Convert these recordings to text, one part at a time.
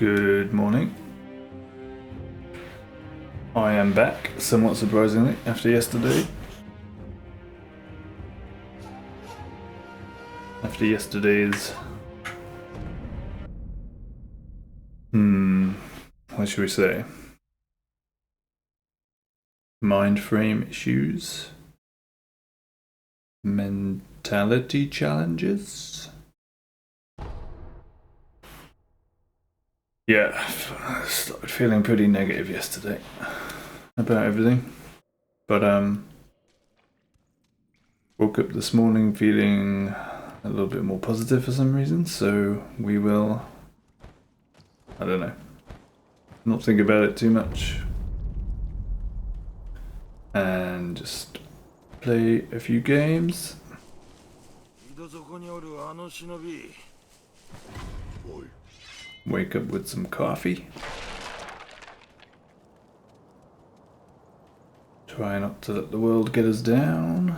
Good morning. I am back, somewhat surprisingly, after yesterday. After yesterday's... what should we say? Mind frame issues? Mentality challenges? Yeah, I started feeling pretty negative yesterday about everything. But woke up this morning feeling a little bit more positive for some reason, so we will, I don't know, not think about it too much and just play a few games. Wake up with some coffee. Try not to let the world get us down.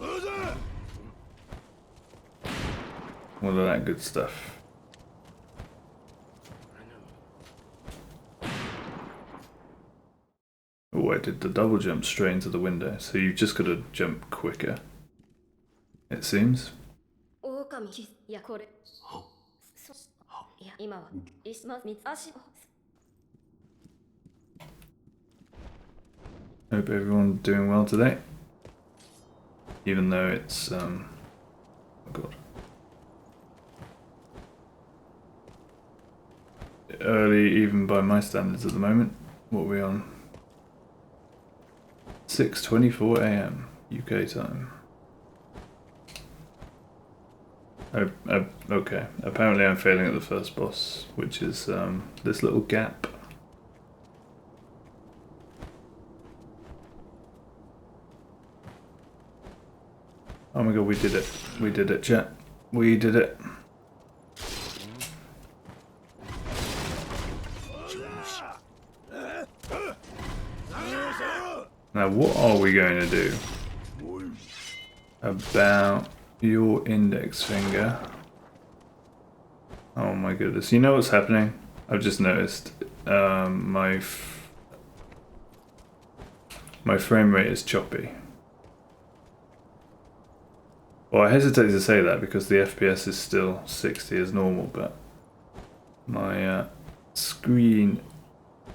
All of that good stuff. Oh, I did the double jump straight into the window, so you've just got to jump quicker, it seems. Hope everyone's doing well today. Even though it's, oh god. Early, even by my standards at the moment. What are we on? 6:24 AM UK time. Okay. Apparently I'm failing at the first boss, which is this little gap. Oh my god, we did it. We did it, chat. We did it. Now what are we going to do about your index finger? Oh my goodness. You know what's happening? I've just noticed my frame rate is choppy. Well, I hesitate to say that because the FPS is still 60 as normal, but my screen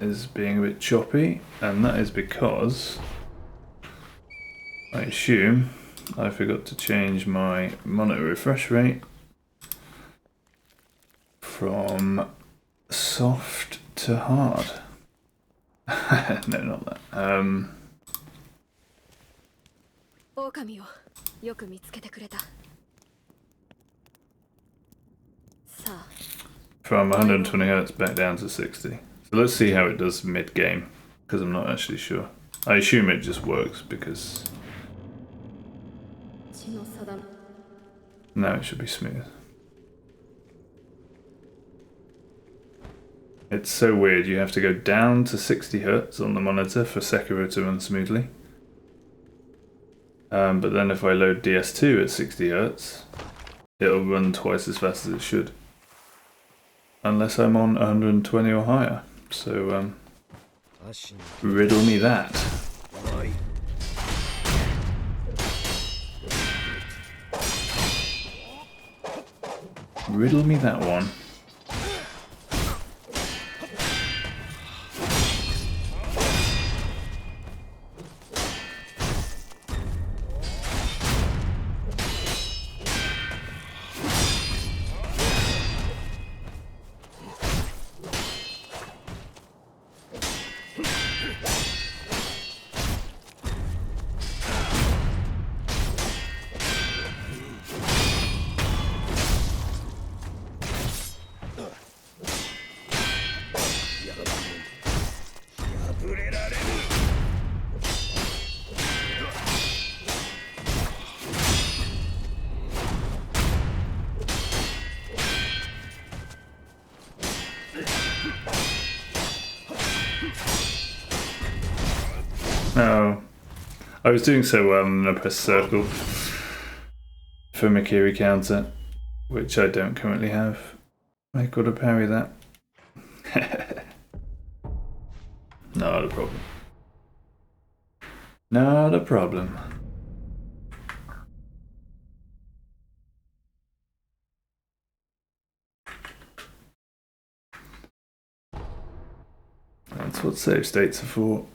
is being a bit choppy, and that is because I assume I forgot to change my monitor refresh rate from soft to hard. No, not that. From 120 Hz back down to 60. So let's see how it does mid-game, because I'm not actually sure. I assume it just works because... Now it should be smooth. It's so weird, you have to go down to 60 Hz on the monitor for Sekiro to run smoothly. But then if I load DS2 at 60 Hz, it'll run twice as fast as it should. Unless I'm on 120 or higher. So, riddle me that. Riddle me that one. Oh, I was doing so well and I pressed circle for Mikiri counter, which I don't currently have. I gotta parry that. Not a problem. Not a problem. That's what save states are for.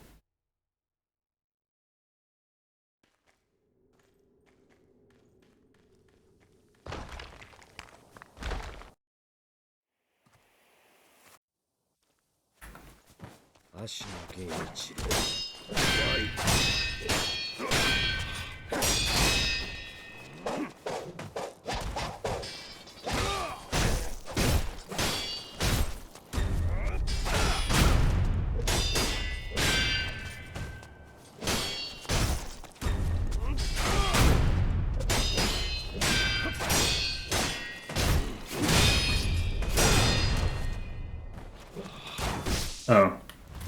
Oh,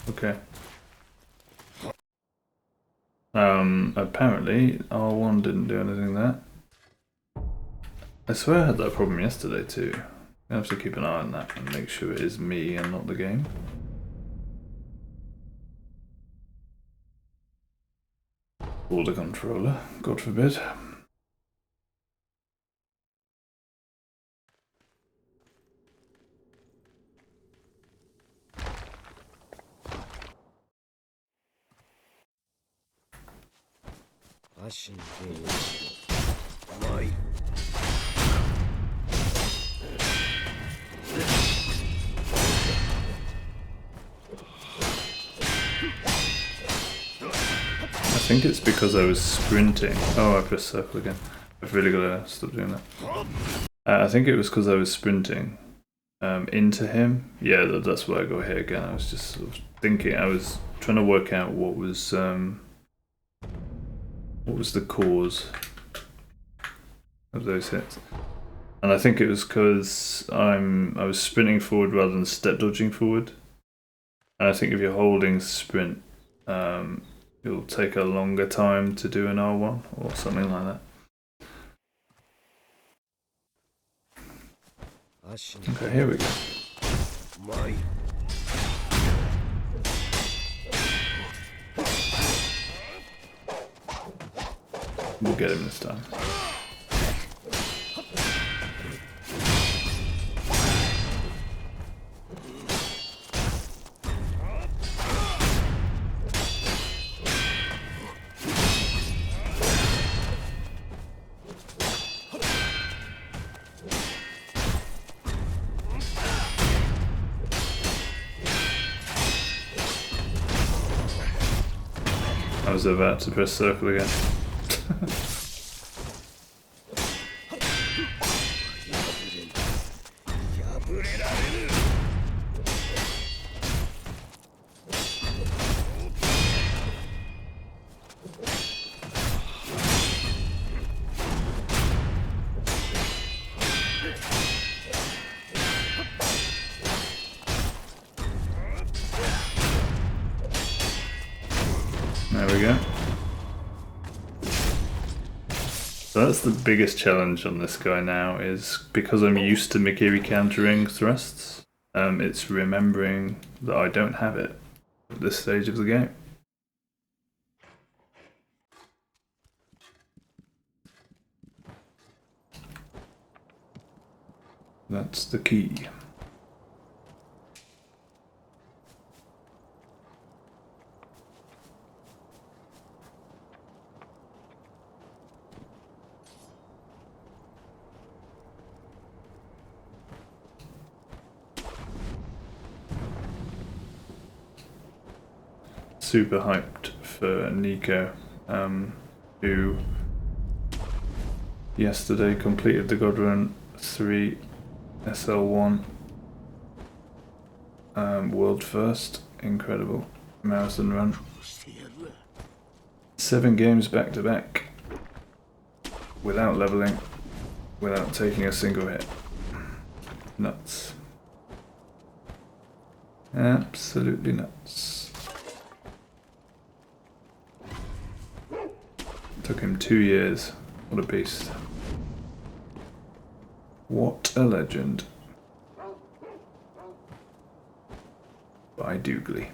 okay. Apparently R1 didn't do anything there. I swear I had that problem yesterday too. I have to keep an eye on that and make sure it is me and not the game. Or the controller, God forbid. I think it's because I was sprinting. Oh, I pressed circle again. I've really got to stop doing that. I think it was because I was sprinting into him. Yeah, that's why I got hit again. I was just sort of thinking, I was trying to work out what was the cause of those hits. And I think it was because I was sprinting forward rather than step dodging forward. And I think if you're holding sprint, it'll take a longer time to do an R1 or something like that. Okay, here we go. We'll get him this time. I was about to press circle again. There we go. So that's the biggest challenge on this guy now, is because I'm used to Mikiri countering thrusts, it's remembering that I don't have it at this stage of the game. That's the key. Super hyped for Nico, who yesterday completed the Godrun 3 SL1 world first. Incredible marathon run. 7 games back to back without leveling, without taking a single hit. Nuts. Absolutely nuts. Took him 2 years. What a beast. What a legend. By Doogly.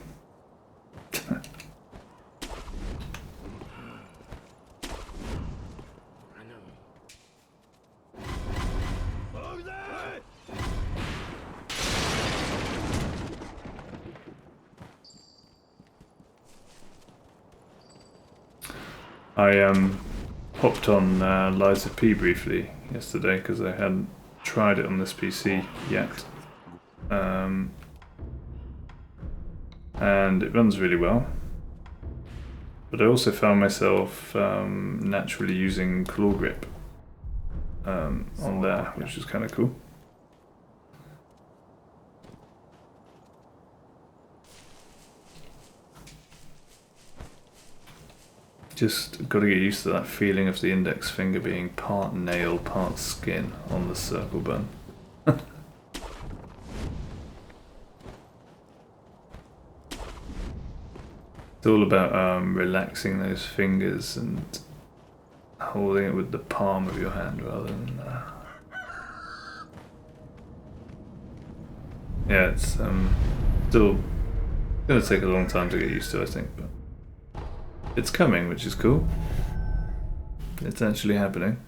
I hopped on Liza P briefly yesterday because I hadn't tried it on this PC yet. And it runs really well. But I also found myself naturally using claw grip on there, which is kind of cool. Just got to get used to that feeling of the index finger being part nail, part skin on the circle button. It's all about relaxing those fingers and holding it with the palm of your hand rather than... Yeah, it's still going to take a long time to get used to, I think, but it's coming, which is cool. It's actually happening.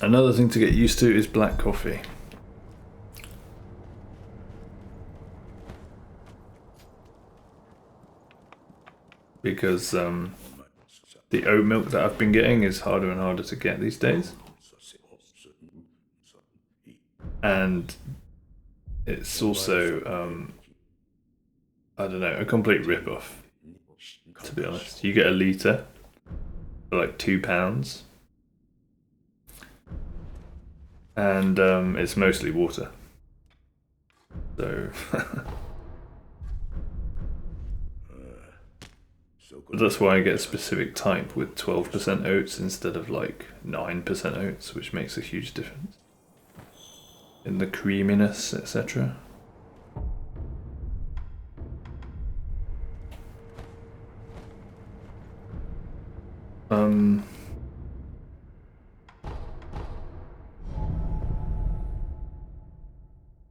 Another thing to get used to is black coffee. Because the oat milk that I've been getting is harder and harder to get these days. And it's also, I don't know, a complete rip-off, to be honest. You get a litre for like £2. And it's mostly water. So... But that's why I get a specific type with 12% oats instead of like 9% oats, which makes a huge difference in the creaminess, etc.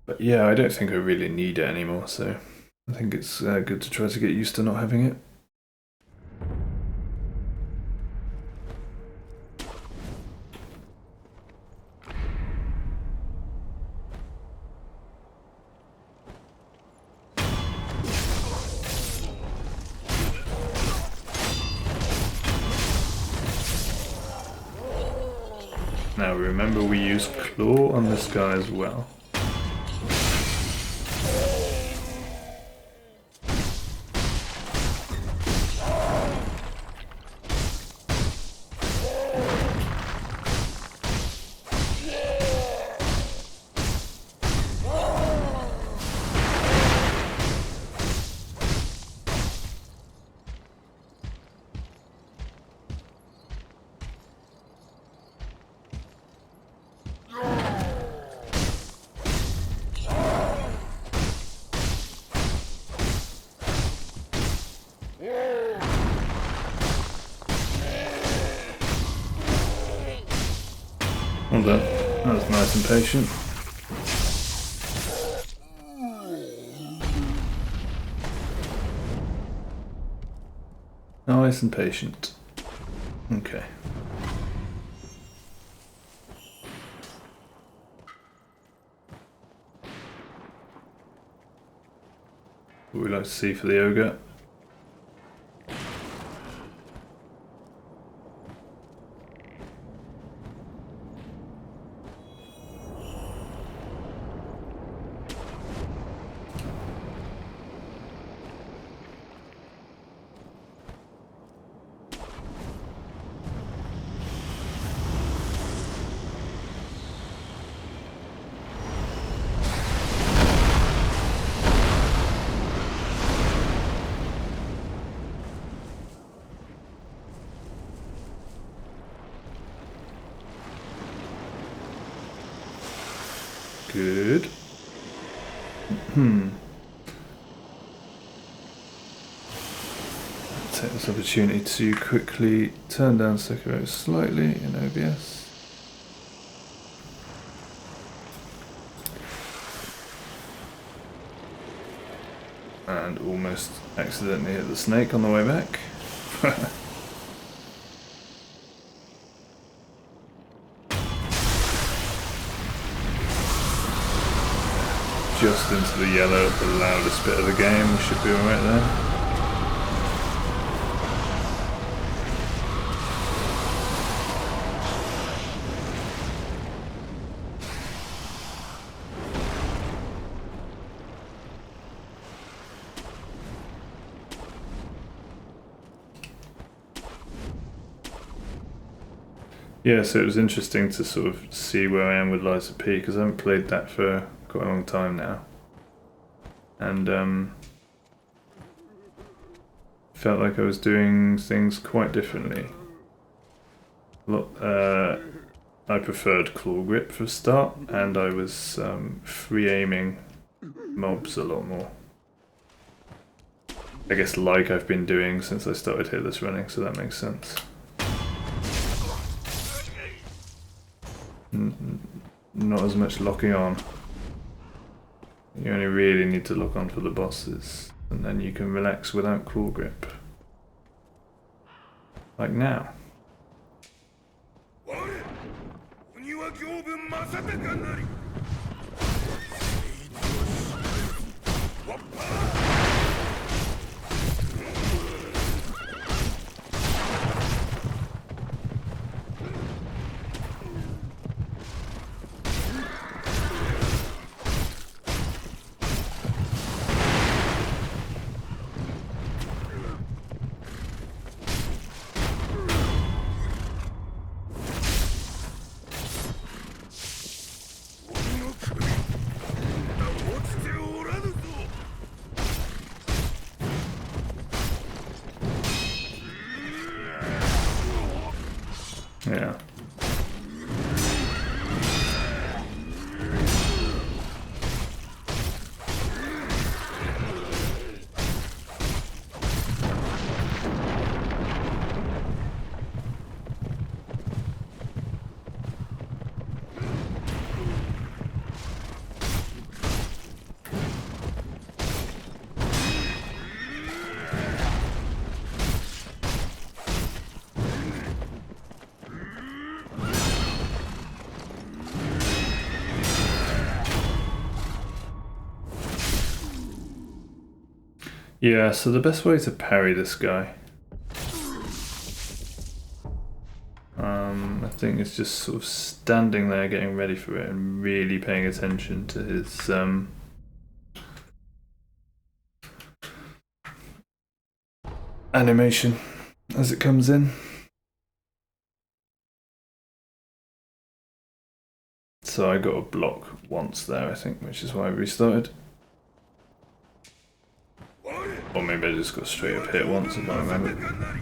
But yeah, I don't think I really need it anymore, so I think it's good to try to get used to not having it. Now remember, we use claw on this guy as well. Well done. That was nice and patient. Nice and patient. Okay. What would we like to see for the ogre? Good. Take this opportunity to quickly turn down Sekiro slightly in OBS. And almost accidentally hit the snake on the way back. Just into the yellow at the loudest bit of the game, we should be alright there. Yeah, so it was interesting to sort of see where I am with Lies of P, because I haven't played that for quite a long time now. And felt like I was doing things quite differently. I preferred claw grip for a start, and I was free aiming mobs a lot more. I guess like I've been doing since I started Hitless running, so that makes sense. Not as much locking on. You only really need to lock on for the bosses, and then you can relax without claw grip. Like now. Yeah. Yeah, so the best way to parry this guy, I think it's just sort of standing there getting ready for it and really paying attention to his animation as it comes in. So I got a block once there, I think, which is why I restarted. Or maybe I just got straight up hit once, if I remember.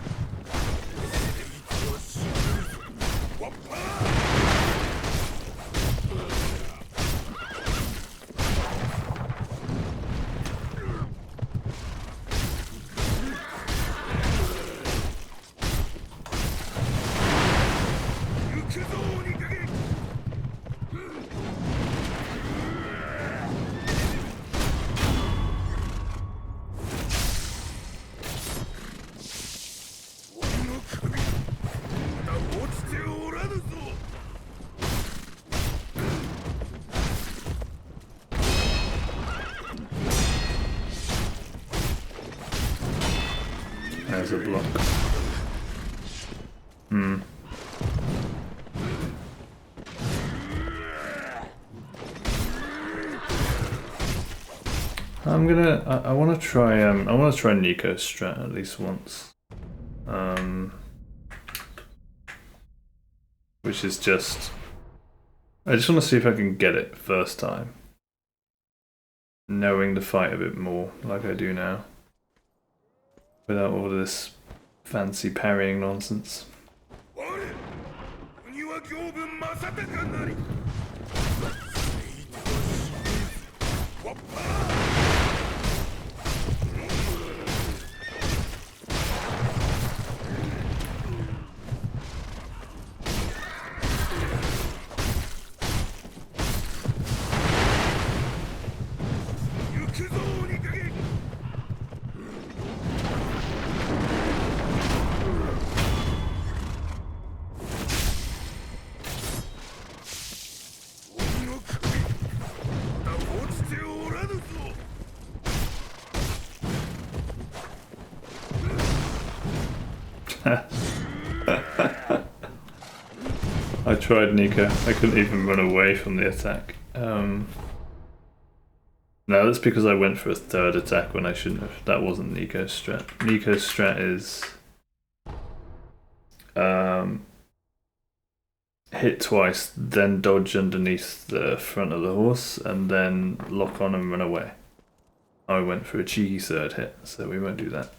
There's a block. I want to try Nico's strat at least once. Which is just, I just want to see if I can get it first time. Knowing the fight a bit more, like I do now. Without all this fancy parrying nonsense. I tried Nico. I couldn't even run away from the attack. No, that's because I went for a third attack when I shouldn't have. That wasn't Nico's strat. Nico's strat is hit twice, then dodge underneath the front of the horse, and then lock on and run away. I went for a cheeky third hit, so we won't do that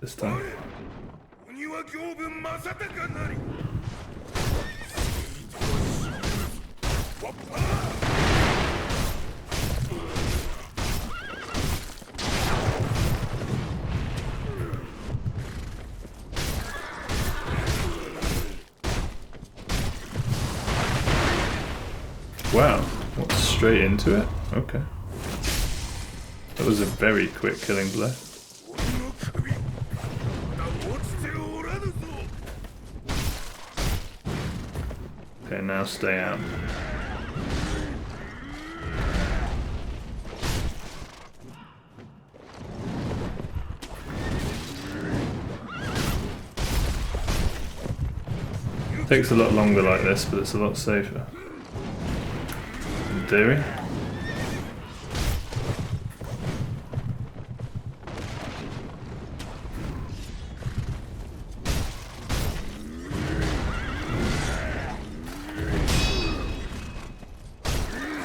this time. Wow, what, straight into it? Okay. That was a very quick killing blow. Okay, now stay out. Takes a lot longer like this, but it's a lot safer. In theory.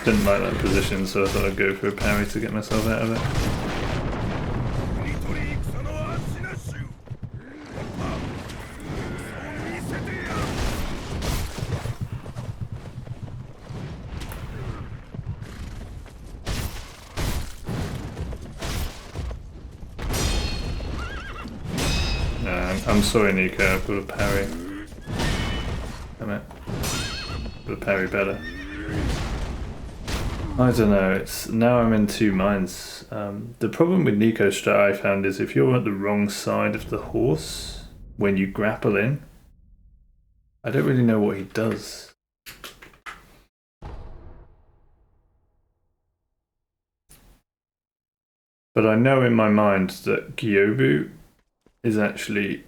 Didn't like that position, so I thought I'd go for a parry to get myself out of it. I'm sorry, Nico, I've got a parry. Damn it. Got a parry better. I don't know, it's now I'm in two minds. The problem with Nico's strat I found is if you're at the wrong side of the horse when you grapple in, I don't really know what he does. But I know in my mind that Gyobu is actually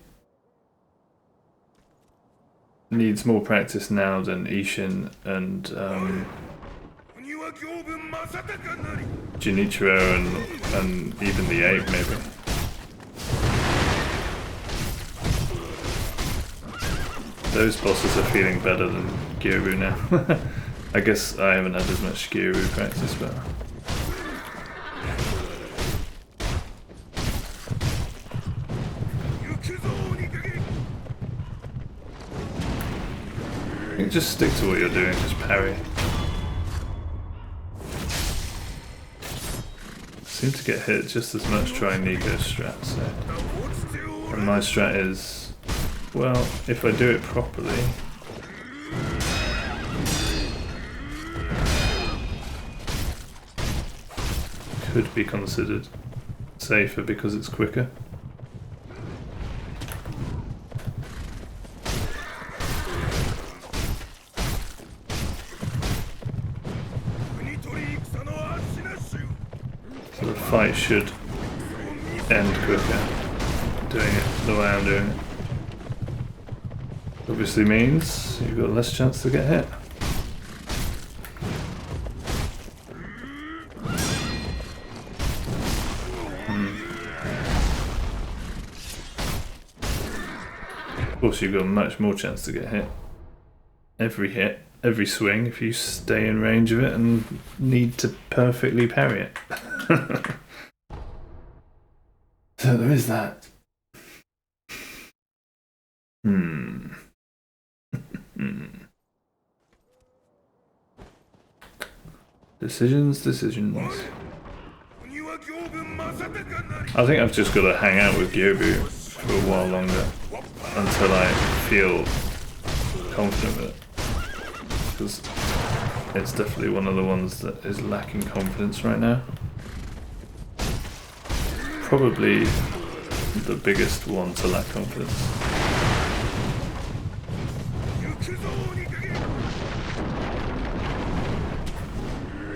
needs more practice now than Ishin and Junichiro and even the ape maybe. Those bosses are feeling better than Gyobu now. I guess I haven't had as much Gyobu practice, but I think just stick to what you're doing, just parry. Seem to get hit just as much trying Nico's strat, so. And my strat is, well, if I do it properly, could be considered safer because it's quicker. Fight should end quicker doing it the way I'm doing it. Obviously means you've got less chance to get hit. Of course you've got much more chance to get hit. Every swing if you stay in range of it and need to perfectly parry it. So there is that. Decisions. I think I've just got to hang out with Gyobu for a while longer until I feel confident with it. Because it's definitely one of the ones that is lacking confidence right now. Probably the biggest one to lack confidence.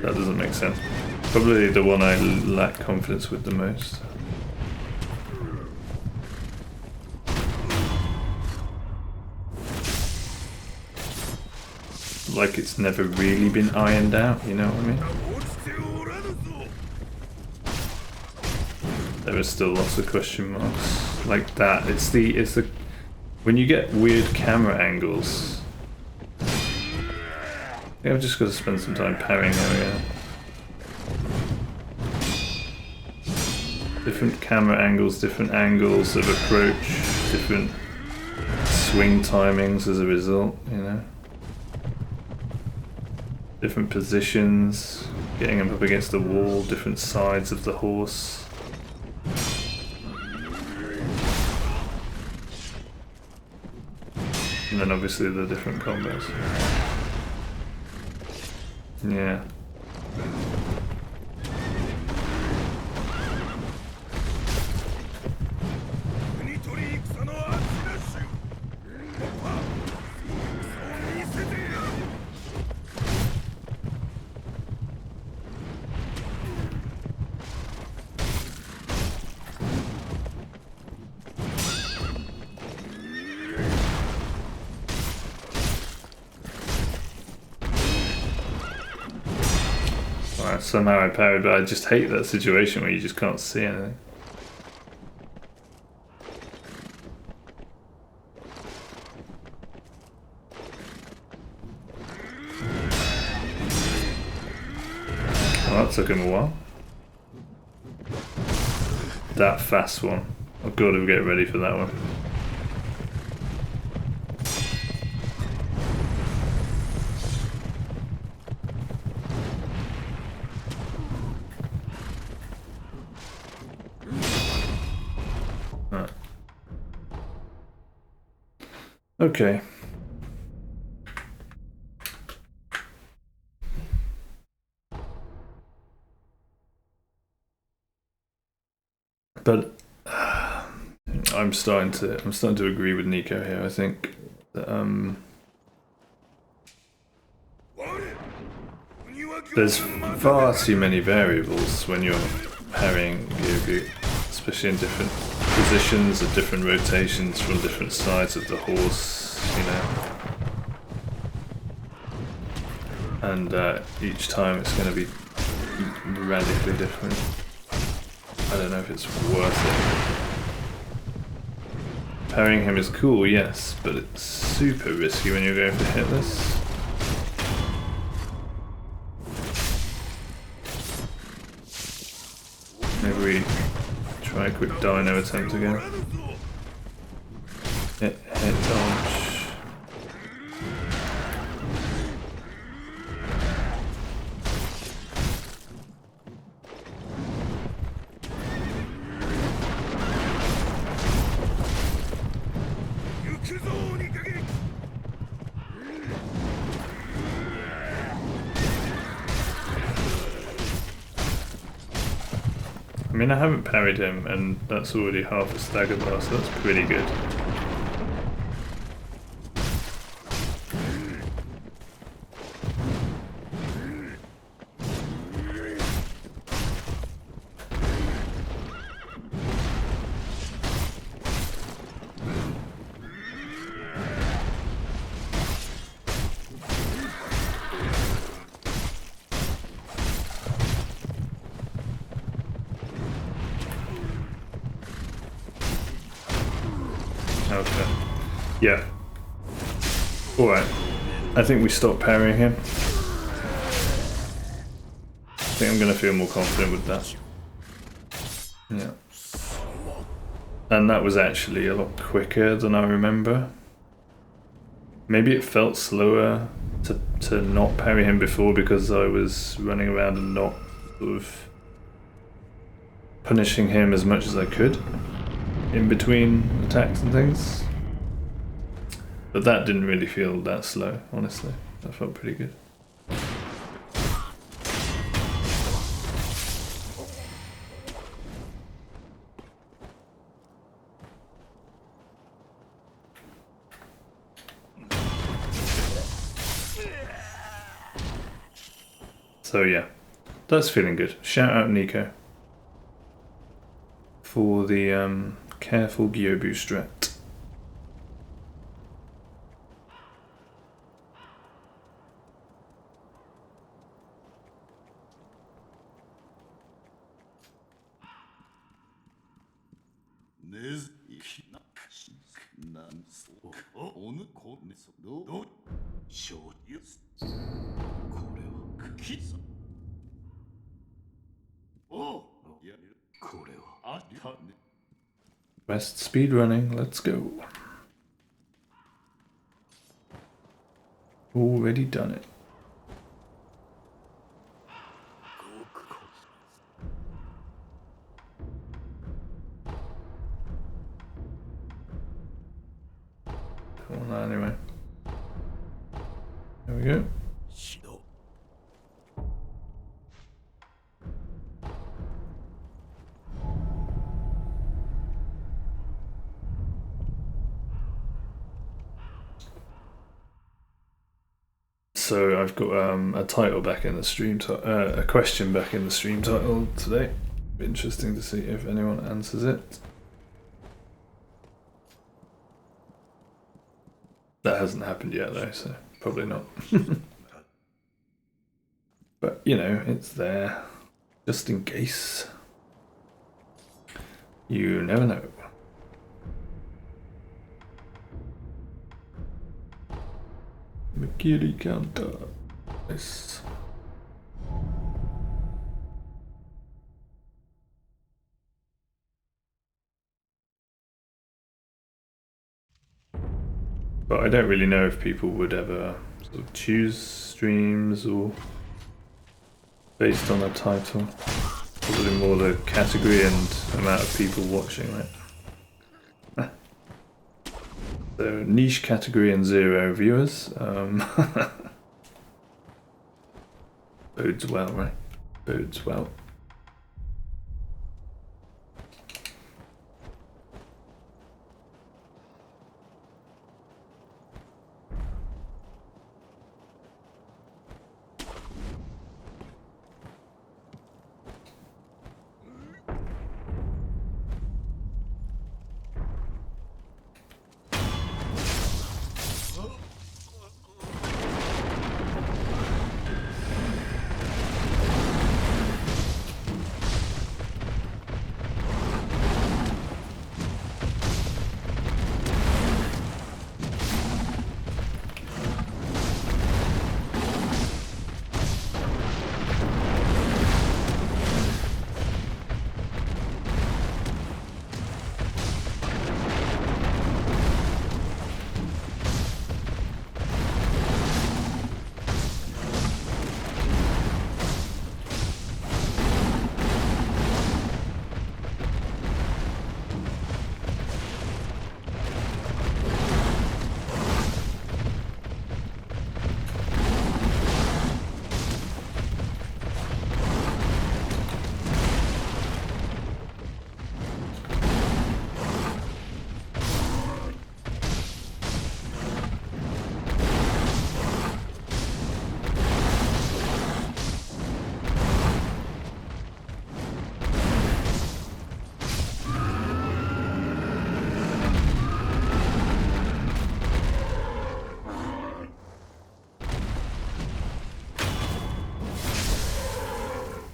That doesn't make sense. Probably the one I lack confidence with the most. like it's never really been ironed out, you know what I mean? There are still lots of question marks like that. It's the when you get weird camera angles. I think I've just got to spend some time parrying him again. Different camera angles, different angles of approach, different swing timings as a result, you know. Different positions, getting him up against the wall, different sides of the horse. And then obviously the different combos. Yeah. Somehow I parried, but I just hate that situation where you just can't see anything. Well, that took him a while. That fast one. I've got to get ready for that one. Okay. But I'm starting to agree with Nico here. I think that there's far too many variables when you're parrying Gyogu, especially in different positions and different rotations from different sides of the horse, you know. And each time it's going to be radically different. I don't know if it's worth it. Parrying him is cool, yes, but it's super risky when you're going for Hitless. Maybe we try a quick dino attempt again. Hit dodge. I mean, I haven't parried him, and that's already half a stagger bar, so that's pretty good. Okay. Yeah. Alright. I think we stop parrying him. I think I'm going to feel more confident with that. Yeah. And that was actually a lot quicker than I remember. Maybe it felt slower to not parry him before because I was running around and not sort of punishing him as much as I could in between attacks and things. But that didn't really feel that slow, honestly. That felt pretty good. So yeah, that's feeling good. Shout out Nico for the careful Gyobu strat. Best speed running, let's go. Already done it. Come on, anyway. There we go. So I've got a title back in the stream, a question back in the stream title today. Be interesting to see if anyone answers it. That hasn't happened yet though, so probably not. But you know, it's there, just in case. You never know. Mercury counter. Nice. But I don't really know if people would ever sort of choose streams or based on the title. Probably more the category and amount of people watching, right? So niche category and 0 viewers. Bodes well, right? Bodes well.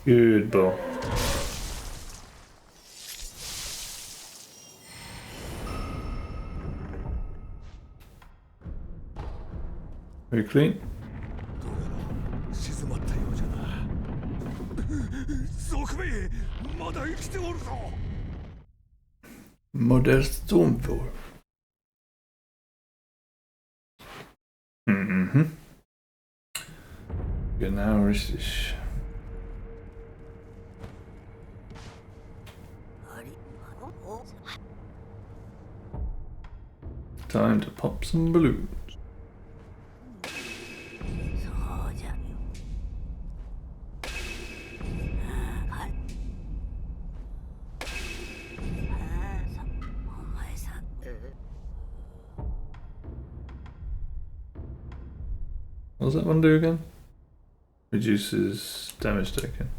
Good ball. Very clean. Modest Stormfall. Genau richtig. Time to pop some balloons. What does that one do again? Reduces damage taken.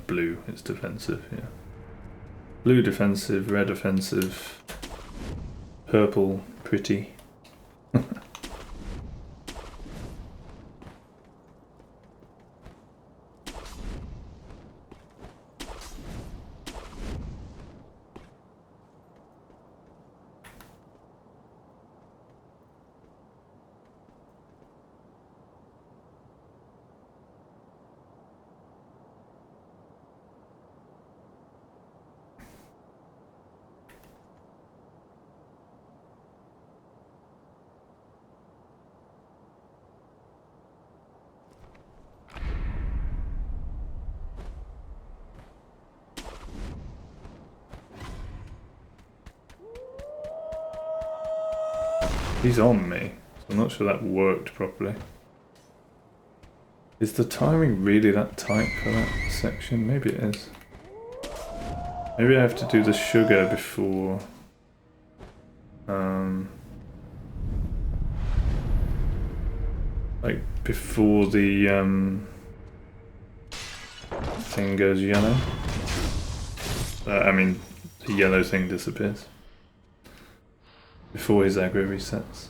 Blue, it's defensive, yeah. Blue defensive, red offensive, purple pretty. He's on me, so I'm not sure that worked properly. Is the timing really that tight for that section? Maybe it is. Maybe I have to do the sugar before... like before the thing goes yellow. I mean, the yellow thing disappears. Before his aggro resets.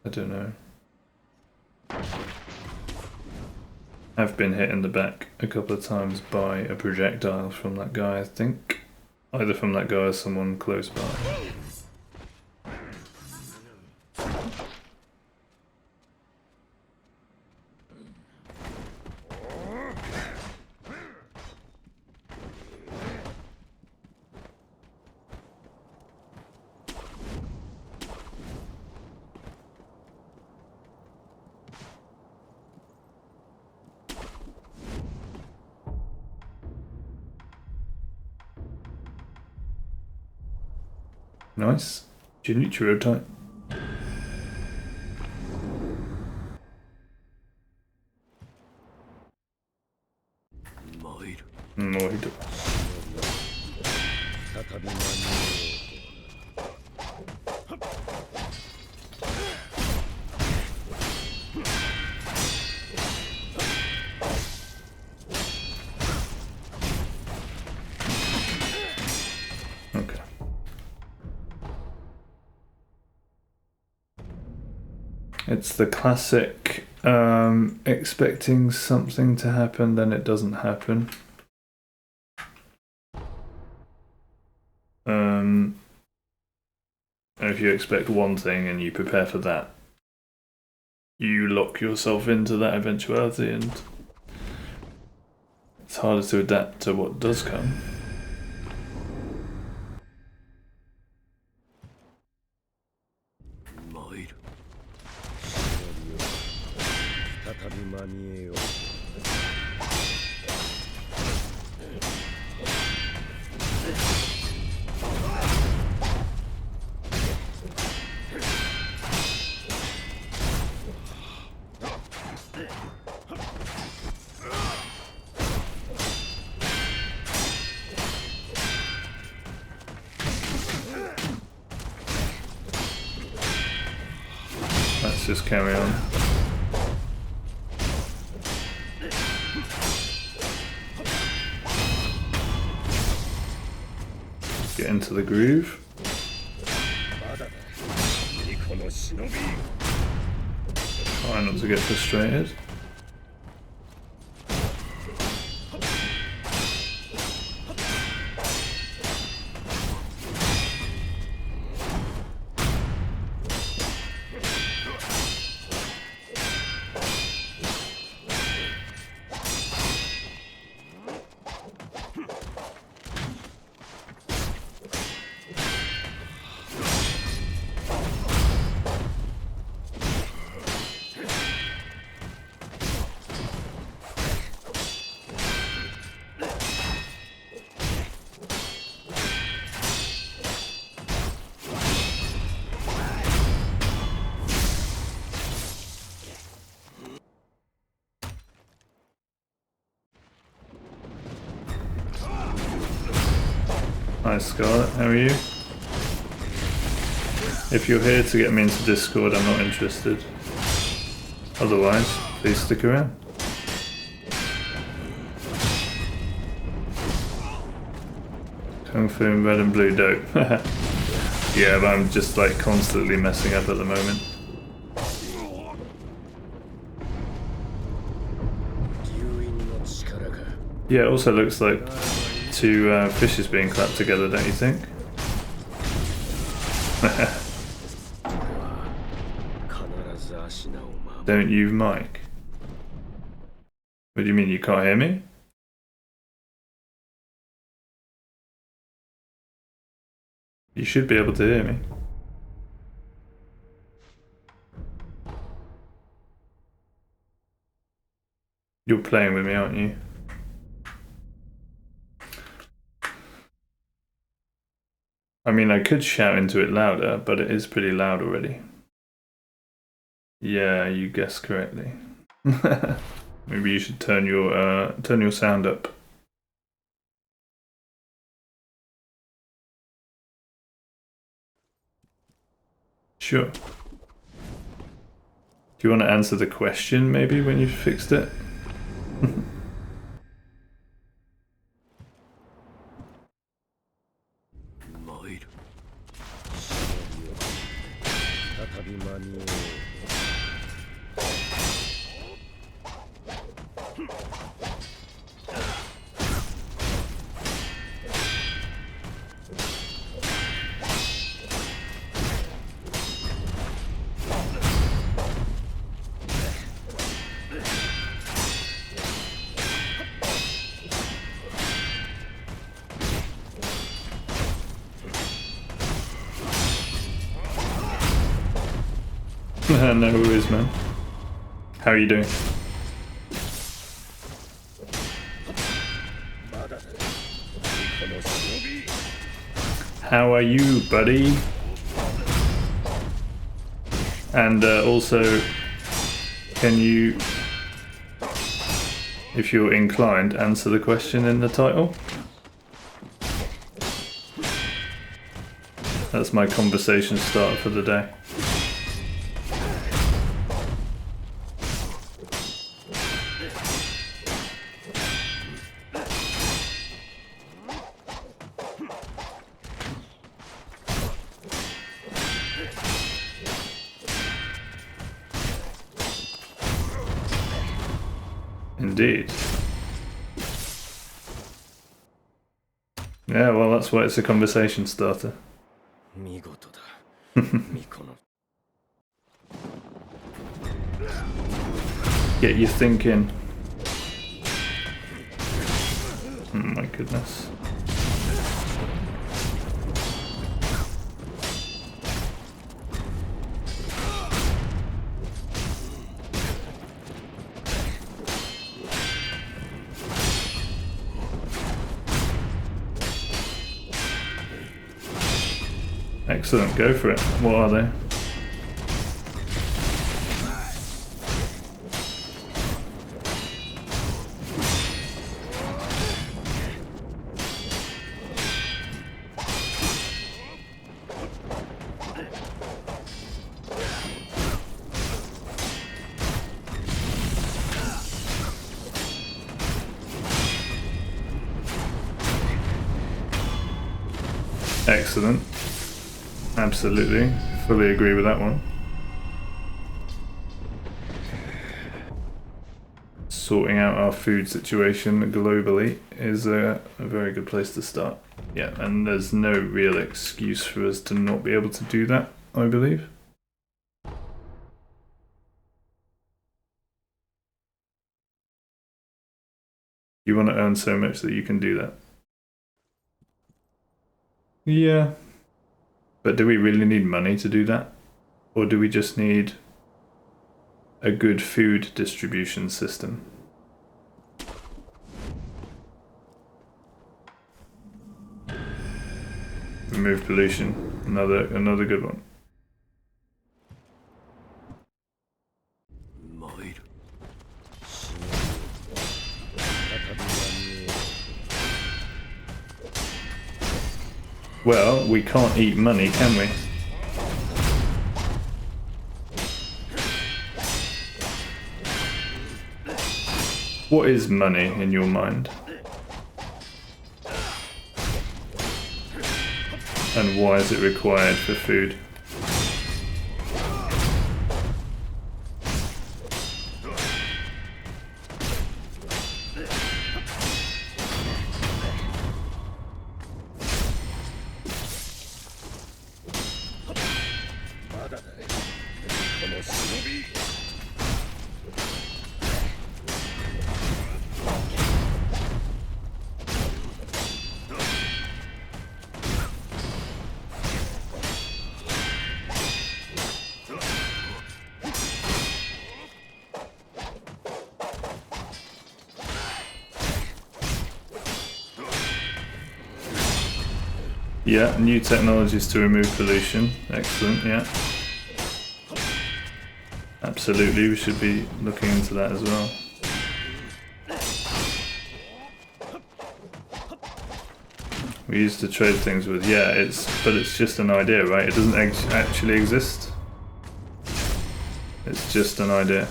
I don't know. I've been hit in the back a couple of times by a projectile from that guy, I think. Either from that guy or someone close by. Nice. Genichiro type. Moid. Okay. It's the classic expecting something to happen, then it doesn't happen. If you expect one thing and you prepare for that, you lock yourself into that eventuality, and it's harder to adapt to what does come. Let's just carry on. Get into the groove. Try not to get frustrated. Hi Scarlet, how are you? If you're here to get me into Discord, I'm not interested. Otherwise, please stick around. Kung Fu in red and blue, dope. Yeah, but I'm just like constantly messing up at the moment. Yeah, it also looks like two fishes being clapped together, don't you think? Don't you, Mike? What do you mean, you can't hear me? You should be able to hear me. You're playing with me, aren't you? I mean, I could shout into it louder, but it is pretty loud already. Yeah, you guessed correctly. Maybe you should turn your sound up. Sure. Do you want to answer the question maybe when you've fixed it? No worries, man. How are you doing? How are you, buddy? And also, can you, if you're inclined, answer the question in the title? That's my conversation starter for the day. Indeed. Yeah, well, that's why it's a conversation starter. Get you thinking. Oh my goodness. Excellent, go for it. What are they? Excellent. Absolutely. Fully agree with that one. Sorting out our food situation globally is a very good place to start. Yeah, and there's no real excuse for us to not be able to do that, I believe. You want to earn so much that you can do that. Yeah. But do we really need money to do that? Or do we just need a good food distribution system? Remove pollution. Another good one. Well, we can't eat money, can we? What is money in your mind? And why is it required for food? Yeah, new technologies to remove pollution. Excellent, yeah. Absolutely, we should be looking into that as well. We used to trade things with, yeah, but it's just an idea, right? It doesn't actually exist. It's just an idea.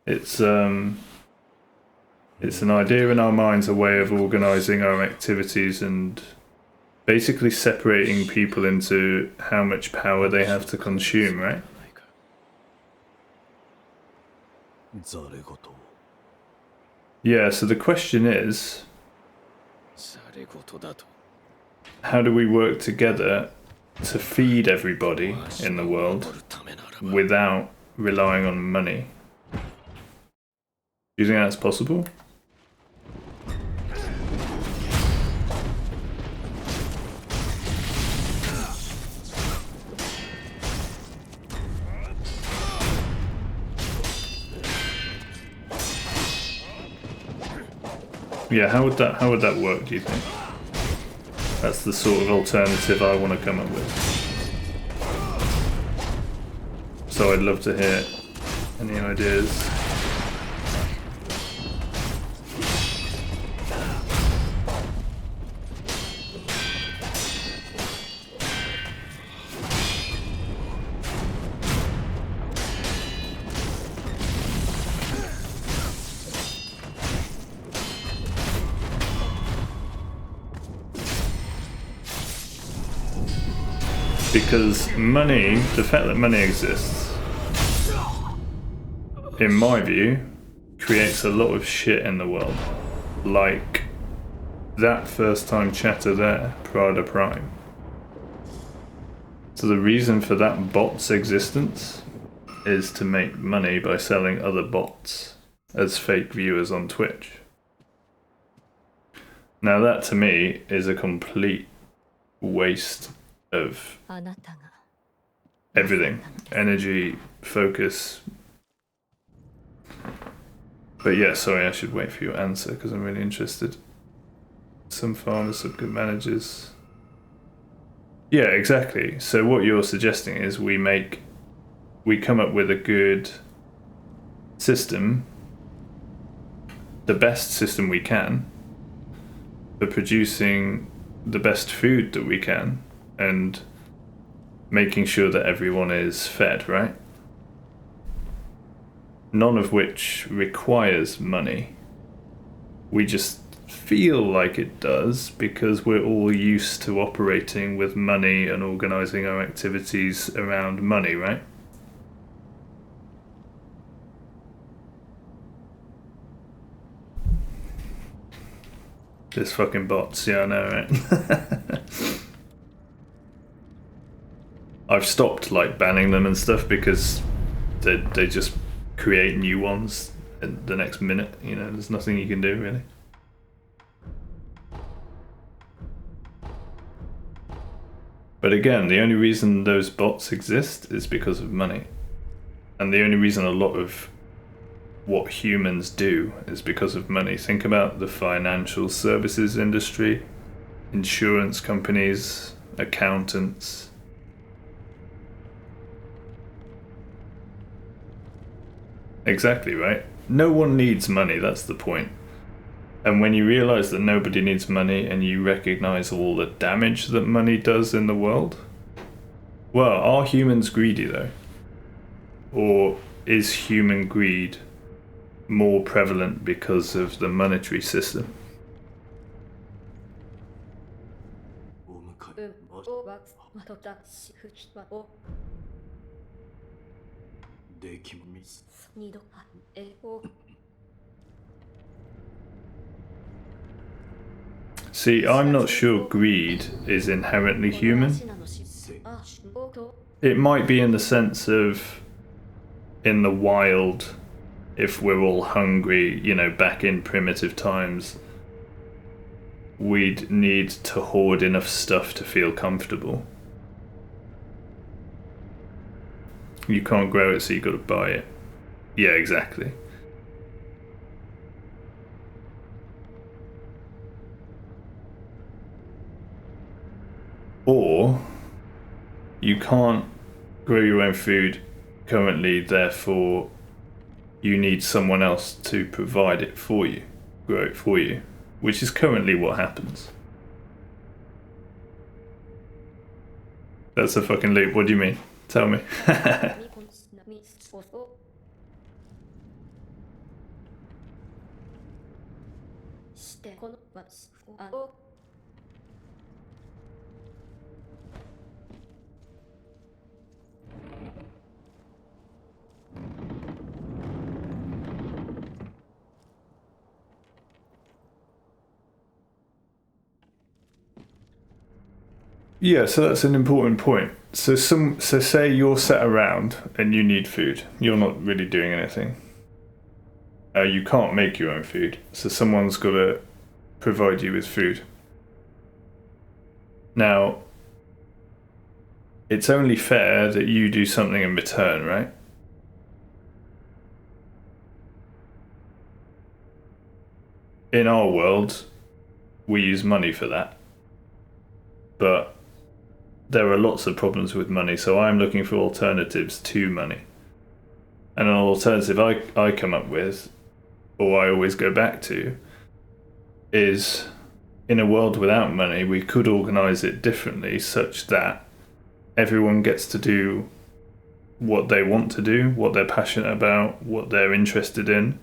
It's an idea in our minds, a way of organizing our activities and basically separating people into how much power they have to consume, right? Yeah, so the question is, how do we work together to feed everybody in the world without relying on money? Do you think that's possible? Yeah, how would that work, do you think? That's the sort of alternative I want to come up with. So I'd love to hear any ideas. Because money, the fact that money exists, in my view, creates a lot of shit in the world. Like that first time chatter there, Prada Prime. So the reason for that bot's existence is to make money by selling other bots as fake viewers on Twitch. Now that to me is a complete waste of everything. Energy, focus. But yeah, sorry, I should wait for your answer because I'm really interested. Some farmers, some good managers. Yeah, exactly. So what you're suggesting is we come up with a good system, the best system we can, for producing the best food that we can and making sure that everyone is fed, right? None of which requires money. We just feel like it does because we're all used to operating with money and organizing our activities around money, right? This fucking bots, yeah, I know, right? I've stopped like banning them and stuff because they just create new ones in the next minute, you know, there's nothing you can do really. But again, the only reason those bots exist is because of money. And the only reason a lot of what humans do is because of money. Think about the financial services industry, insurance companies, accountants. Exactly, right? No one needs money, that's the point. And when you realize that nobody needs money and you recognize all the damage that money does in the world, well, are humans greedy though? Or is human greed more prevalent because of the monetary system? See, I'm not sure greed is inherently human. It might be in the sense of, in the wild, if we're all hungry, you know, back in primitive times, we'd need to hoard enough stuff to feel comfortable. You can't grow it, so you got to buy it. Yeah, exactly. Or you can't grow your own food currently, therefore you need someone else to provide it for you, grow it for you, which is currently what happens. That's a fucking loop. What do you mean? Tell me. Yeah, so that's an important point. So say you're sat around and you need food. You're not really doing anything. You can't make your own food, so someone's got to provide you with food. Now, it's only fair that you do something in return, right? In our world, we use money for that. But there are lots of problems with money, so I'm looking for alternatives to money. And an alternative I come up with, or I always go back to, is in a world without money, we could organise it differently such that everyone gets to do what they want to do, what they're passionate about, what they're interested in.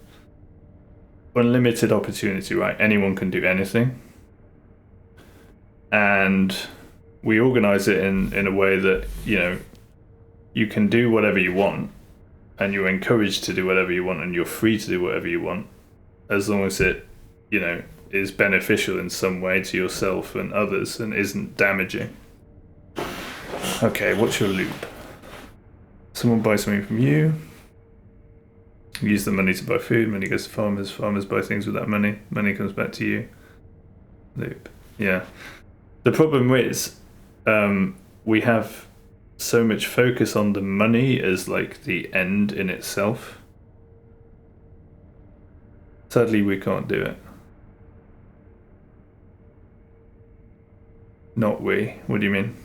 Unlimited opportunity, right? Anyone can do anything. And we organise it in a way that, you know, you can do whatever you want, and you're encouraged to do whatever you want, and you're free to do whatever you want, as long as it, you know, is beneficial in some way to yourself and others and isn't damaging. Okay, what's your loop? Someone buys something from you. You use the money to buy food. Money goes to farmers. Farmers buy things with that money. Money comes back to you. Loop. Yeah. The problem is, we have so much focus on the money as like the end in itself. Sadly, we can't do it. Not we. What do you mean?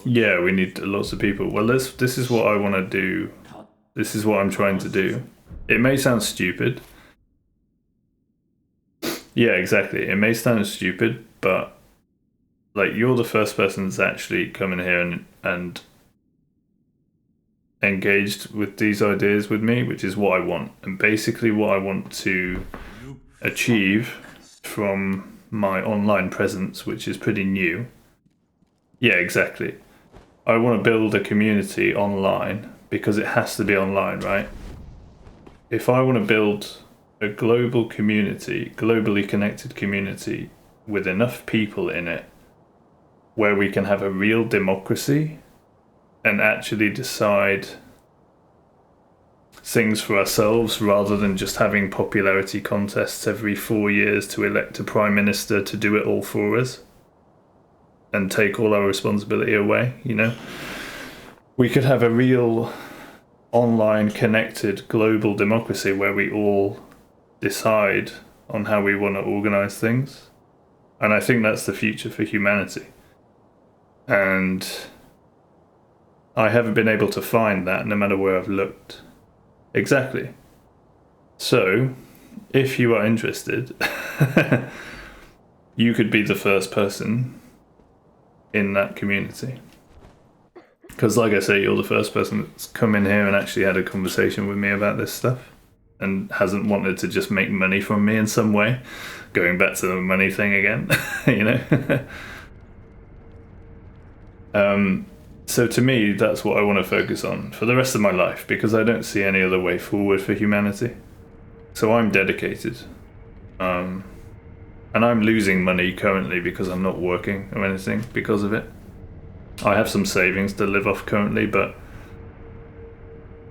Yeah, we need lots of people. Well, this is what I want to do. This is what I'm trying to do. It may sound stupid. Yeah, exactly. It may sound stupid, but like you're the first person that's actually come in here and engaged with these ideas with me, which is what I want. And basically what I want to achieve from my online presence, which is pretty new. Yeah, exactly. I want to build a community online because it has to be online, right? If I want to build a global community, globally connected community with enough people in it where we can have a real democracy and actually decide things for ourselves rather than just having popularity contests every 4 years to elect a prime minister to do it all for us and take all our responsibility away, you know? We could have a real online connected global democracy where we all decide on how we want to organize things. And I think that's the future for humanity. And I haven't been able to find that no matter where I've looked. Exactly. So, if you are interested, you could be the first person in that community. Because like I say, you're the first person that's come in here and actually had a conversation with me about this stuff and hasn't wanted to just make money from me in some way. Going back to the money thing again, you know? So to me, that's what I want to focus on for the rest of my life, because I don't see any other way forward for humanity. So I'm dedicated. And I'm losing money currently because I'm not working or anything because of it. I have some savings to live off currently, but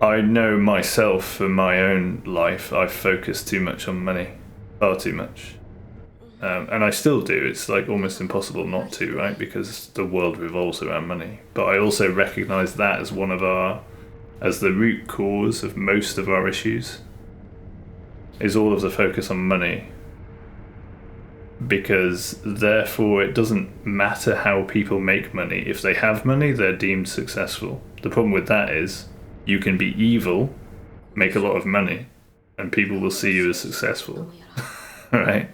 I know myself for my own life, I've focused too much on money, far too much. And I still do. It's like almost impossible not to, right? Because the world revolves around money. But I also recognize that as as the root cause of most of our issues, is all of the focus on money. Because therefore it doesn't matter how people make money. If they have money, they're deemed successful. The problem with that is you can be evil, make a lot of money, and people will see you as successful. Right?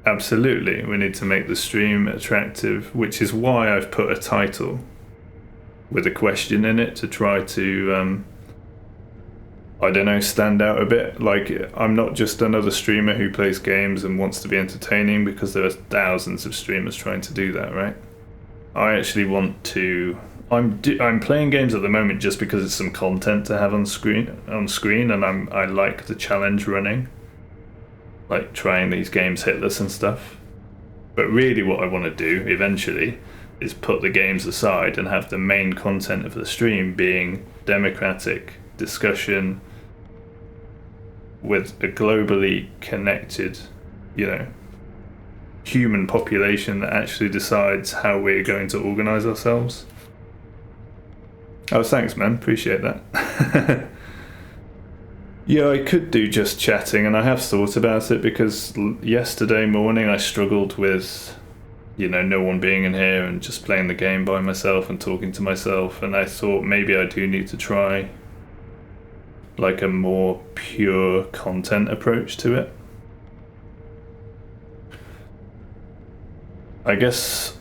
Absolutely, we need to make the stream attractive, which is why I've put a title with a question in it to try to, I don't know, stand out a bit. Like, I'm not just another streamer who plays games and wants to be entertaining, because there are thousands of streamers trying to do that, right? I actually want to... I'm playing games at the moment just because it's some content to have on screen, and I like the challenge running. Like trying these games hitless and stuff. But really what I want to do eventually is put the games aside and have the main content of the stream being democratic discussion with a globally connected, human population that actually decides how we're going to organize ourselves. Oh, thanks, man. Appreciate that. Yeah, I could do just chatting, and I have thought about it, because yesterday morning I struggled with, no one being in here and just playing the game by myself and talking to myself, and I thought maybe I do need to try like a more pure content approach to it. I guess,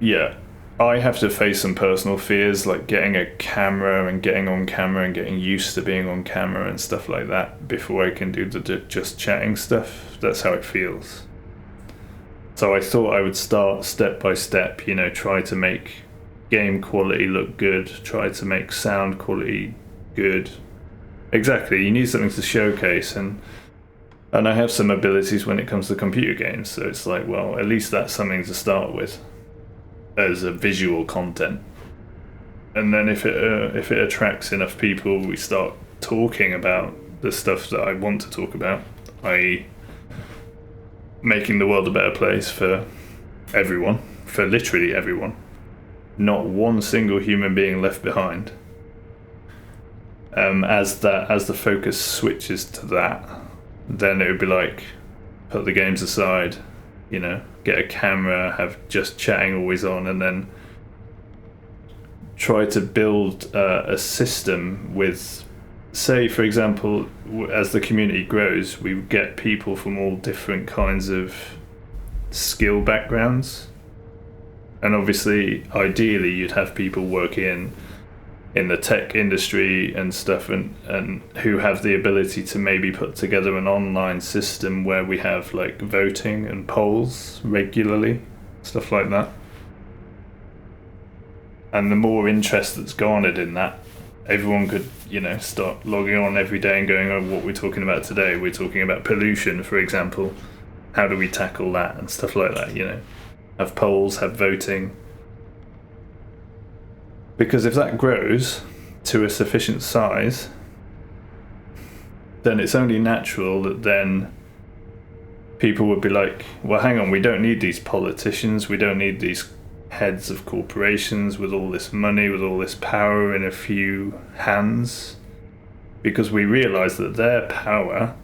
yeah, I have to face some personal fears, like getting a camera and getting on camera and getting used to being on camera and stuff like that before I can do the just chatting stuff. That's how it feels. So I thought I would start step by step, try to make game quality look good, try to make sound quality good. Exactly, you need something to showcase, and I have some abilities when it comes to computer games, so it's like, well, at least that's something to start with as a visual content. And then if it attracts enough people, we start talking about the stuff that I want to talk about, i.e. making the world a better place for everyone, for literally everyone. Not one single human being left behind. As the focus switches to that, then it would be like, put the games aside, get a camera, have just chatting always on, and then try to build a system with, say, for example, as the community grows, we get people from all different kinds of skill backgrounds. And obviously, ideally, you'd have people working in the tech industry and stuff, and who have the ability to maybe put together an online system where we have like voting and polls regularly, stuff like that. And the more interest that's garnered in that, everyone could, start logging on every day and going, oh, what we're talking about today, we're talking about pollution, for example. How do we tackle that and stuff like that, Have polls, have voting. Because if that grows to a sufficient size, then it's only natural that then people would be like, well, hang on, we don't need these politicians, we don't need these heads of corporations with all this money, with all this power in a few hands, because we realize that their power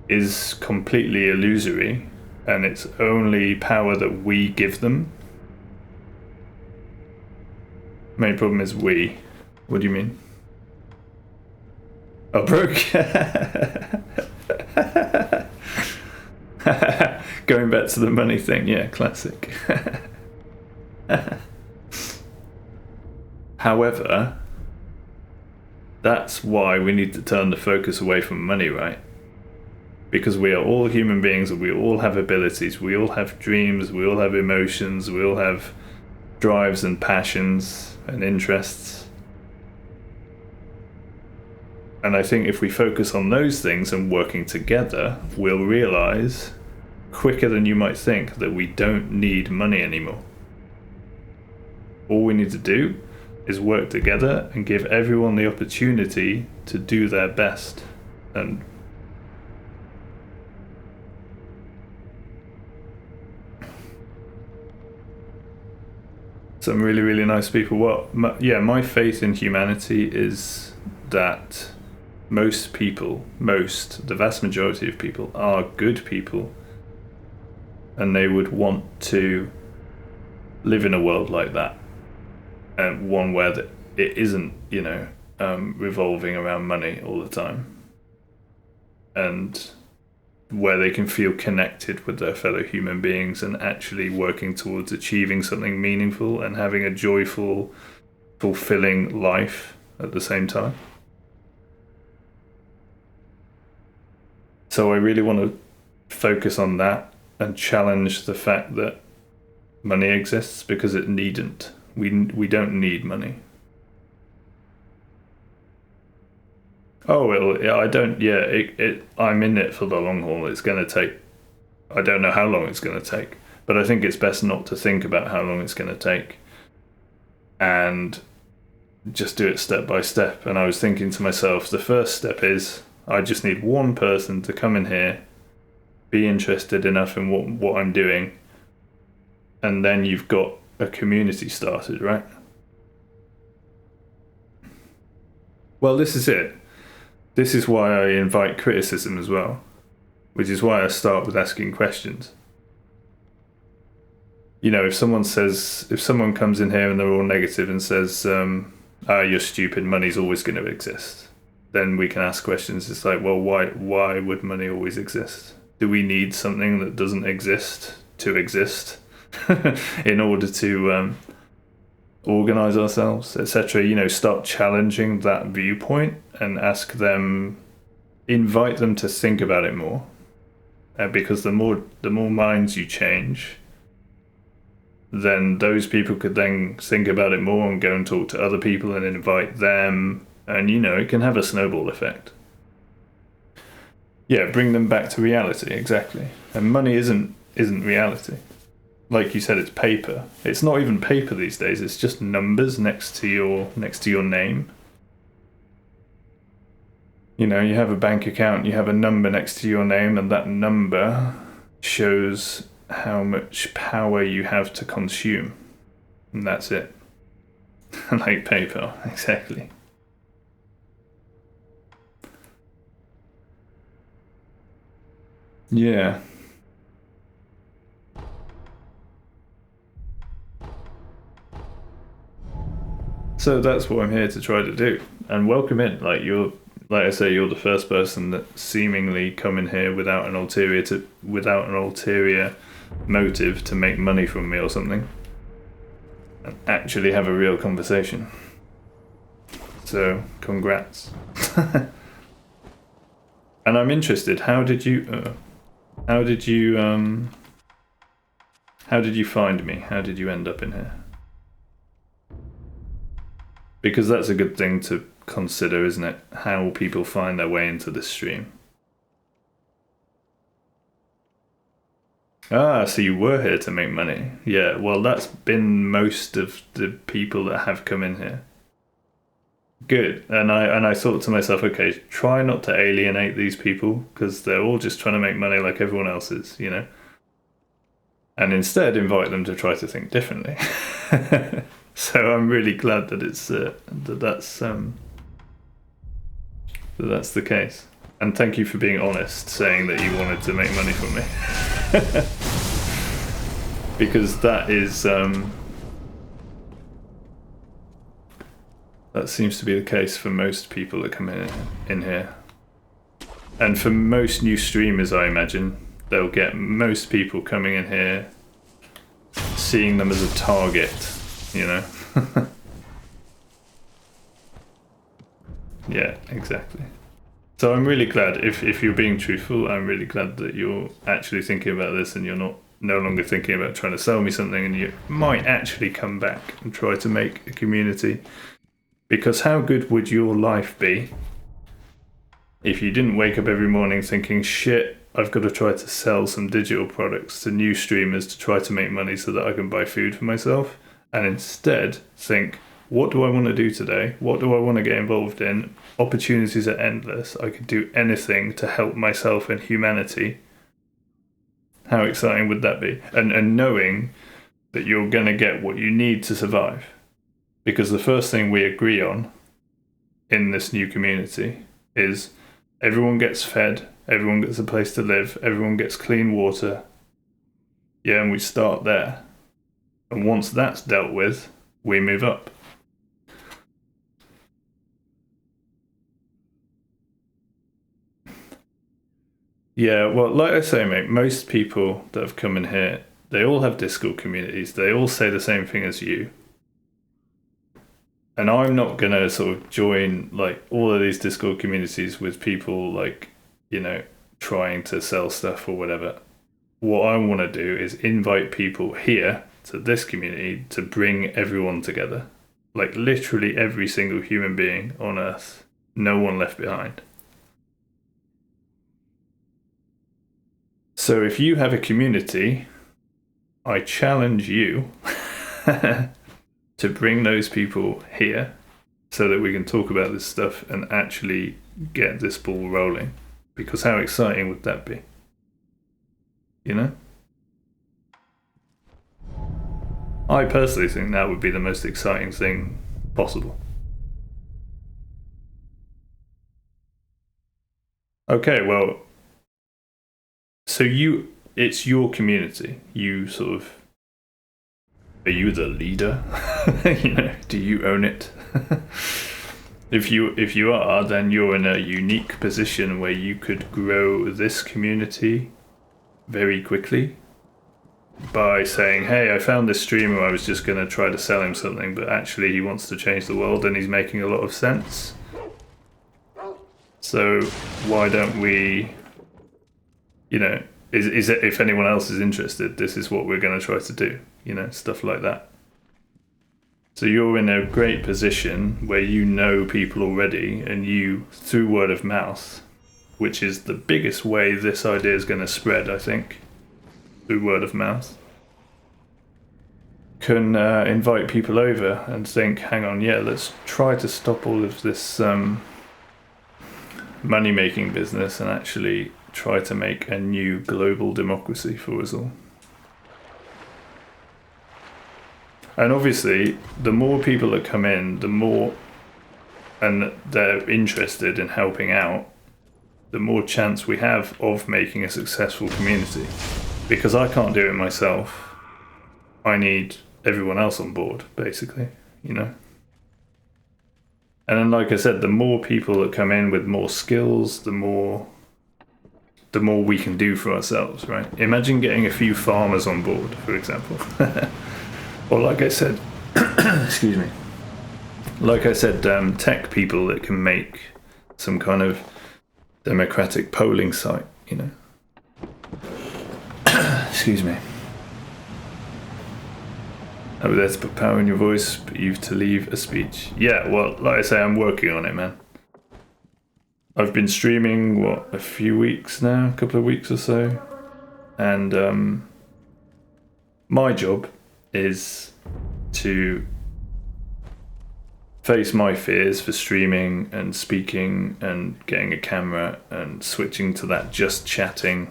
is completely illusory, and it's only power that we give them. Main problem is we. What do you mean? Oh, broke. Going back to the money thing, yeah, classic. However, that's why we need to turn the focus away from money, right? Because we are all human beings, and we all have abilities, we all have dreams, we all have emotions, we all have drives and passions and interests. And I think if we focus on those things and working together, we'll realize quicker than you might think that we don't need money anymore. All we need to do is work together and give everyone the opportunity to do their best. And some really, really nice people. Well, my faith in humanity is that most people, the vast majority of people, are good people, and they would want to live in a world like that, and one where it isn't, revolving around money all the time, and where they can feel connected with their fellow human beings and actually working towards achieving something meaningful and having a joyful, fulfilling life at the same time. So I really want to focus on that and challenge the fact that money exists, because it needn't. We don't need money. Oh, I'm in it for the long haul. It's going to take, I don't know how long it's going to take, but I think it's best not to think about how long it's going to take and just do it step by step. And I was thinking to myself, the first step is I just need one person to come in here, be interested enough in what I'm doing, and then you've got a community started, right? Well, this is it. This is why I invite criticism as well, which is why I start with asking questions. If someone comes in here and they're all negative and says, you're stupid, money's always going to exist, then we can ask questions. It's like, well, why would money always exist? Do we need something that doesn't exist to exist in order to organize ourselves, etc.? Start challenging that viewpoint and invite them to think about it more, because the more minds you change, then those people could then think about it more and go and talk to other people and invite them, and it can have a snowball effect. Bring them back to reality. Exactly. And money isn't reality. Like you said, it's paper. It's not even paper these days. It's just numbers next to your name. You have a bank account, you have a number next to your name, and that number shows how much power you have to consume. And that's it. Like paper, exactly. Yeah. So that's what I'm here to try to do. And welcome in. Like I say, you're the first person that seemingly come in here without an ulterior motive to make money from me or something, and actually have a real conversation. So, congrats. And I'm interested. How did you find me? How did you end up in here? Because that's a good thing to consider, isn't it? How people find their way into this stream. So you were here to make money. Yeah, well, that's been most of the people that have come in here. Good. And I thought to myself, okay, try not to alienate these people, because they're all just trying to make money like everyone else is, and instead invite them to try to think differently. So I'm really glad that that's the case. And thank you for being honest, saying that you wanted to make money from me. Because that seems to be the case for most people that come in here. And for most new streamers, I imagine, they'll get most people coming in here seeing them as a target, Yeah, exactly. So I'm really glad, if you're being truthful, I'm really glad that you're actually thinking about this and you're no longer thinking about trying to sell me something, and you might actually come back and try to make a community. Because how good would your life be if you didn't wake up every morning thinking, shit, I've got to try to sell some digital products to new streamers to try to make money so that I can buy food for myself, and instead think, what do I want to do today? What do I want to get involved in? Opportunities are endless. I could do anything to help myself and humanity. How exciting would that be? And knowing that you're going to get what you need to survive. Because the first thing we agree on in this new community is everyone gets fed, everyone gets a place to live, everyone gets clean water. Yeah, and we start there. And once that's dealt with, we move up. Yeah, well, like I say, mate, most people that have come in here, they all have Discord communities. They all say the same thing as you. And I'm not going to sort of join like all of these Discord communities with people like, you know, trying to sell stuff or whatever. What I want to do is invite people here to this community to bring everyone together. Like literally every single human being on Earth. No one left behind. So if you have a community, I challenge you to bring those people here so that we can talk about this stuff and actually get this ball rolling. Because how exciting would that be? You know? I personally think that would be the most exciting thing possible. Okay, well, so it's your community. You sort of, are you the leader? You know, do you own it? If you are, then you're in a unique position where you could grow this community very quickly by saying, hey, I found this streamer, I was just going to try to sell him something, but actually he wants to change the world and he's making a lot of sense. So why don't we, you know, is it, if anyone else is interested, this is what we're going to try to do, you know, stuff like that. So you're in a great position where you know people already, and you, through word of mouth, which is the biggest way this idea is going to spread, I think, through word of mouth, can invite people over and think, hang on, yeah, let's try to stop all of this money-making business and actually try to make a new global democracy for us all. And obviously, the more people that come in, the more, and they're interested in helping out, the more chance we have of making a successful community. Because I can't do it myself. I need everyone else on board, basically, you know? And then, like I said, the more people that come in with more skills, the more we can do for ourselves, right? Imagine getting a few farmers on board, for example. Or like I said, excuse me. Like I said, tech people that can make some kind of democratic polling site, you know. Excuse me. Over there to put power in your voice, but you've to leave a speech. Yeah, well, like I say, I'm working on it, man. I've been streaming, a few weeks now, a couple of weeks or so. And my job is to face my fears for streaming and speaking and getting a camera and switching to that just chatting,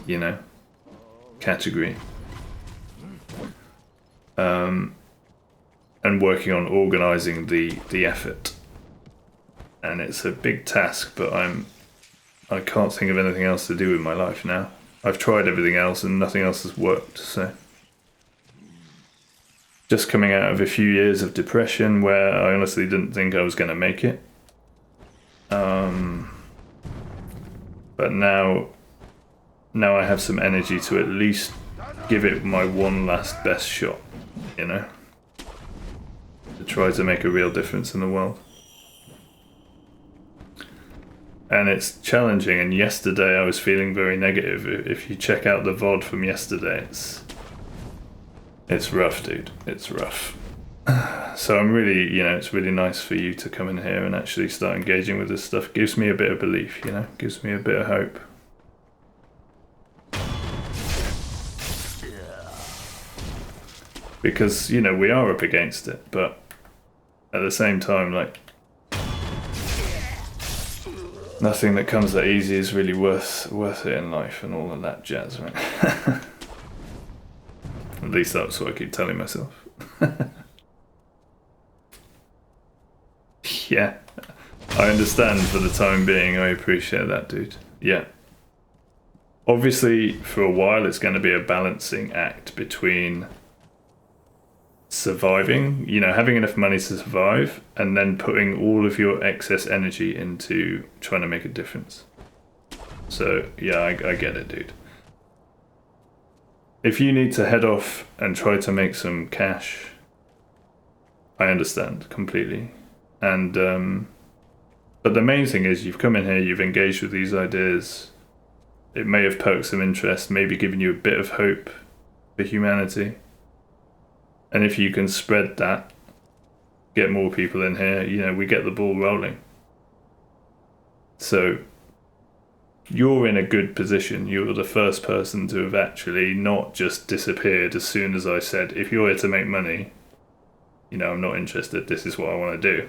you know, category. And working on organising the effort. And it's a big task, but I can't think of anything else to do with my life now. I've tried everything else and nothing else has worked, so. Just coming out of a few years of depression where I honestly didn't think I was going to make it. But now I have some energy to at least give it my one last best shot, you know? To try to make a real difference in the world. And it's challenging, and yesterday I was feeling very negative. If you check out the VOD from yesterday, it's rough, dude. It's rough. So I'm really, you know, it's really nice for you to come in here and actually start engaging with this stuff. Gives me a bit of belief, you know, gives me a bit of hope. because, you know, we are up against it, but at the same time, like, nothing that comes that easy is really worth it in life and all of that jazz, right? At least that's what I keep telling myself. Yeah, I understand for the time being. I appreciate that, dude. Yeah. Obviously, for a while, it's going to be a balancing act between surviving, you know, having enough money to survive, and then putting all of your excess energy into trying to make a difference. So, yeah, I get it, dude. If you need to head off and try to make some cash, I understand completely. And, but the main thing is you've come in here, you've engaged with these ideas. It may have perked some interest, maybe given you a bit of hope for humanity. And if you can spread that, get more people in here, you know, we get the ball rolling. So you're in a good position. You're the first person to have actually not just disappeared as soon as I said, if you're here to make money, you know, I'm not interested, this is what I want to do.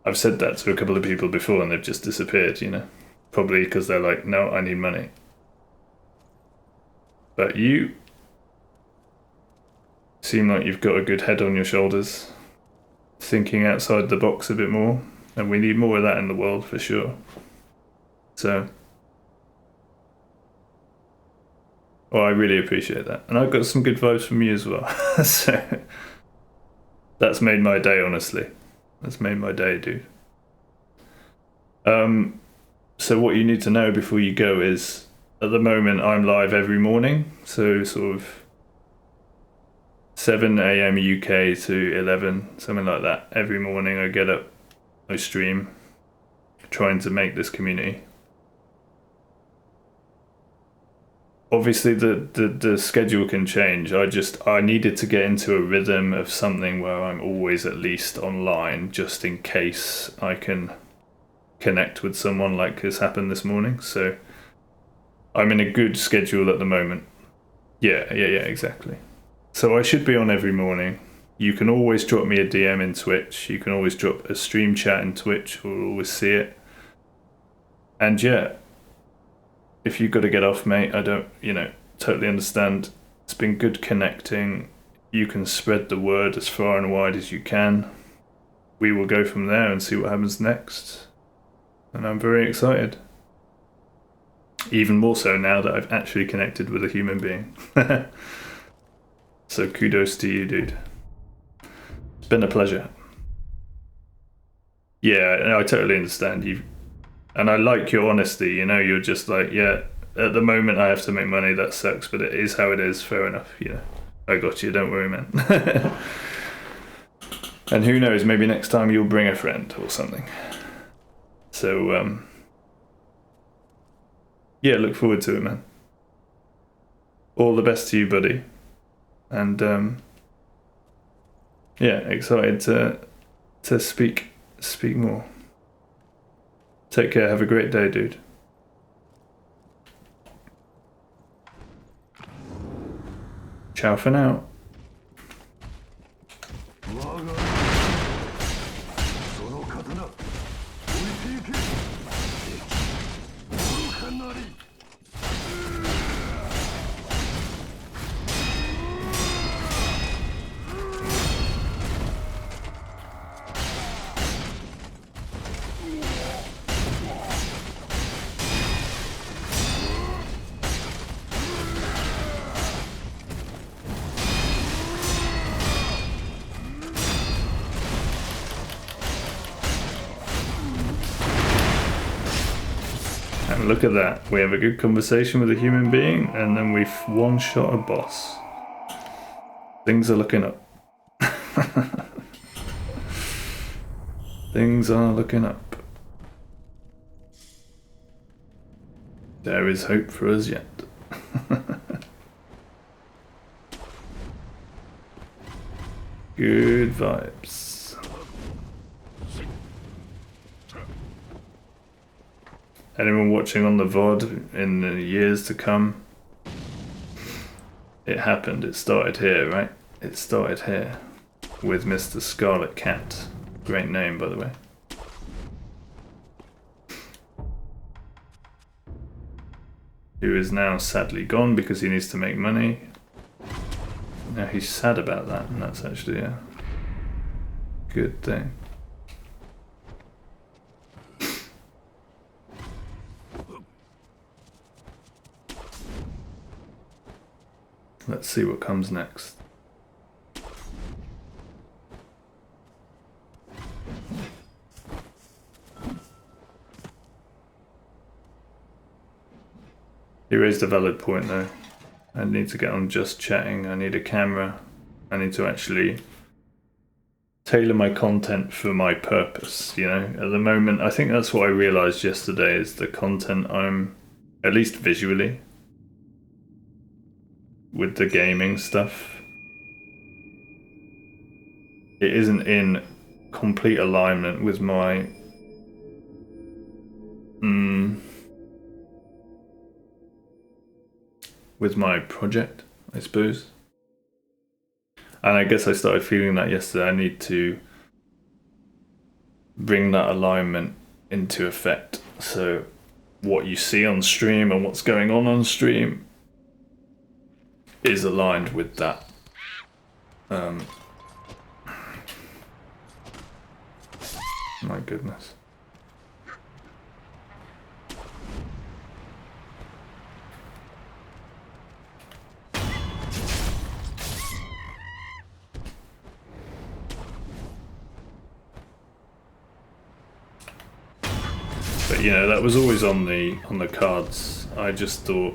I've said that to a couple of people before and they've just disappeared, you know. Probably because they're like, no, I need money. But you seem like you've got a good head on your shoulders, thinking outside the box a bit more, and we need more of that in the world for sure. So, well, I really appreciate that. And I've got some good vibes from you as well. So, that's made my day, honestly. That's made my day, dude. So what you need to know before you go is, at the moment, I'm live every morning. So sort of 7 a.m. UK to 11, something like that. Every morning I get up, I stream, trying to make this community. Obviously the schedule can change. I needed to get into a rhythm of something where I'm always at least online, just in case I can connect with someone like has happened this morning. So I'm in a good schedule at the moment. Yeah, exactly. So I should be on every morning. You can always drop me a DM in Twitch. You can always drop a stream chat in Twitch. We'll always see it. And yeah, if you've got to get off, mate, I don't, you know, totally understand. It's been good connecting. You can spread the word as far and wide as you can. We will go from there and see what happens next. And I'm very excited. Even more so now that I've actually connected with a human being. So kudos to you, dude. It's been a pleasure. Yeah, I totally understand you. And I like your honesty, you know, you're just like, yeah, at the moment I have to make money, that sucks, but it is how it is, fair enough, you know. I got you, don't worry, man. And who knows, maybe next time you'll bring a friend or something. So, yeah, look forward to it, man. All the best to you, buddy. And, yeah, excited to speak more. Take care, have a great day, dude. Ciao for now. And look at that, we have a good conversation with a human being, and then we've one-shot a boss. Things are looking up. Things are looking up. There is hope for us yet. Good vibes. Anyone watching on the VOD in the years to come, it happened, it started here, right? it started here with Mr. Scarlet Cat. Great name, by the way. Who is now sadly gone because he needs to make money. Now he's sad about that, and that's actually a good thing. Let's see what comes next. He raised a valid point though. I need to get on just chatting, I need a camera, I need to actually tailor my content for my purpose, you know? At the moment, I think that's what I realised yesterday, is the content I'm, at least visually, with the gaming stuff, it isn't in complete alignment with my with my project, I suppose. And I guess I started feeling that yesterday. I need to bring that alignment into effect. So what you see on stream and what's going on stream is aligned with that. My goodness. But you know, that was always on the cards. I just thought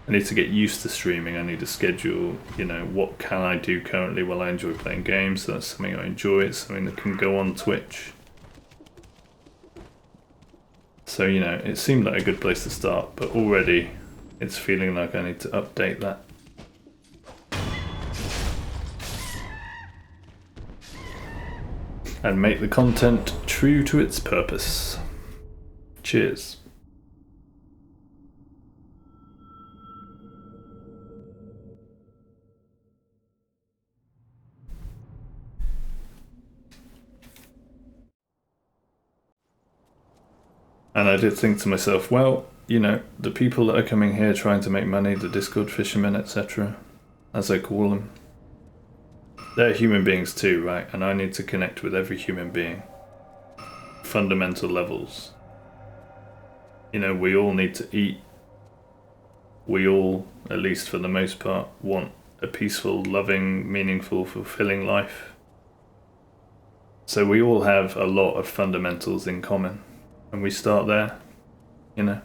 I need to get used to streaming. I need to schedule, you know, what can I do currently while I enjoy playing games. So that's something I enjoy. It's something that can go on Twitch. So, you know, it seemed like a good place to start, but already it's feeling like I need to update that. And make the content true to its purpose. Cheers. And I did think to myself, well, you know, the people that are coming here trying to make money, the Discord fishermen, etc., as I call them, they're human beings too, right? And I need to connect with every human being. Fundamental levels. You know, we all need to eat. We all, at least for the most part, want a peaceful, loving, meaningful, fulfilling life. So we all have a lot of fundamentals in common. And we start there, you know.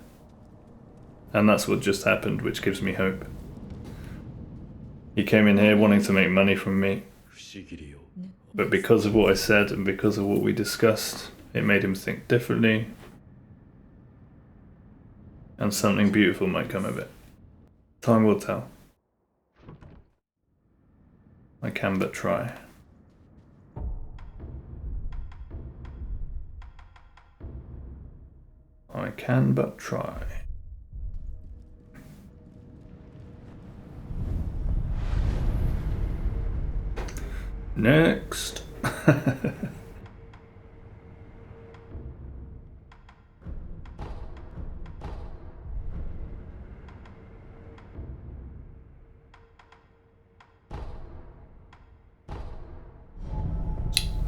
And that's what just happened, which gives me hope. He came in here wanting to make money from me. But because of what I said and because of what we discussed, it made him think differently. And something beautiful might come of it. Time will tell. I can but try. I can but try. Next.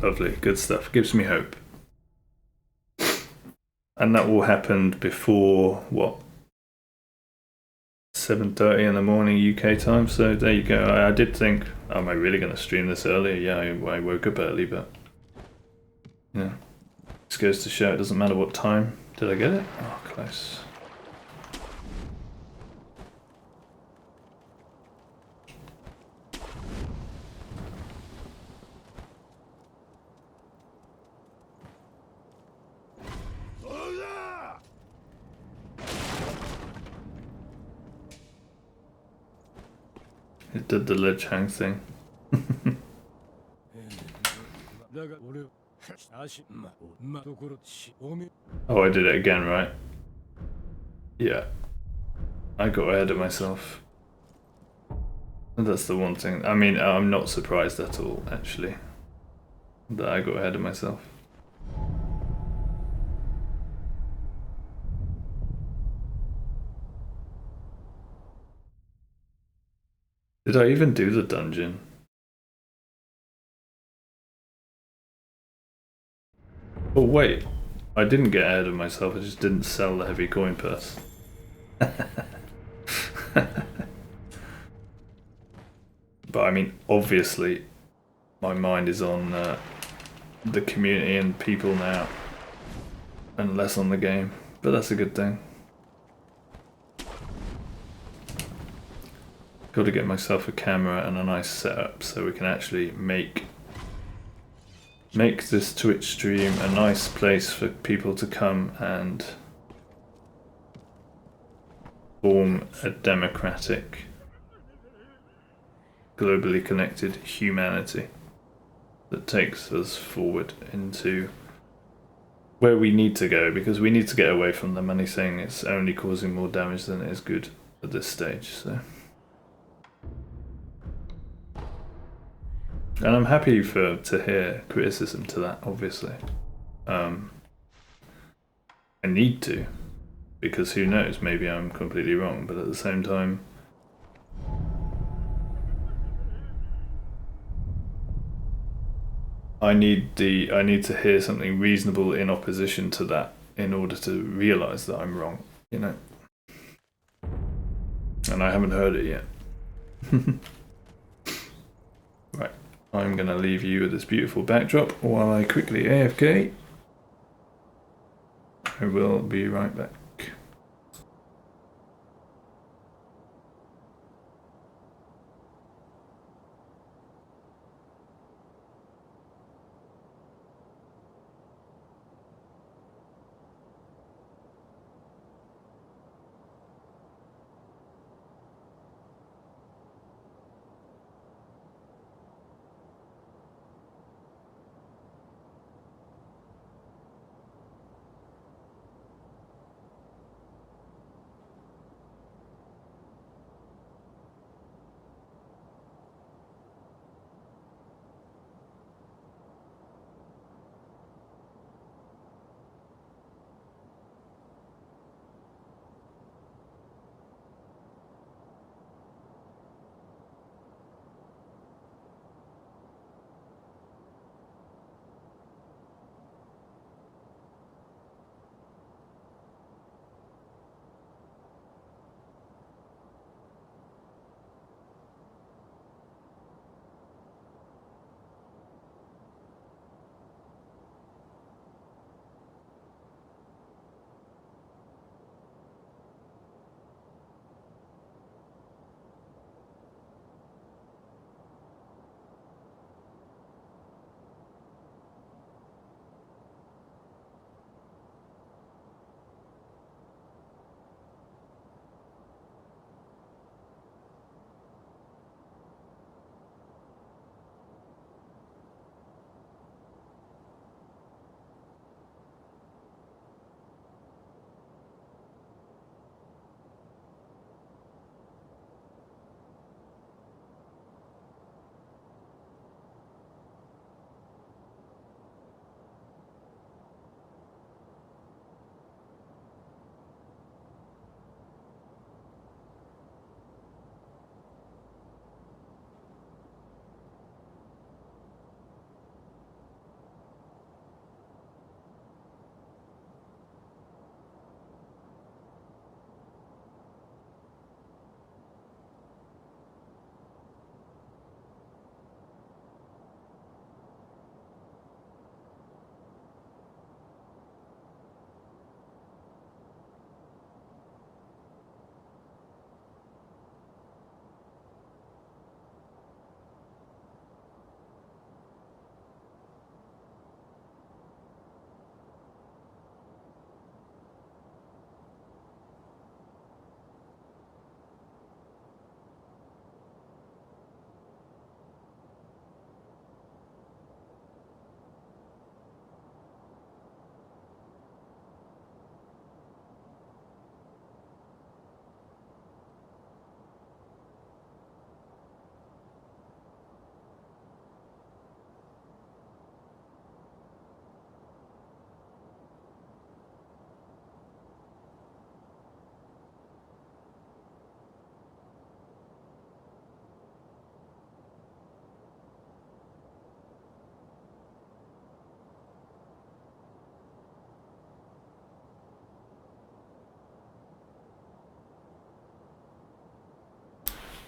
Lovely, good stuff. Gives me hope. And that all happened before, what? 7:30 in the morning UK time, so there you go. I did think, am I really going to stream this early? Yeah, I woke up early, but yeah. This goes to show it doesn't matter what time. Did I get it? Oh, close. It did the ledge hang thing. Oh, I did it again, right? Yeah. I got ahead of myself. That's the one thing. I mean, I'm not surprised at all, actually, that I got ahead of myself. Did I even do the dungeon? Oh wait, I didn't get ahead of myself, I just didn't sell the heavy coin purse. But I mean, obviously, my mind is on the community and people now, and less on the game. But that's a good thing. Got to get myself a camera and a nice setup so we can actually make this Twitch stream a nice place for people to come and form a democratic, globally connected humanity that takes us forward into where we need to go, because we need to get away from the money thing. It's only causing more damage than it is good at this stage. So, and I'm happy to hear criticism to that, obviously. I need to, because who knows, maybe I'm completely wrong, but at the same time, I need to hear something reasonable in opposition to that in order to realise that I'm wrong, you know. And I haven't heard it yet. Right, I'm gonna leave you with this beautiful backdrop while I quickly AFK. I will be right back.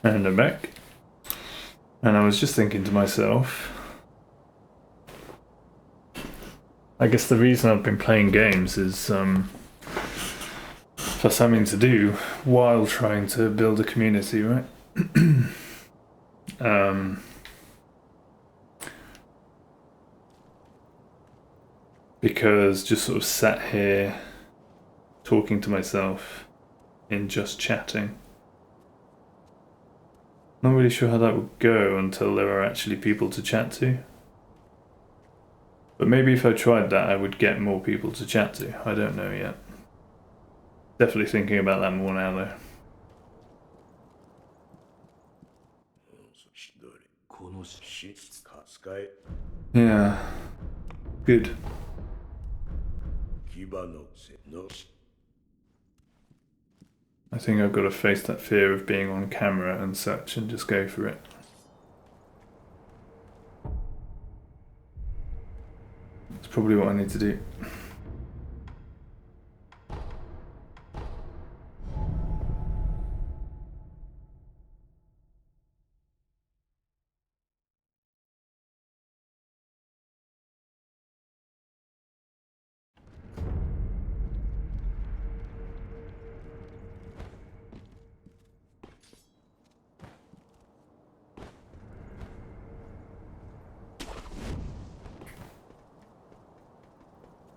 And I'm back. And I was just thinking to myself, I guess the reason I've been playing games is for something to do while trying to build a community, right? Because just sort of sat here talking to myself in just chatting. Not really sure how that would go until there are actually people to chat to. But maybe if I tried that, I would get more people to chat to. I don't know yet. Definitely thinking about that more now, though. Yeah. Good. I think I've got to face that fear of being on camera and such and just go for it. That's probably what I need to do.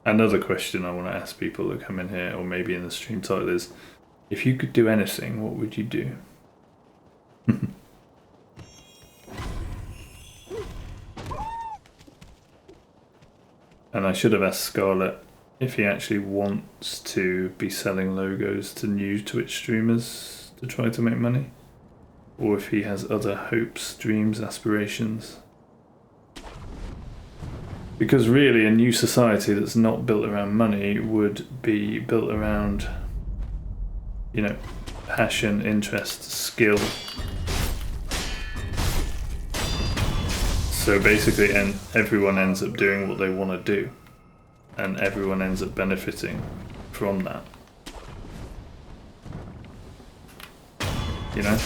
Another question I want to ask people that come in here, or maybe in the stream title, is if you could do anything, what would you do? And I should have asked Scarlett if he actually wants to be selling logos to new Twitch streamers to try to make money, or if he has other hopes, dreams, aspirations. Because really a new society that's not built around money would be built around, you know, passion, interest, skill. So basically everyone ends up doing what they want to do, and everyone ends up benefiting from that. You know?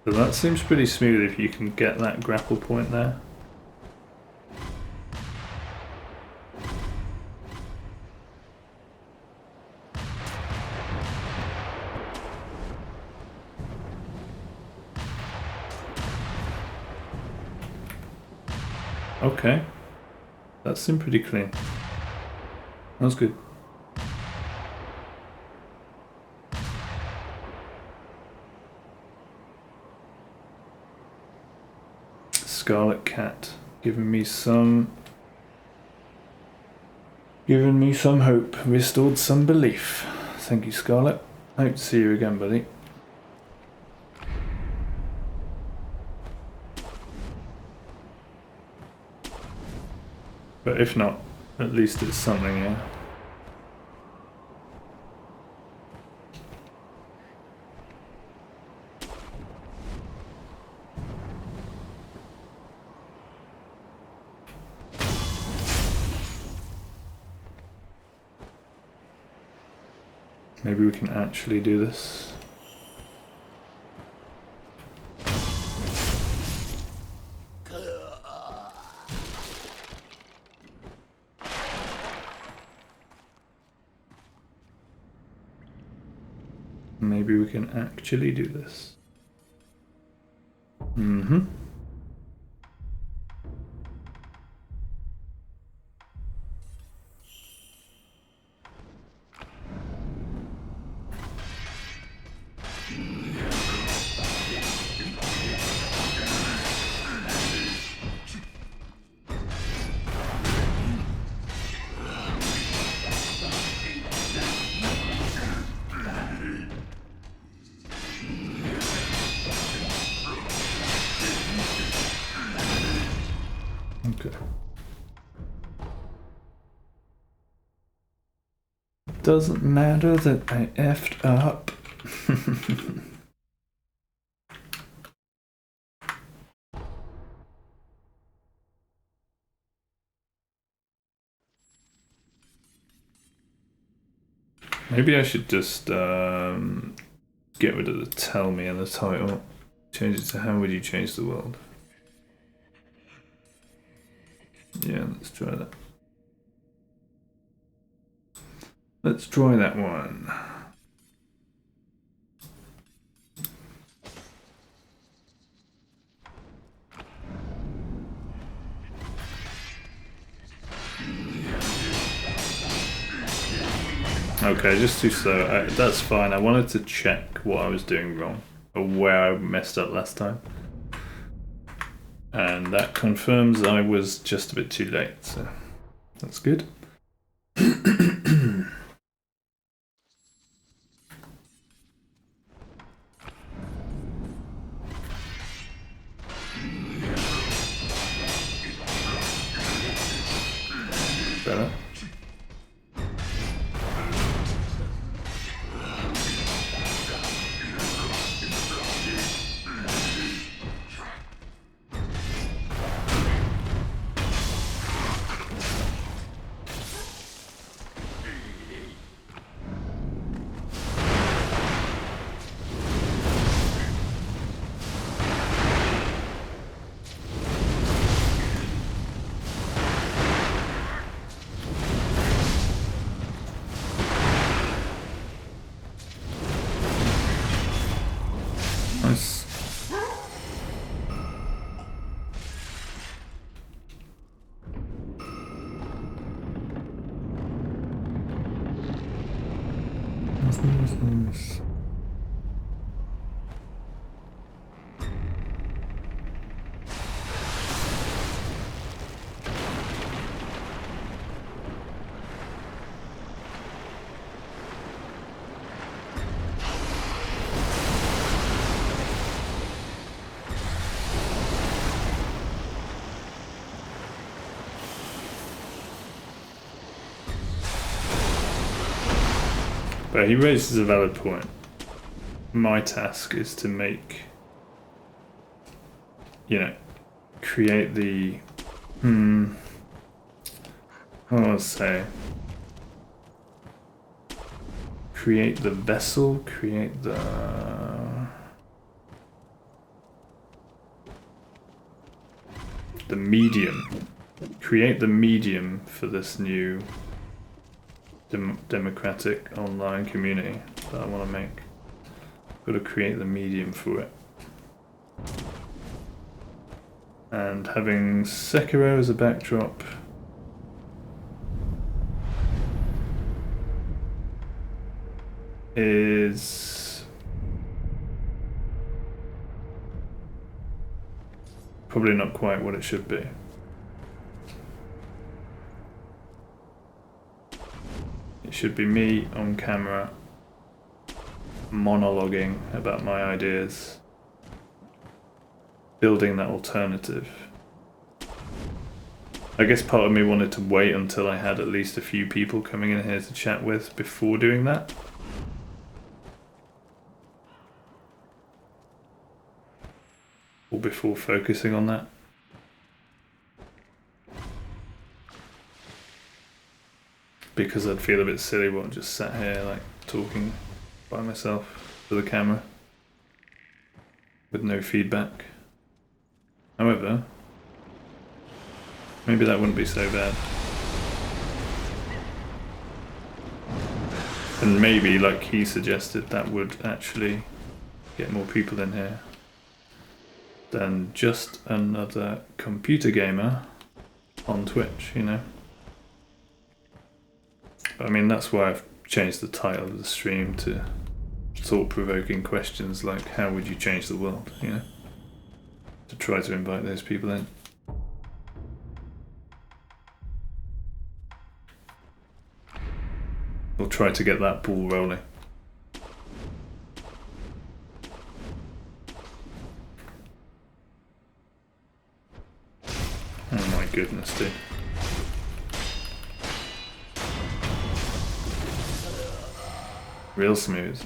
So that seems pretty smooth if you can get that grapple point there. Okay. That seemed pretty clean. That was good. Scarlet Cat giving me some hope, restored some belief. Thank you, Scarlet. Hope to see you again, buddy. But if not, at least it's something, yeah. Maybe we can actually do this. Maybe we can actually do this. Mm-hmm. Doesn't matter that I effed up. Maybe I should just get rid of the tell me in the title. Change it to how would you change the world? Yeah, let's try that. Let's try that one. Okay, just too slow. That's fine. I wanted to check what I was doing wrong or where I messed up last time. And that confirms I was just a bit too late, so that's good. Better. Nice. Nice. But he raises a valid point. My task is to make, create the, I'll say, create the vessel, create the medium, create the medium for this new democratic online community that I want to make. Got to create the medium for it. And having Sekiro as a backdrop is probably not quite what it should be. It should be me on camera monologuing about my ideas, building that alternative. I guess part of me wanted to wait until I had at least a few people coming in here to chat with before doing that. Or before focusing on that. Because I'd feel a bit silly while I just sat here like talking by myself to the camera with no feedback. However, maybe that wouldn't be so bad. And maybe, like he suggested, that would actually get more people in here than just another computer gamer on Twitch, But I mean, that's why I've changed the title of the stream to thought-provoking questions like, how would you change the world, To try to invite those people in. We'll try to get that ball rolling. Oh my goodness, dude. Real smooth.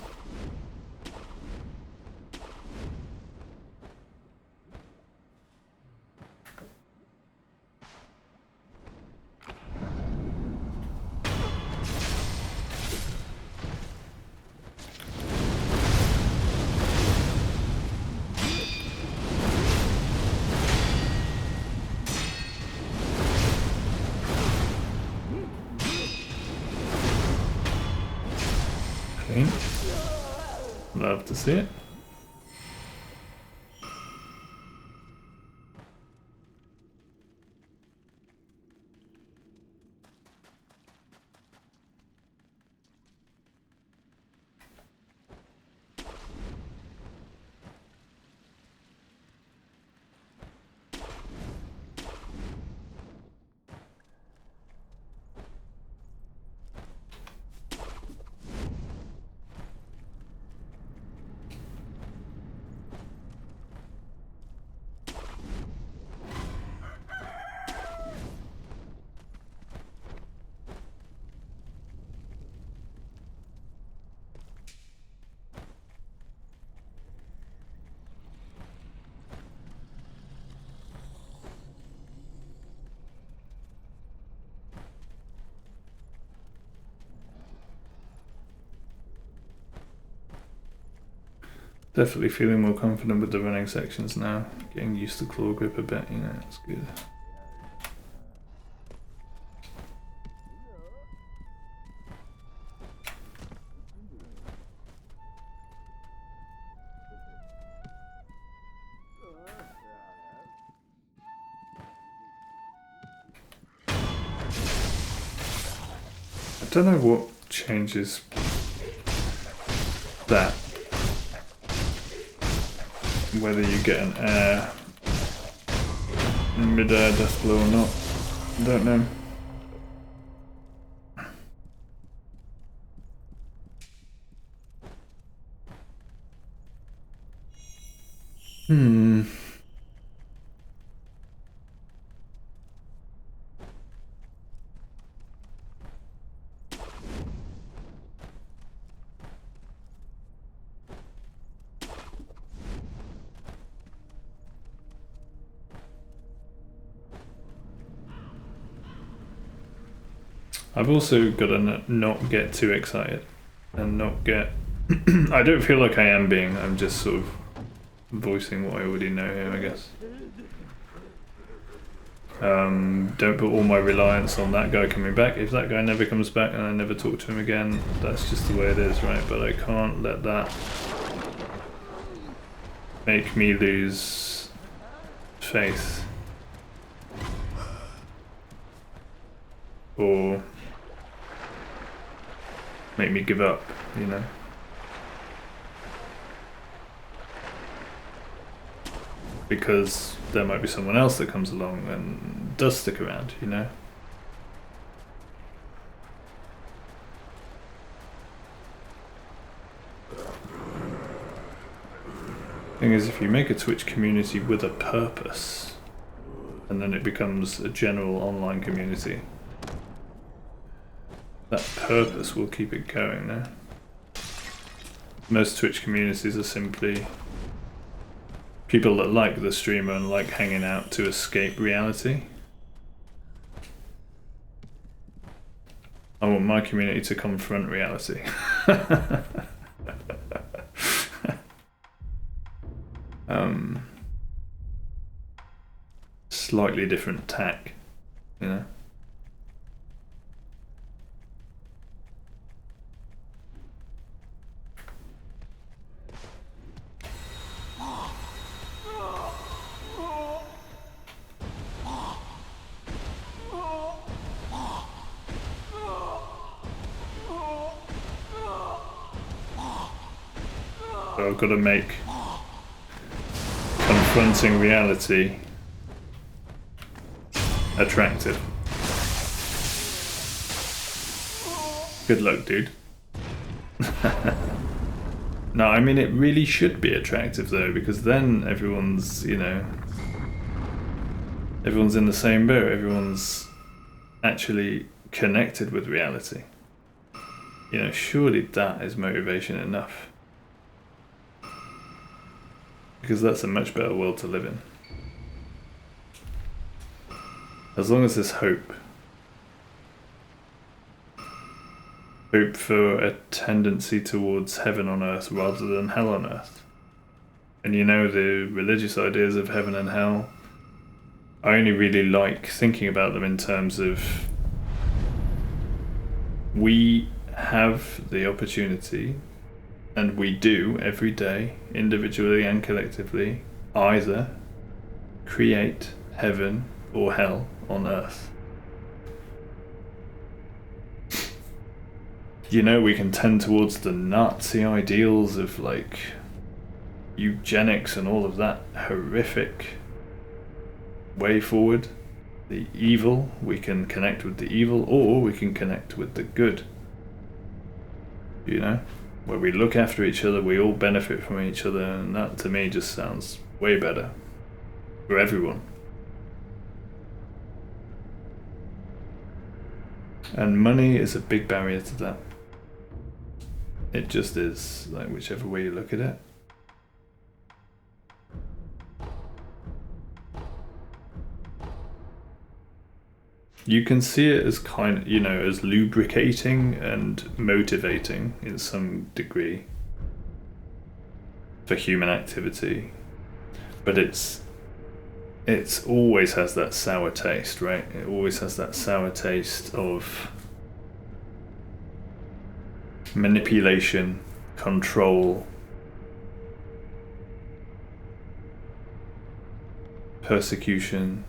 Clean. Love to see it. Definitely feeling more confident with the running sections now. Getting used to claw grip a bit, you know, it's good. I don't know what changes that. Whether you get an air, mid-air death blow or not, I don't know. I've also got to not get too excited and not get... I don't feel like I am being, I'm just sort of voicing what I already know here, I guess. Don't put all my reliance on that guy coming back. If that guy never comes back and I never talk to him again, that's just the way it is, right? But I can't let that make me lose faith. Or make me give up, you know? Because there might be someone else that comes along and does stick around, you know? Thing is, if you make a Twitch community with a purpose, and then it becomes a general online community, that purpose will keep it going, no? Most Twitch communities are simply people that like the streamer and like hanging out to escape reality. I want my community to confront reality. Slightly different tack, you know? So I've got to make confronting reality attractive. Good luck, dude. No, I mean, it really should be attractive though, because then everyone's, you know, everyone's in the same boat, everyone's actually connected with reality. You know, surely that is motivation enough. Because that's a much better world to live in. As long as there's hope. Hope for a tendency towards heaven on earth rather than hell on earth. And you know, the religious ideas of heaven and hell, I only really like thinking about them in terms of we have the opportunity, and we do every day, individually and collectively, either create heaven or hell on earth. You know, we can tend towards the Nazi ideals of like eugenics and all of that horrific way forward. The evil, we can connect with the evil, or we can connect with the good. You know, where we look after each other, we all benefit from each other, and that to me just sounds way better for everyone. And money is a big barrier to that. It just is, like, whichever way you look at it. You can see it as kind of, you know, as lubricating and motivating in some degree for human activity, but it's always has that sour taste, right? It always has that sour taste of manipulation, control, persecution,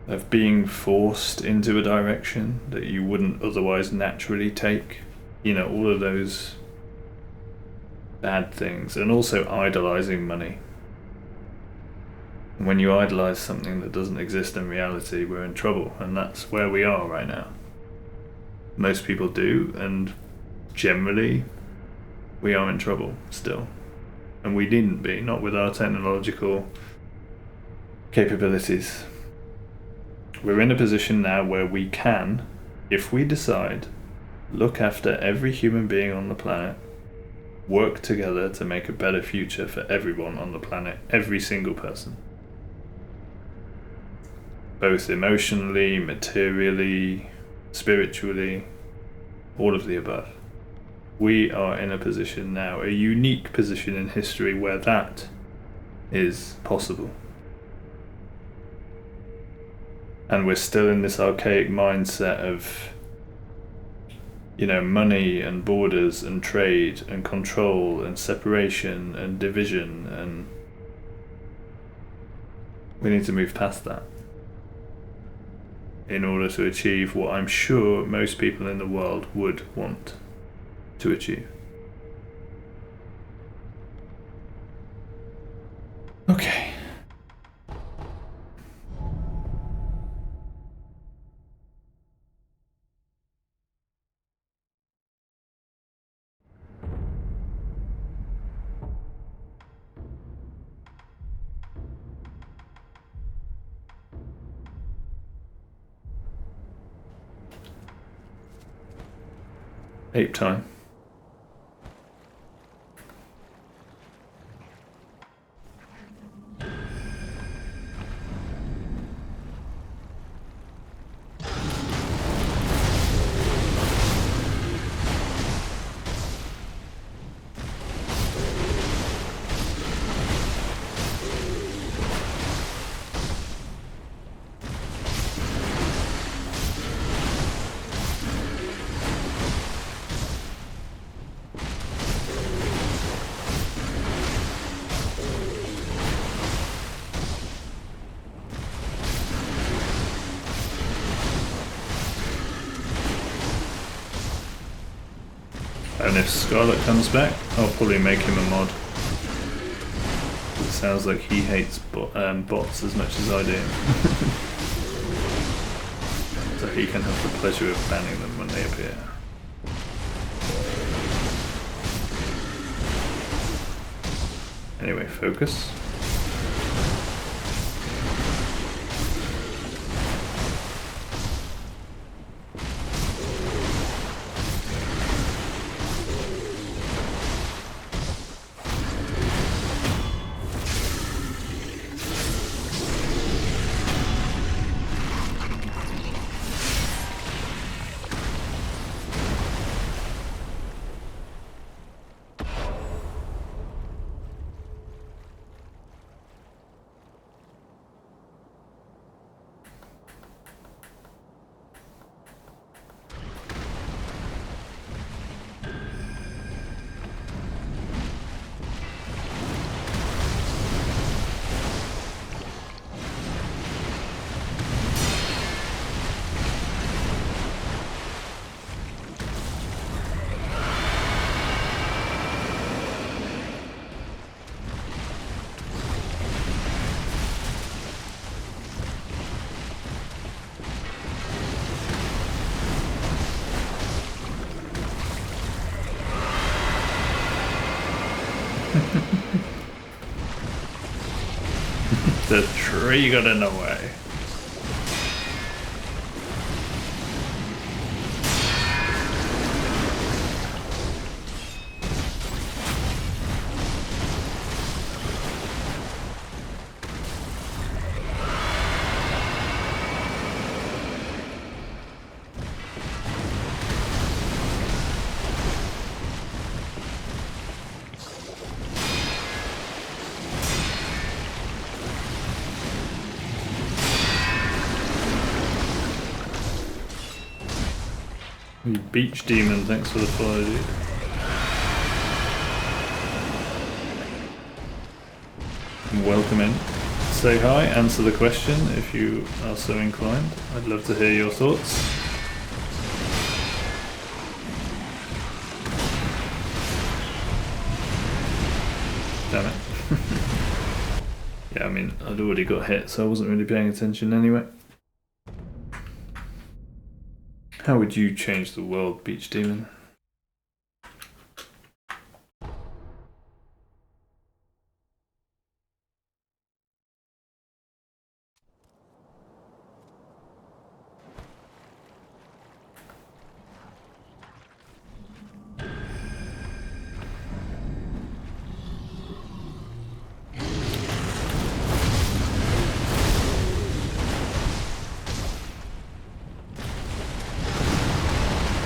of being forced into a direction that you wouldn't otherwise naturally take. You know, all of those bad things, and also idolizing money. When you idolize something that doesn't exist in reality, we're in trouble, and that's where we are right now. Most people do, and generally we are in trouble still. And we needn't be, not with our technological capabilities. We're in a position now where we can, if we decide, look after every human being on the planet, work together to make a better future for everyone on the planet, every single person. Both emotionally, materially, spiritually, all of the above. We are in a position now, a unique position in history where that is possible. And we're still in this archaic mindset of, you know, money and borders and trade and control and separation and division, and we need to move past that in order to achieve what I'm sure most people in the world would want to achieve. Okay. Ape time. And if Scarlet comes back, I'll probably make him a mod. It sounds like he hates bots as much as I do. So he can have the pleasure of banning them when they appear. Anyway, focus. The tree got in the way. Beach demon, thanks for the follow, dude. Welcome in. Say hi, answer the question if you are so inclined. I'd love to hear your thoughts. Damn it. Yeah, I mean, I'd already got hit, so I wasn't really paying attention anyway. How would you change the world, Beach Demon?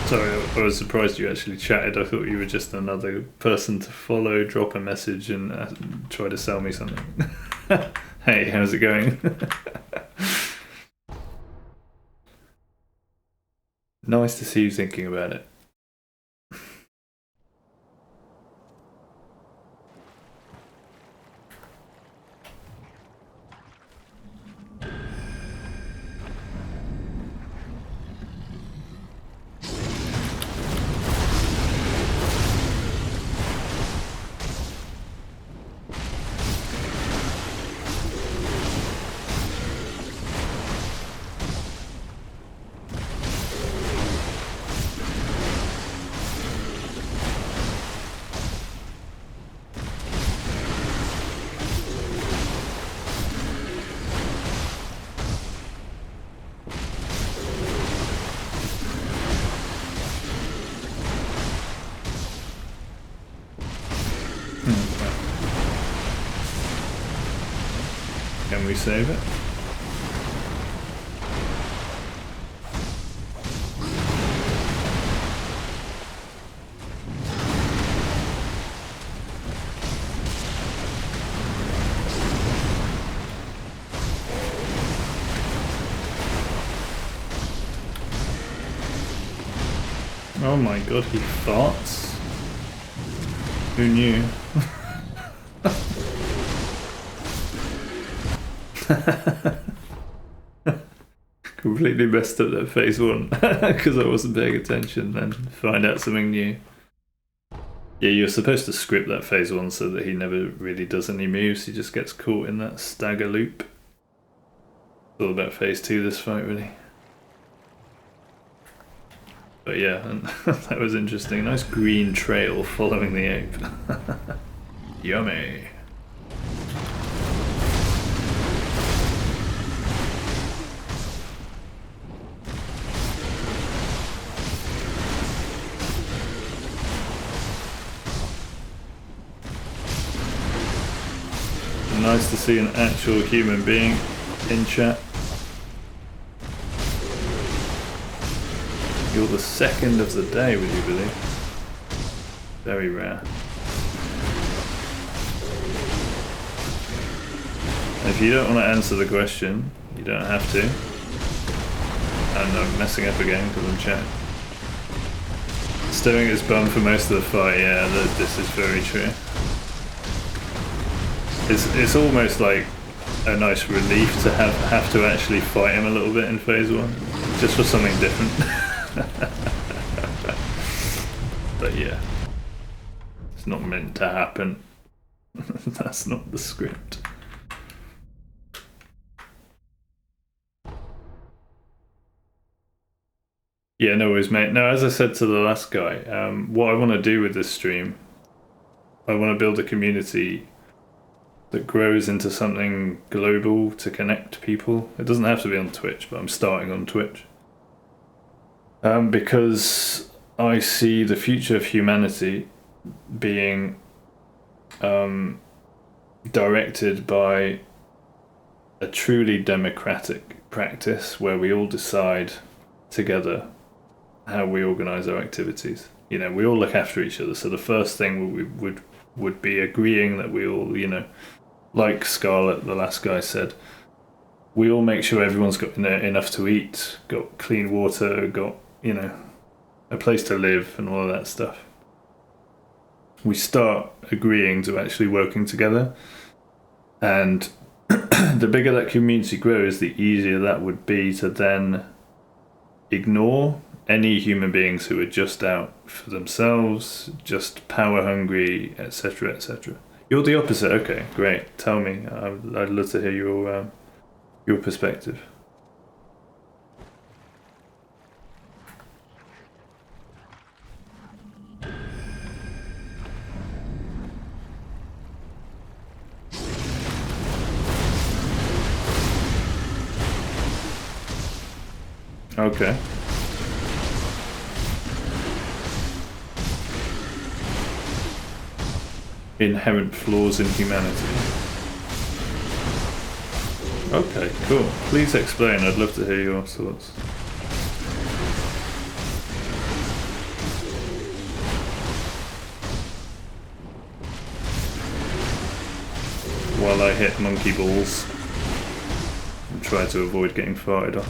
Sorry, I was surprised you actually chatted. I thought you were just another person to follow, drop a message and try to sell me something. Hey, how's it going? Nice to see you thinking about it. Can we save it? Oh my god, he farts? Who knew? Completely messed up that phase one because I wasn't paying attention and find out something new. Yeah, you're supposed to script that phase one so that he never really does any moves, he just gets caught in that stagger loop. It's all about phase two this fight, really. But yeah, and that was interesting. Nice green trail following the ape. Yummy. Nice to see an actual human being in chat. You're the second of the day, would you believe? Very rare. If you don't want to answer the question, you don't have to. And I'm messing up again because I'm chatting. Staring at his bum for most of the fight, yeah, this is very true. It's almost like a nice relief to have to actually fight him a little bit in phase one, just for something different. But yeah, it's not meant to happen. That's not the script. Yeah, no worries, mate. No, as I said to the last guy, what I want to do with this stream I want to build a community that grows into something global to connect people. It doesn't have to be on Twitch, but I'm starting on Twitch. Because I see the future of humanity being directed by a truly democratic practice where we all decide together how we organize our activities. You know, we all look after each other. So the first thing we would be agreeing that we all, you know, like Scarlett, the last guy, said, we all make sure everyone's got enough to eat, got clean water, got, you know, a place to live and all of that stuff. We start agreeing to actually working together, and the bigger that community grows, the easier that would be to then ignore any human beings who are just out for themselves, just power hungry, etc., etc. You're the opposite. Okay, great. Tell me. I'd love to hear your perspective. Okay. Inherent flaws in humanity. Okay, cool. Please explain. I'd love to hear your thoughts. While I hit monkey balls and try to avoid getting farted on.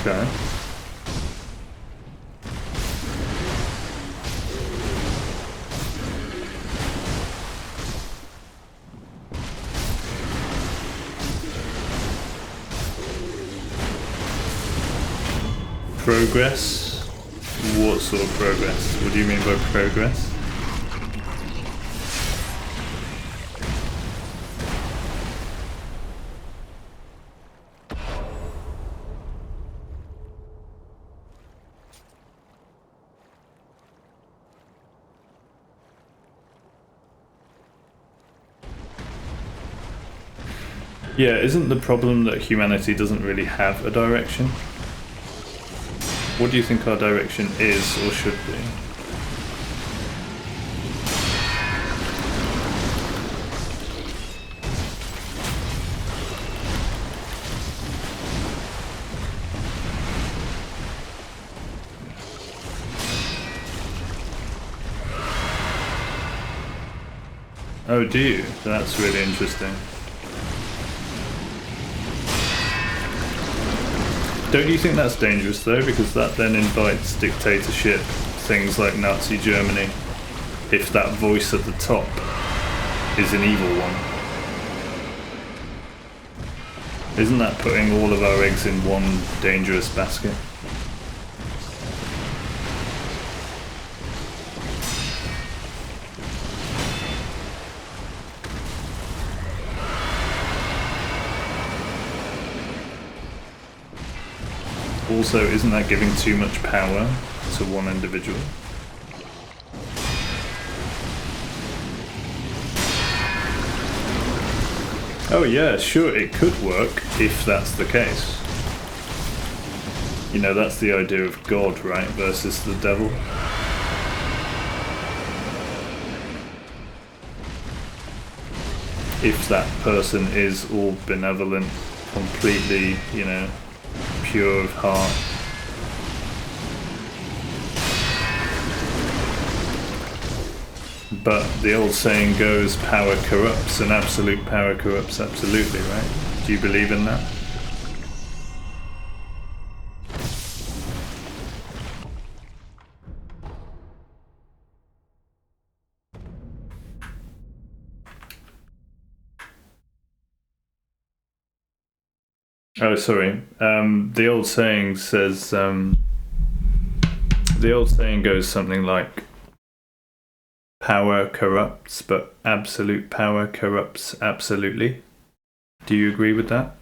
Okay. Progress? What sort of progress? What do you mean by progress? Yeah, isn't the problem that humanity doesn't really have a direction? What do you think our direction is or should be? Oh, do you? That's really interesting. Don't you think that's dangerous though? Because that then invites dictatorship, things like Nazi Germany, if that voice at the top is an evil one. Isn't that putting all of our eggs in one dangerous basket? Also, isn't that giving too much power to one individual? Oh yeah, sure, it could work if that's the case. You know, that's the idea of God, right, versus the devil. If that person is all benevolent, completely, you know, pure of heart. But the old saying goes, power corrupts, and absolute power corrupts absolutely, right? Do you believe in that? Oh, sorry. The old saying says, the old saying goes something like, power corrupts, but absolute power corrupts absolutely. Do you agree with that?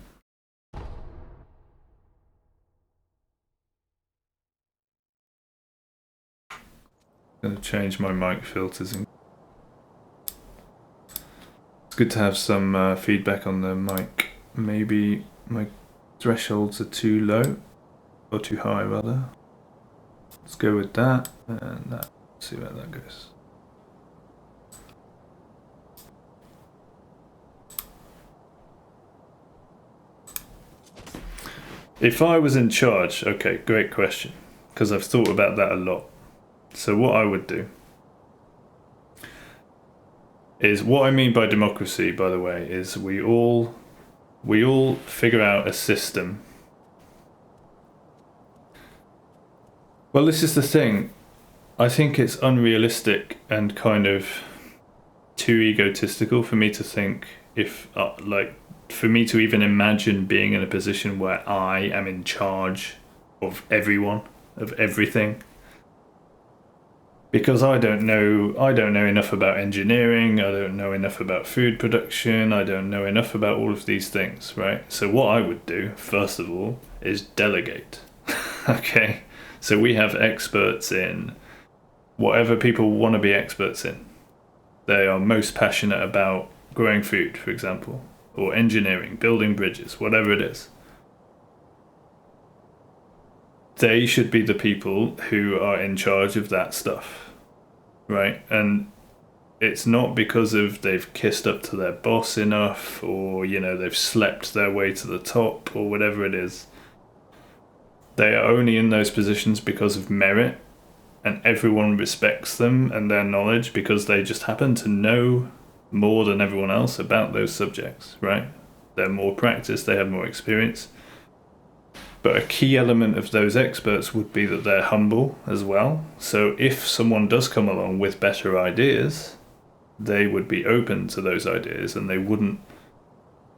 I'm going to change my mic filters. It's good to have some feedback on the mic. Maybe my thresholds are too low, or too high rather. Let's go with that, and that. See where that goes. If I was in charge, okay, great question, because I've thought about that a lot. So what I would do is, what I mean by democracy, by the way, is we all figure out a system. Well, this is the thing. I think it's unrealistic and kind of too egotistical for me to think for me to even imagine being in a position where I am in charge of everyone, of everything. Because I don't know enough about engineering, I don't know enough about food production, I don't know enough about all of these things, right? So what I would do, first of all, is delegate. Okay? So we have experts in whatever people want to be experts in. They are most passionate about growing food, for example, or engineering, building bridges, whatever it is. They should be the people who are in charge of that stuff, right? And it's not because of they've kissed up to their boss enough, or, you know, they've slept their way to the top, or whatever it is. They are only in those positions because of merit, and everyone respects them and their knowledge because they just happen to know more than everyone else about those subjects, right? They're more practiced, they have more experience. But a key element of those experts would be that they're humble as well. So if someone does come along with better ideas, they would be open to those ideas and they wouldn't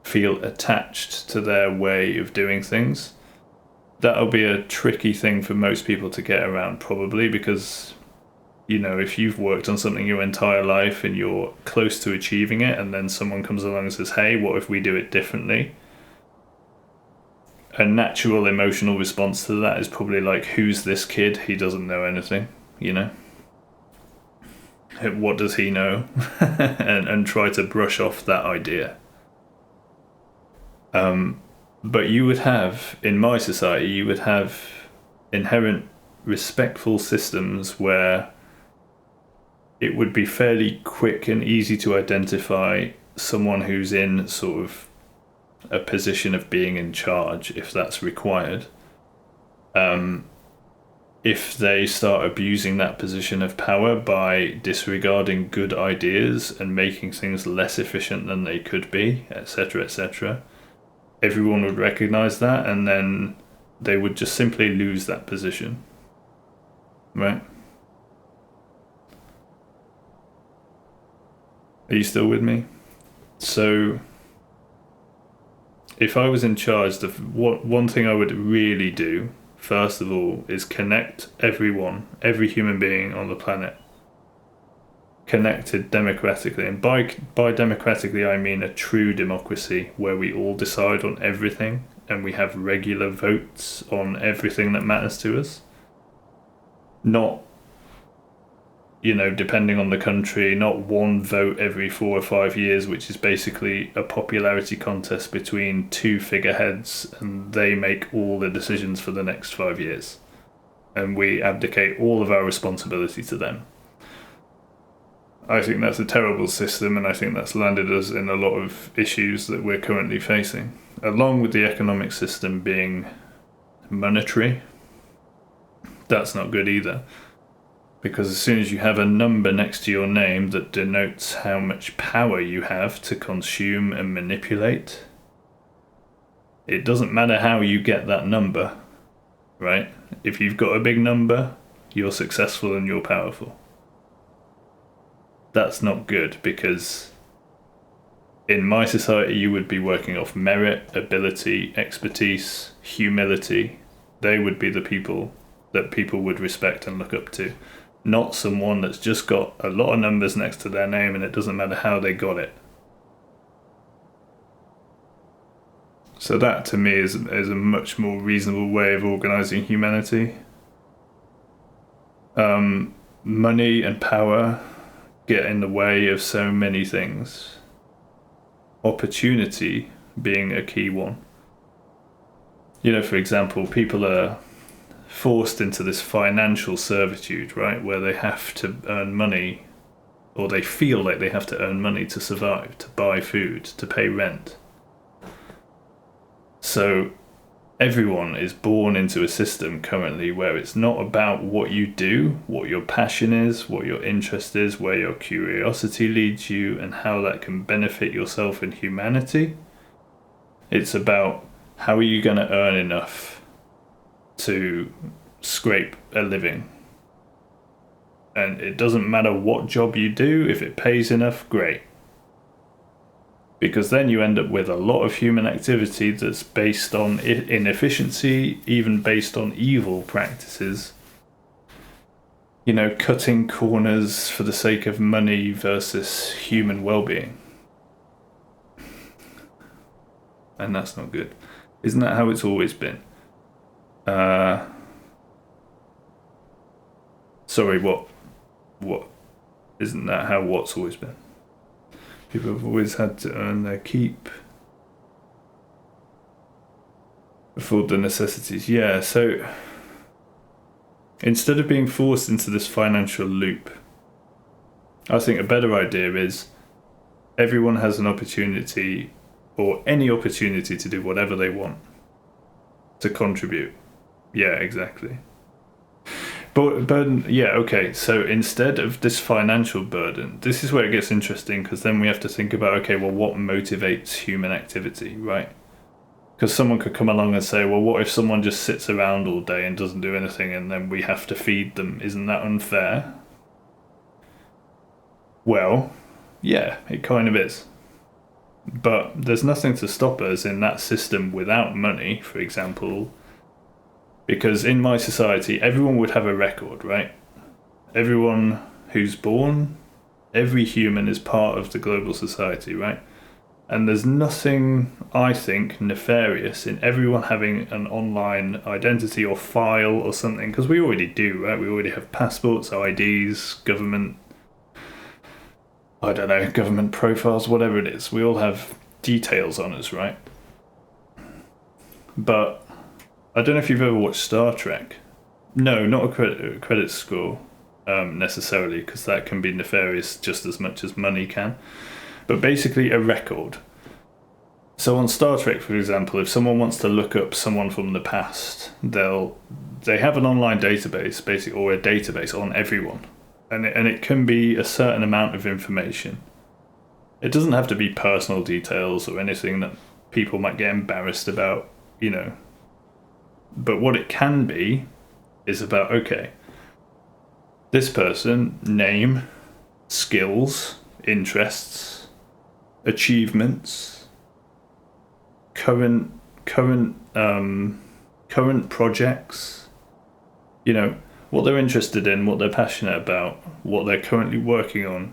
feel attached to their way of doing things. That'll be a tricky thing for most people to get around, probably, because, you know, if you've worked on something your entire life and you're close to achieving it, and then someone comes along and says, hey, what if we do it differently? A natural emotional response to that is probably like, who's this kid? He doesn't know anything, you know? What does he know? and try to brush off that idea. But you would have, in my society, you would have inherent respectful systems where it would be fairly quick and easy to identify someone who's in sort of a position of being in charge, if that's required. If they start abusing that position of power by disregarding good ideas and making things less efficient than they could be, etc., etc., everyone would recognize that, and then they would just simply lose that position, right? Are you still with me? So if I was in charge, one thing I would really do, first of all, is connect everyone, every human being on the planet, connected democratically. And by democratically, I mean a true democracy where we all decide on everything and we have regular votes on everything that matters to us. Not, you know, depending on the country, not one vote every 4 or 5 years, which is basically a popularity contest between two figureheads and they make all the decisions for the next 5 years. And we abdicate all of our responsibility to them. I think that's a terrible system, and I think that's landed us in a lot of issues that we're currently facing, along with the economic system being monetary. That's not good either, because as soon as you have a number next to your name that denotes how much power you have to consume and manipulate, it doesn't matter how you get that number, right? If you've got a big number, you're successful and you're powerful. That's not good, because in my society you would be working off merit, ability, expertise, humility. They would be the people that people would respect and look up to. not someone that's just got a lot of numbers next to their name and it doesn't matter how they got it. So that to me is a much more reasonable way of organising humanity. Money and power get in the way of so many things. Opportunity being a key one. For example, people are forced into this financial servitude, right, where they have to earn money, or they feel like they have to earn money to survive, to buy food, to pay rent. So everyone is born into a system currently where it's not about what you do, what your passion is, what your interest is, where your curiosity leads you, and how that can benefit yourself and humanity. It's about how are you going to earn enough to scrape a living. And it doesn't matter what job you do, if it pays enough, great. Because then you end up with a lot of human activity that's based on inefficiency, even based on evil practices. Cutting corners for the sake of money versus human well-being. And that's not good. Isn't that how it's always been? Sorry, what? Isn't that how what's always been? People have always had to earn their keep. Afford the necessities. Yeah, so instead of being forced into this financial loop, I think a better idea is everyone has an opportunity, or any opportunity, to do whatever they want, to contribute. Yeah, exactly. Burden, yeah, okay, so instead of this financial burden, this is where it gets interesting, because then we have to think about, okay, well, what motivates human activity, right? Because someone could come along and say, well, what if someone just sits around all day and doesn't do anything, and then we have to feed them? Isn't that unfair? Well, yeah, it kind of is. But there's nothing to stop us in that system without money, for example. Because in my society, everyone would have a record, right? Everyone who's born, every human is part of the global society, right? And there's nothing, I think, nefarious in everyone having an online identity or file or something, because we already do, right? We already have passports, IDs, government profiles, whatever it is. We all have details on us, right? But I don't know if you've ever watched Star Trek. No, not a credit score necessarily, because that can be nefarious just as much as money can. But basically a record. So on Star Trek, for example, if someone wants to look up someone from the past, they have an online database, basically, or a database on everyone. And it can be a certain amount of information. It doesn't have to be personal details or anything that people might get embarrassed about, But what it can be is about, okay, this person, name, skills, interests, achievements, current projects, what they're interested in, what they're passionate about, what they're currently working on,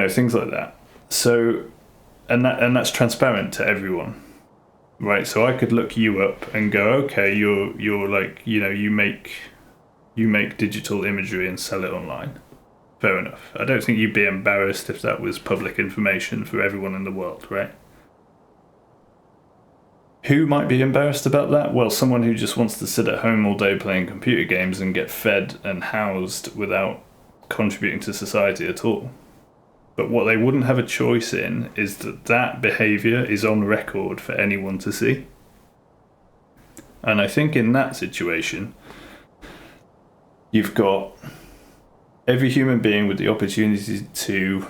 things like that. So, and that's transparent to everyone. Right, so I could look you up and go, okay, you're like, you make digital imagery and sell it online. Fair enough. I don't think you'd be embarrassed if that was public information for everyone in the world, right? Who might be embarrassed about that? Well, someone who just wants to sit at home all day playing computer games and get fed and housed without contributing to society at all. But what they wouldn't have a choice in is that behaviour is on record for anyone to see. And I think in that situation, you've got every human being with the opportunity to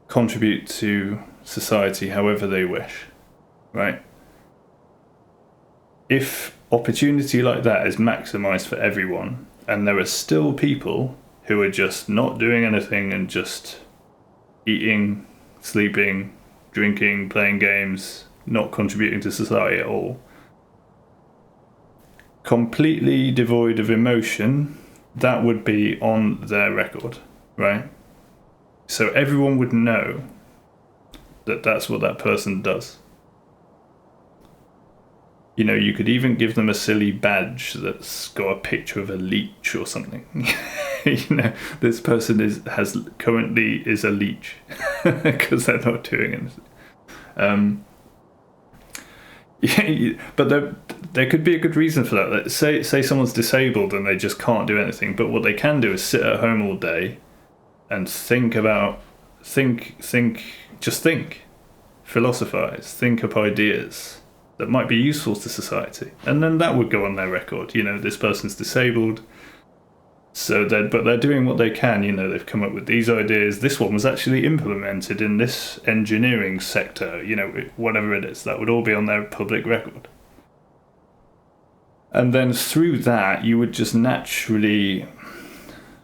contribute to society however they wish, right? If opportunity like that is maximised for everyone, and there are still people who are just not doing anything and just eating, sleeping, drinking, playing games, not contributing to society at all, completely devoid of emotion, that would be on their record, right? So everyone would know that that's what that person does. You know, you could even give them a silly badge that's got a picture of a leech or something. You know, this person is a leech because they're not doing anything. Yeah, but there could be a good reason for that. Like, say someone's disabled and they just can't do anything, but what they can do is sit at home all day and philosophize, think up ideas that might be useful to society, and then that would go on their record. You know, this person's disabled, but they're doing what they can. You know, they've come up with these ideas. This one was actually implemented in this engineering sector. You know, whatever it is, that would all be on their public record. And then through that, you would just naturally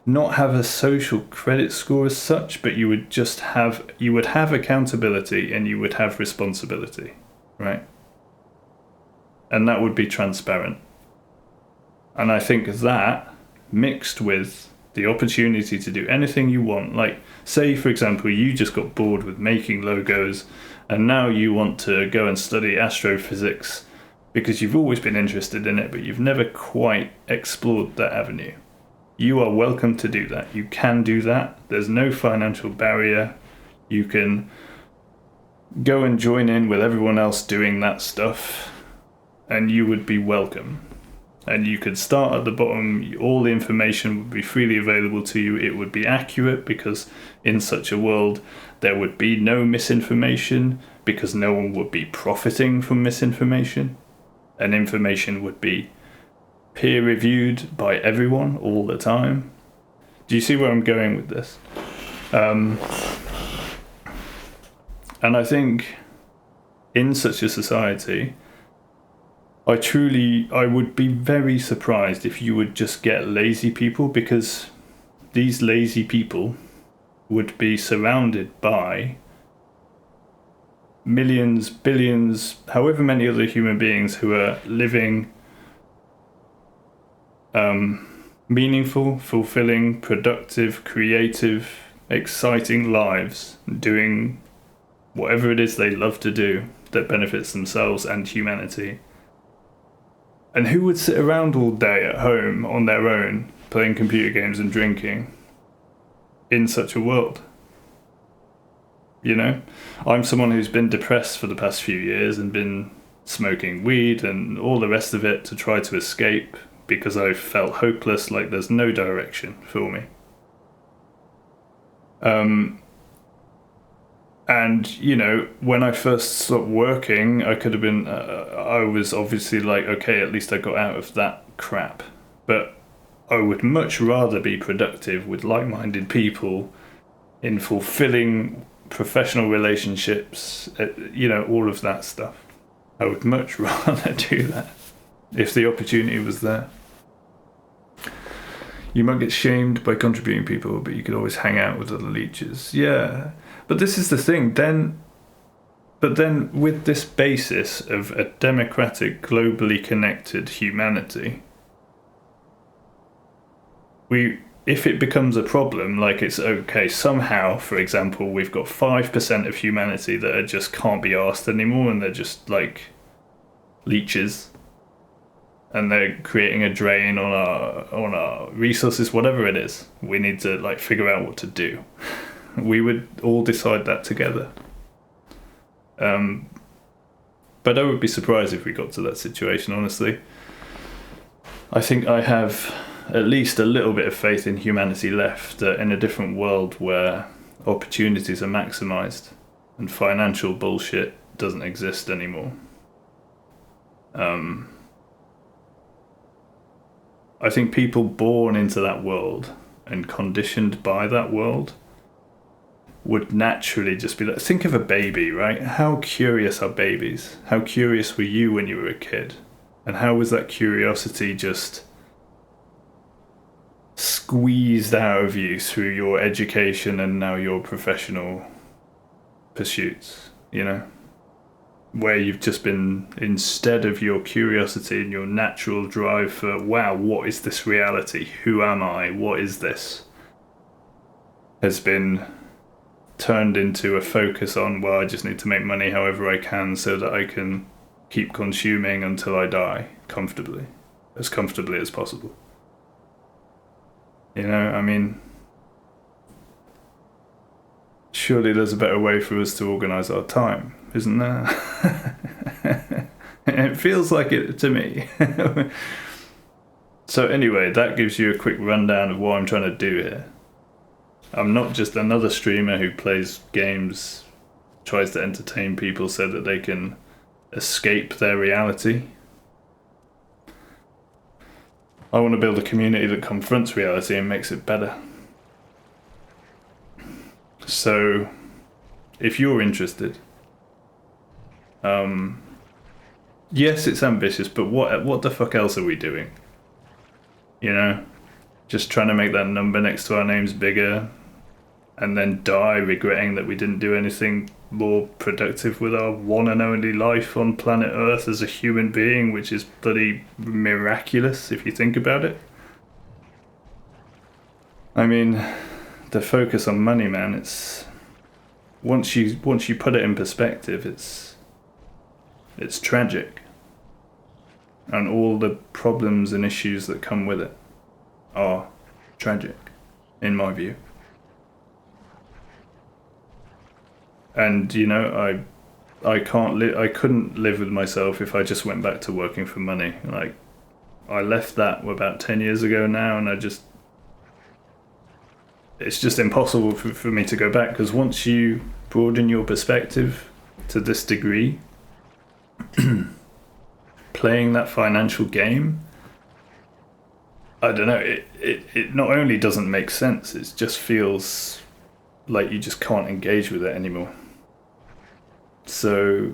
not have a social credit score as such, but you would have accountability and you would have responsibility, right? And that would be transparent. And I think that, mixed with the opportunity to do anything you want, like, say, for example, you just got bored with making logos and now you want to go and study astrophysics because you've always been interested in it, but you've never quite explored that avenue. You are welcome to do that. You can do that. There's no financial barrier. You can go and join in with everyone else doing that stuff, and you would be welcome. And you could start at the bottom. All the information would be freely available to you. It would be accurate because in such a world there would be no misinformation because no one would be profiting from misinformation. And information would be peer-reviewed by everyone all the time. Do you see where I'm going with this? And I think in such a society, I would be very surprised if you would just get lazy people, because these lazy people would be surrounded by millions, billions, however many other human beings who are living meaningful, fulfilling, productive, creative, exciting lives, doing whatever it is they love to do that benefits themselves and humanity. And who would sit around all day at home on their own, playing computer games and drinking in such a world? You know? I'm someone who's been depressed for the past few years and been smoking weed and all the rest of it to try to escape because I felt hopeless, like there's no direction for me. And, you know, when I first stopped working, I could have been, I was obviously like, okay, at least I got out of that crap. But I would much rather be productive with like-minded people in fulfilling professional relationships, you know, all of that stuff. I would much rather do that if the opportunity was there. You might get shamed by contributing people, but you could always hang out with other leeches. Yeah. But this is the thing, then with this basis of a democratic, globally connected humanity, if it becomes a problem, like it's okay, somehow, for example, we've got 5% of humanity that just can't be arsed anymore, and they're just like leeches, and they're creating a drain on our resources, whatever it is. We need to like figure out what to do. We would all decide that together. But I would be surprised if we got to that situation, honestly. I think I have at least a little bit of faith in humanity left, in a different world where opportunities are maximised and financial bullshit doesn't exist anymore. I think people born into that world and conditioned by that world would naturally just be like, think of a baby, right? How curious are babies? How curious were you when you were a kid? And how was that curiosity just squeezed out of you through your education and now your professional pursuits, you know? where you've just been, instead of your curiosity and your natural drive for, wow, what is this reality? Who am I? What is this? Has been turned into a focus on, well, I just need to make money however I can so that I can keep consuming until I die comfortably as possible. You know, I mean, surely there's a better way for us to organise our time, isn't there? It feels like it to me. So anyway, that gives you a quick rundown of what I'm trying to do here. I'm not just another streamer who plays games, tries to entertain people so that they can escape their reality. I want to build a community that confronts reality and makes it better. So, if you're interested, yes, it's ambitious, but what the fuck else are we doing? You know, just trying to make that number next to our names bigger, and then die regretting that we didn't do anything more productive with our one and only life on planet Earth as a human being, which is bloody miraculous if you think about it. I mean, the focus on money, man, it's once you put it in perspective, it's tragic. And all the problems and issues that come with it are tragic, in my view. And you know, I couldn't live with myself if I just went back to working for money. Like, I left that about 10 years ago now, and it's just impossible for me to go back, because once you broaden your perspective to this degree, playing that financial game, I don't know, it not only doesn't make sense, it just feels like you just can't engage with it anymore. So,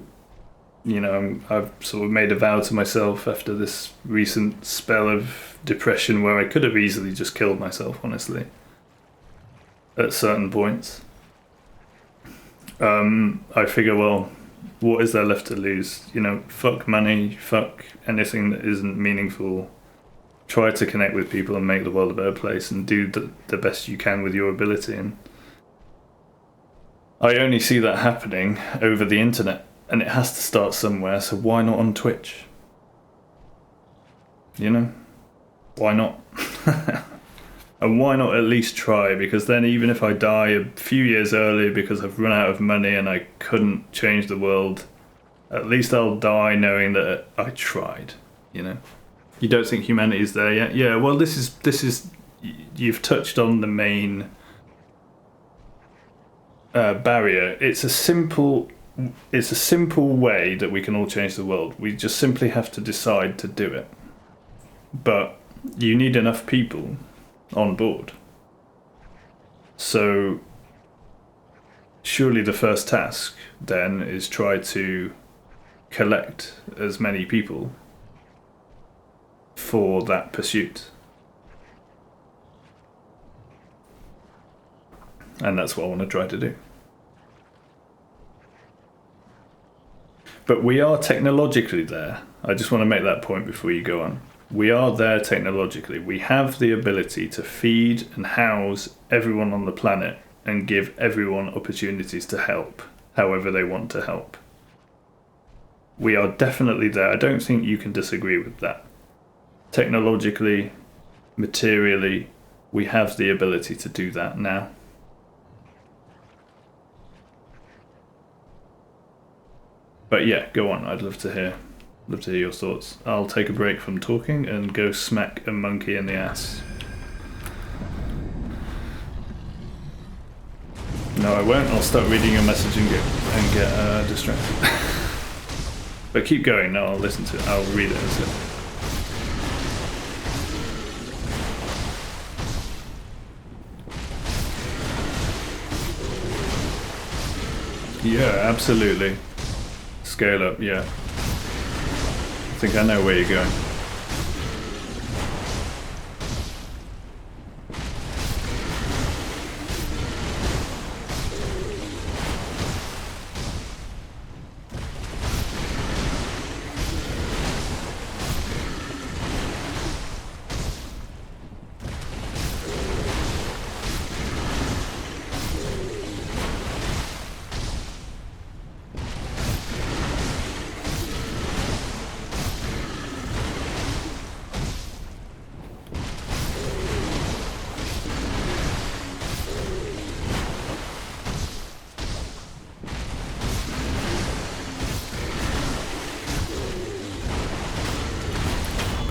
you know, I've sort of made a vow to myself after this recent spell of depression where I could have easily just killed myself, honestly, at certain points. I figure, well, what is there left to lose? You know, fuck money, fuck anything that isn't meaningful. Try to connect with people and make the world a better place, and do the best you can with your ability. And I only see that happening over the internet, and it has to start somewhere, so why not on Twitch? You know? Why not? And why not at least try? Because then even if I die a few years early because I've run out of money and I couldn't change the world, at least I'll die knowing that I tried, you know? You don't think humanity's there yet? Yeah, well, this is you've touched on the main barrier. It's a simple way that we can all change the world. We just simply have to decide to do it. But you need enough people on board. So surely the first task then is try to collect as many people for that pursuit. And that's what I want to try to do. But we are technologically there. I just want to make that point before you go on. We are there technologically. We have the ability to feed and house everyone on the planet and give everyone opportunities to help, however they want to help. We are definitely there. I don't think you can disagree with that. Technologically, materially, we have the ability to do that now. But yeah, go on. I'd love to hear your thoughts. I'll take a break from talking and go smack a monkey in the ass. No, I won't. I'll start reading your message and get distracted. But keep going. No, I'll listen to it. I'll read it instead. Yeah, absolutely. Scale up, yeah. I think I know where you're going.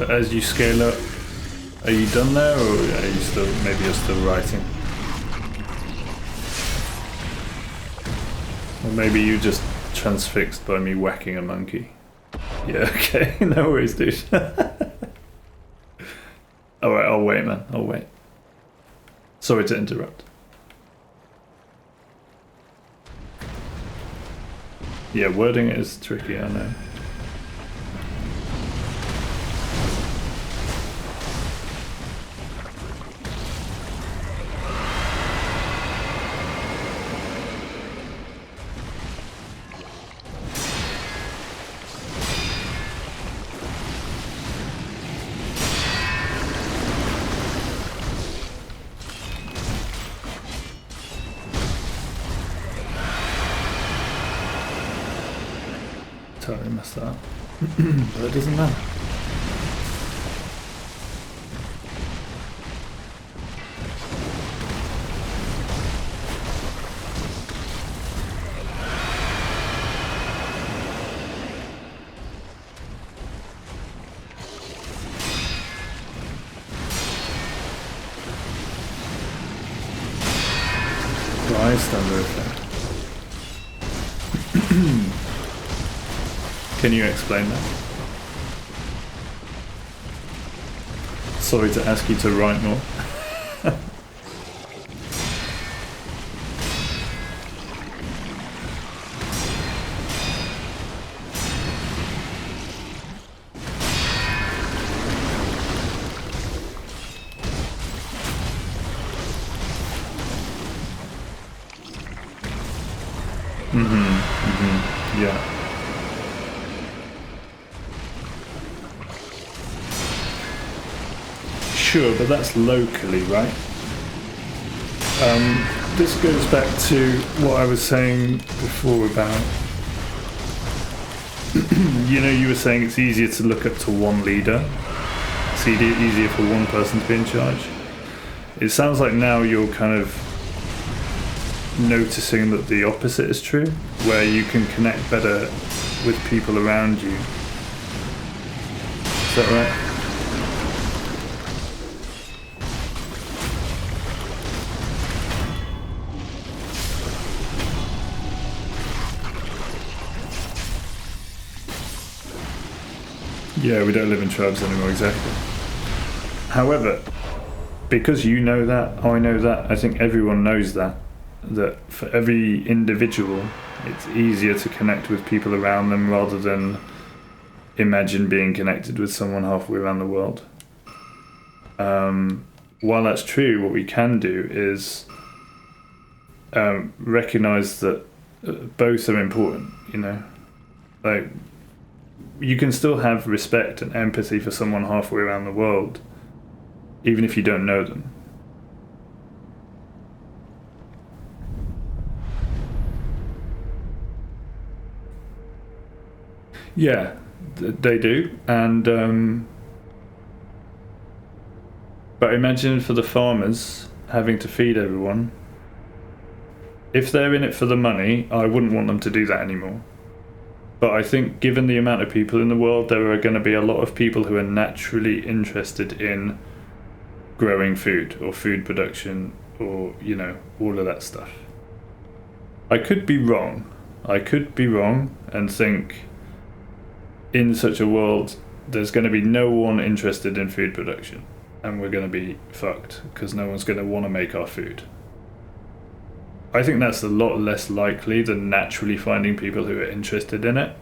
But as you scale up, are you done there, or are you still, maybe you're still writing? Or maybe you just transfixed by me whacking a monkey. Yeah, okay, no worries, dude. Alright, I'll wait, man, I'll wait. Sorry to interrupt. Yeah, wording is tricky, I know. Totally messed that up. But it doesn't matter. Bystander effect. Can you explain that? Sorry to ask you to write more. Yeah. Sure, but that's locally, right? This goes back to what I was saying before about, you know, you were saying it's easier to look up to one leader. It's easier for one person to be in charge. It sounds like now you're kind of noticing that the opposite is true, where you can connect better with people around you. Is that right? Yeah, we don't live in tribes anymore, exactly. However, because you know that, I know that, I think everyone knows that for every individual, it's easier to connect with people around them rather than imagine being connected with someone halfway around the world. While that's true, what we can do is recognize that both are important, you know? Like, you can still have respect and empathy for someone halfway around the world, even if you don't know them. Yeah, they do, and but imagine for the farmers having to feed everyone. If they're in it for the money, I wouldn't want them to do that anymore. But I think given the amount of people in the world, there are going to be a lot of people who are naturally interested in growing food or food production or, you know, all of that stuff. I could be wrong. And think in such a world, there's going to be no one interested in food production and we're going to be fucked because no one's going to want to make our food. I think that's a lot less likely than naturally finding people who are interested in it.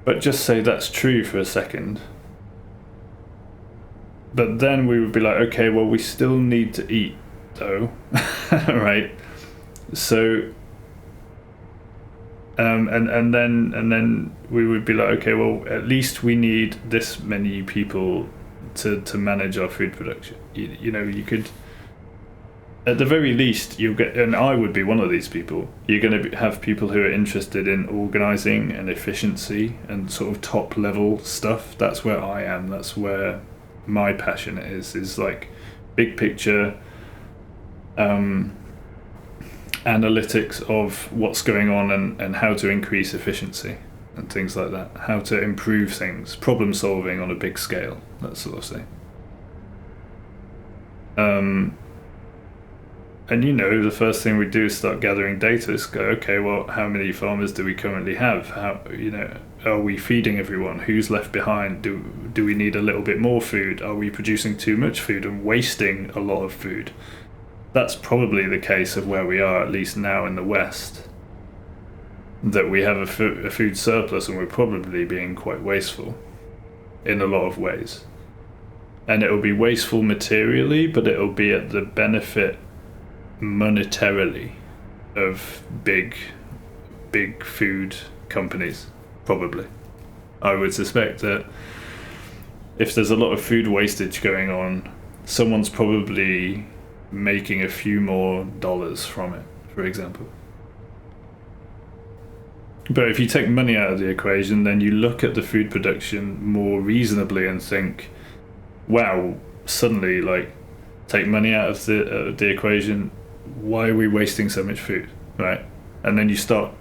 But just say that's true for a second. But then we would be like, okay, well, we still need to eat, though, right? So, and then we would be like, okay, well, at least we need this many people to manage our food production. You know, you could. At the very least, you'll get, and I would be one of these people, you're going to have people who are interested in organising and efficiency and sort of top level stuff. That's where I am. That's where my passion is like big picture analytics of what's going on and how to increase efficiency. and things like that. How to improve things, problem solving on a big scale, that sort of thing. And the first thing we do is start gathering data. Is go, okay, well, how many farmers do we currently have? How, are we feeding everyone? Who's left behind? Do we need a little bit more food? Are we producing too much food and wasting a lot of food? That's probably the case of where we are, at least now in the West. That we have a food surplus, and we're probably being quite wasteful in a lot of ways. And it'll be wasteful materially, but it'll be at the benefit monetarily of big food companies, probably. I would suspect that if there's a lot of food wastage going on, someone's probably making a few more dollars from it, for example. But if you take money out of the equation, then you look at the food production more reasonably and think, wow, suddenly, take money out of the equation, why are we wasting so much food, right? And then you start,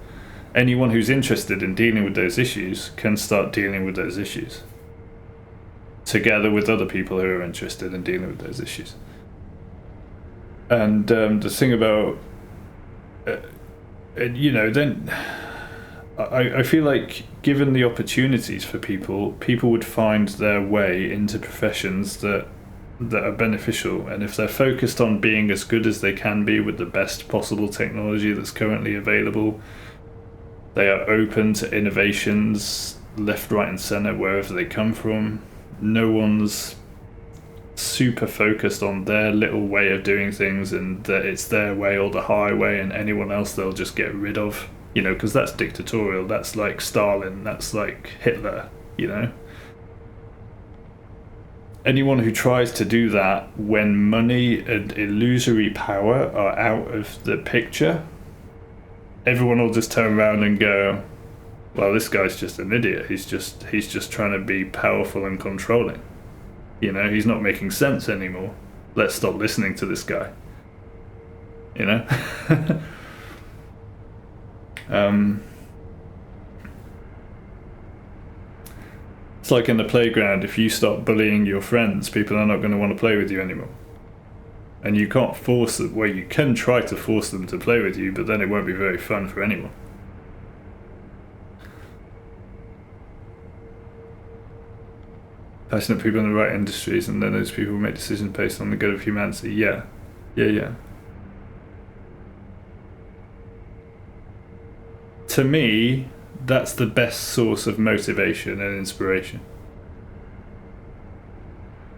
anyone who's interested in dealing with those issues can start dealing with those issues together with other people who are interested in dealing with those issues. And the thing about, then I feel like given the opportunities for people would find their way into professions that are beneficial, and if they're focused on being as good as they can be with the best possible technology that's currently available, they are open to innovations left, right and center wherever they come from. No one's super focused on their little way of doing things and that it's their way or the highway, and anyone else they'll just get rid of, because that's dictatorial. That's like Stalin, that's like Hitler. Anyone who tries to do that when money and illusory power are out of the picture, everyone will just turn around and go, well, this guy's just an idiot. He's just trying to be powerful and controlling. He's not making sense anymore. Let's stop listening to this guy. It's like in the playground, if you stop bullying your friends, people are not going to want to play with you anymore. And you can't force them, well, you can try to force them to play with you, but then it won't be very fun for anyone. Passionate people in the right industries, and then those people make decisions based on the good of humanity. Yeah. To me, that's the best source of motivation and inspiration.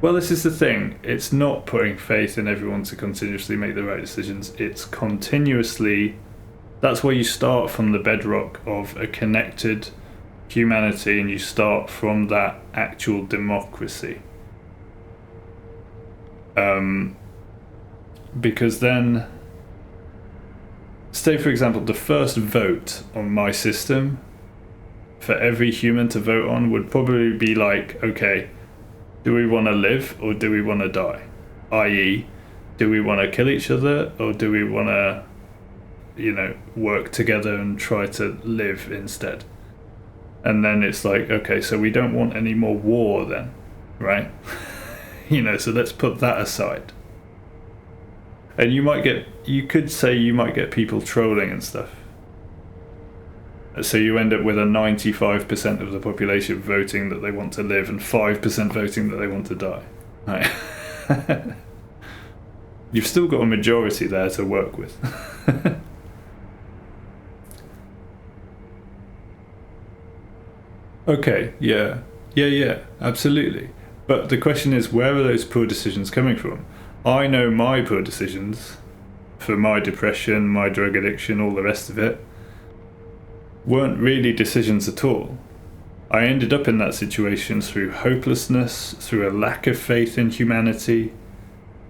Well, this is the thing. It's not putting faith in everyone to continuously make the right decisions. It's continuously... That's where you start from the bedrock of a connected humanity, and you start from that actual democracy. Because then... Say, for example, the first vote on my system for every human to vote on would probably be like, okay, do we want to live or do we want to die? I.e., do we want to kill each other or do we want to, work together and try to live instead? And then it's like, okay, so we don't want any more war then, right? So let's put that aside. And you could say you might get people trolling and stuff. So you end up with a 95% of the population voting that they want to live and 5% voting that they want to die. Right? You've still got a majority there to work with. Okay, yeah, absolutely. But the question is, where are those poor decisions coming from? I know my poor decisions for my depression, my drug addiction, all the rest of it, weren't really decisions at all. I ended up in that situation through hopelessness, through a lack of faith in humanity,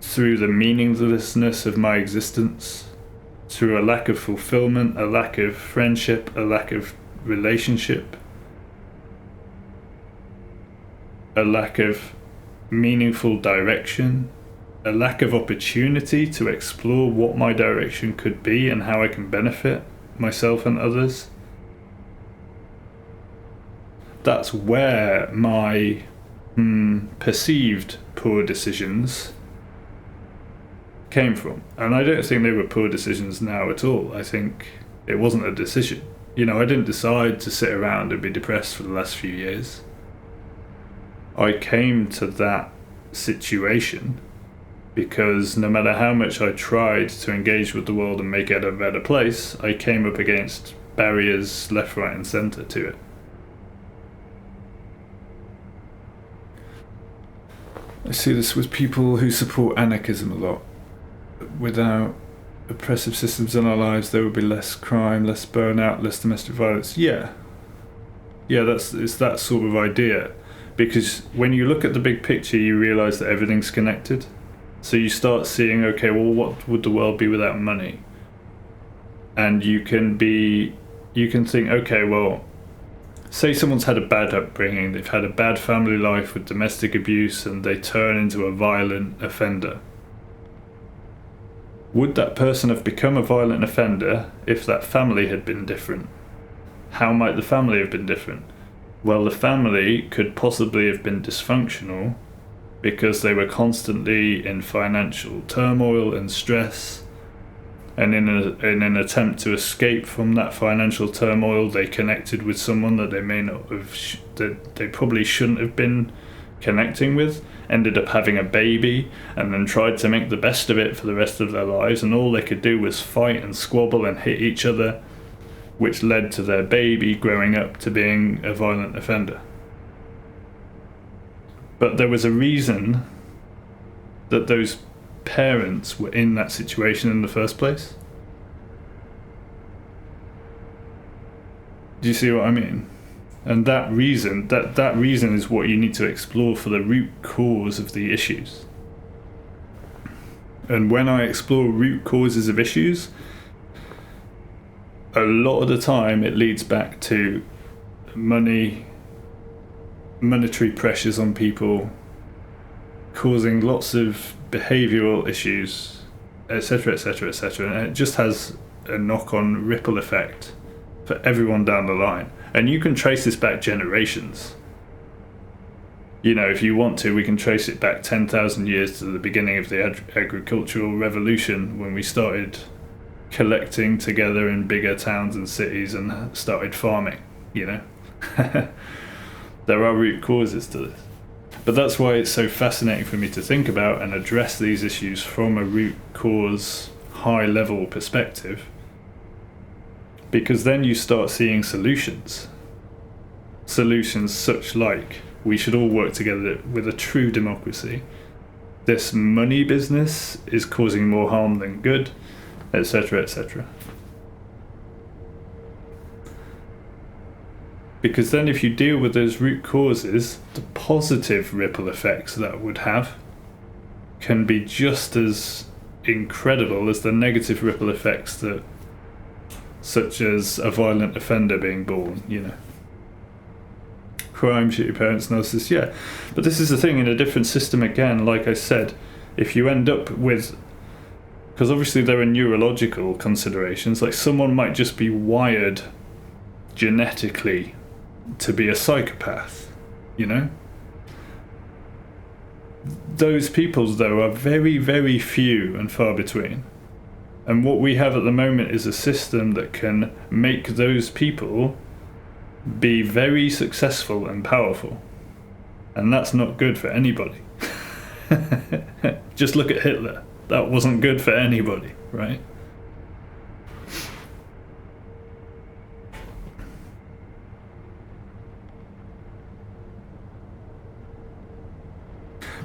through the meaninglessness of my existence, through a lack of fulfillment, a lack of friendship, a lack of relationship, a lack of meaningful direction, a lack of opportunity to explore what my direction could be and how I can benefit myself and others. that's where my perceived poor decisions came from. And I don't think they were poor decisions now at all. I think it wasn't a decision. I didn't decide to sit around and be depressed for the last few years. I came to that situation because no matter how much I tried to engage with the world and make it a better place, I came up against barriers left, right and centre to it. I see this with people who support anarchism a lot. Without oppressive systems in our lives, there would be less crime, less burnout, less domestic violence. Yeah, it's that sort of idea. Because when you look at the big picture, you realise that everything's connected. So you start seeing, okay, well, what would the world be without money? And you can think, okay, well, say someone's had a bad upbringing, they've had a bad family life with domestic abuse, and they turn into a violent offender. Would that person have become a violent offender if that family had been different? How might the family have been different? Well, the family could possibly have been dysfunctional because they were constantly in financial turmoil and stress, and in an attempt to escape from that financial turmoil, they connected with someone that they may not have, that they probably shouldn't have been connecting with, ended up having a baby, and then tried to make the best of it for the rest of their lives, and all they could do was fight and squabble and hit each other, which led to their baby growing up to being a violent offender. But there was a reason that those parents were in that situation in the first place. Do you see what I mean? And that reason is what you need to explore for the root cause of the issues. And when I explore root causes of issues, a lot of the time it leads back to monetary pressures on people, causing lots of behavioural issues, etc., etc., etc. And it just has a knock-on ripple effect for everyone down the line. And you can trace this back generations. If you want to, we can trace it back 10,000 years to the beginning of the agricultural revolution, when we started collecting together in bigger towns and cities and started farming, There are root causes to this. But that's why it's so fascinating for me to think about and address these issues from a root cause, high-level perspective. Because then you start seeing solutions. Solutions such like, we should all work together with a true democracy. This money business is causing more harm than good, etc., etc. Because then if you deal with those root causes, the positive ripple effects that would have can be just as incredible as the negative ripple effects that, such as a violent offender being born, Crime, shoot your parents, narcissists, yeah. But this is the thing, in a different system again, like I said, if you end up with, because obviously there are neurological considerations, like someone might just be wired genetically to be a psychopath, Those people, though, are very, very few and far between. And what we have at the moment is a system that can make those people be very successful and powerful. And that's not good for anybody. Just look at Hitler. That wasn't good for anybody, right?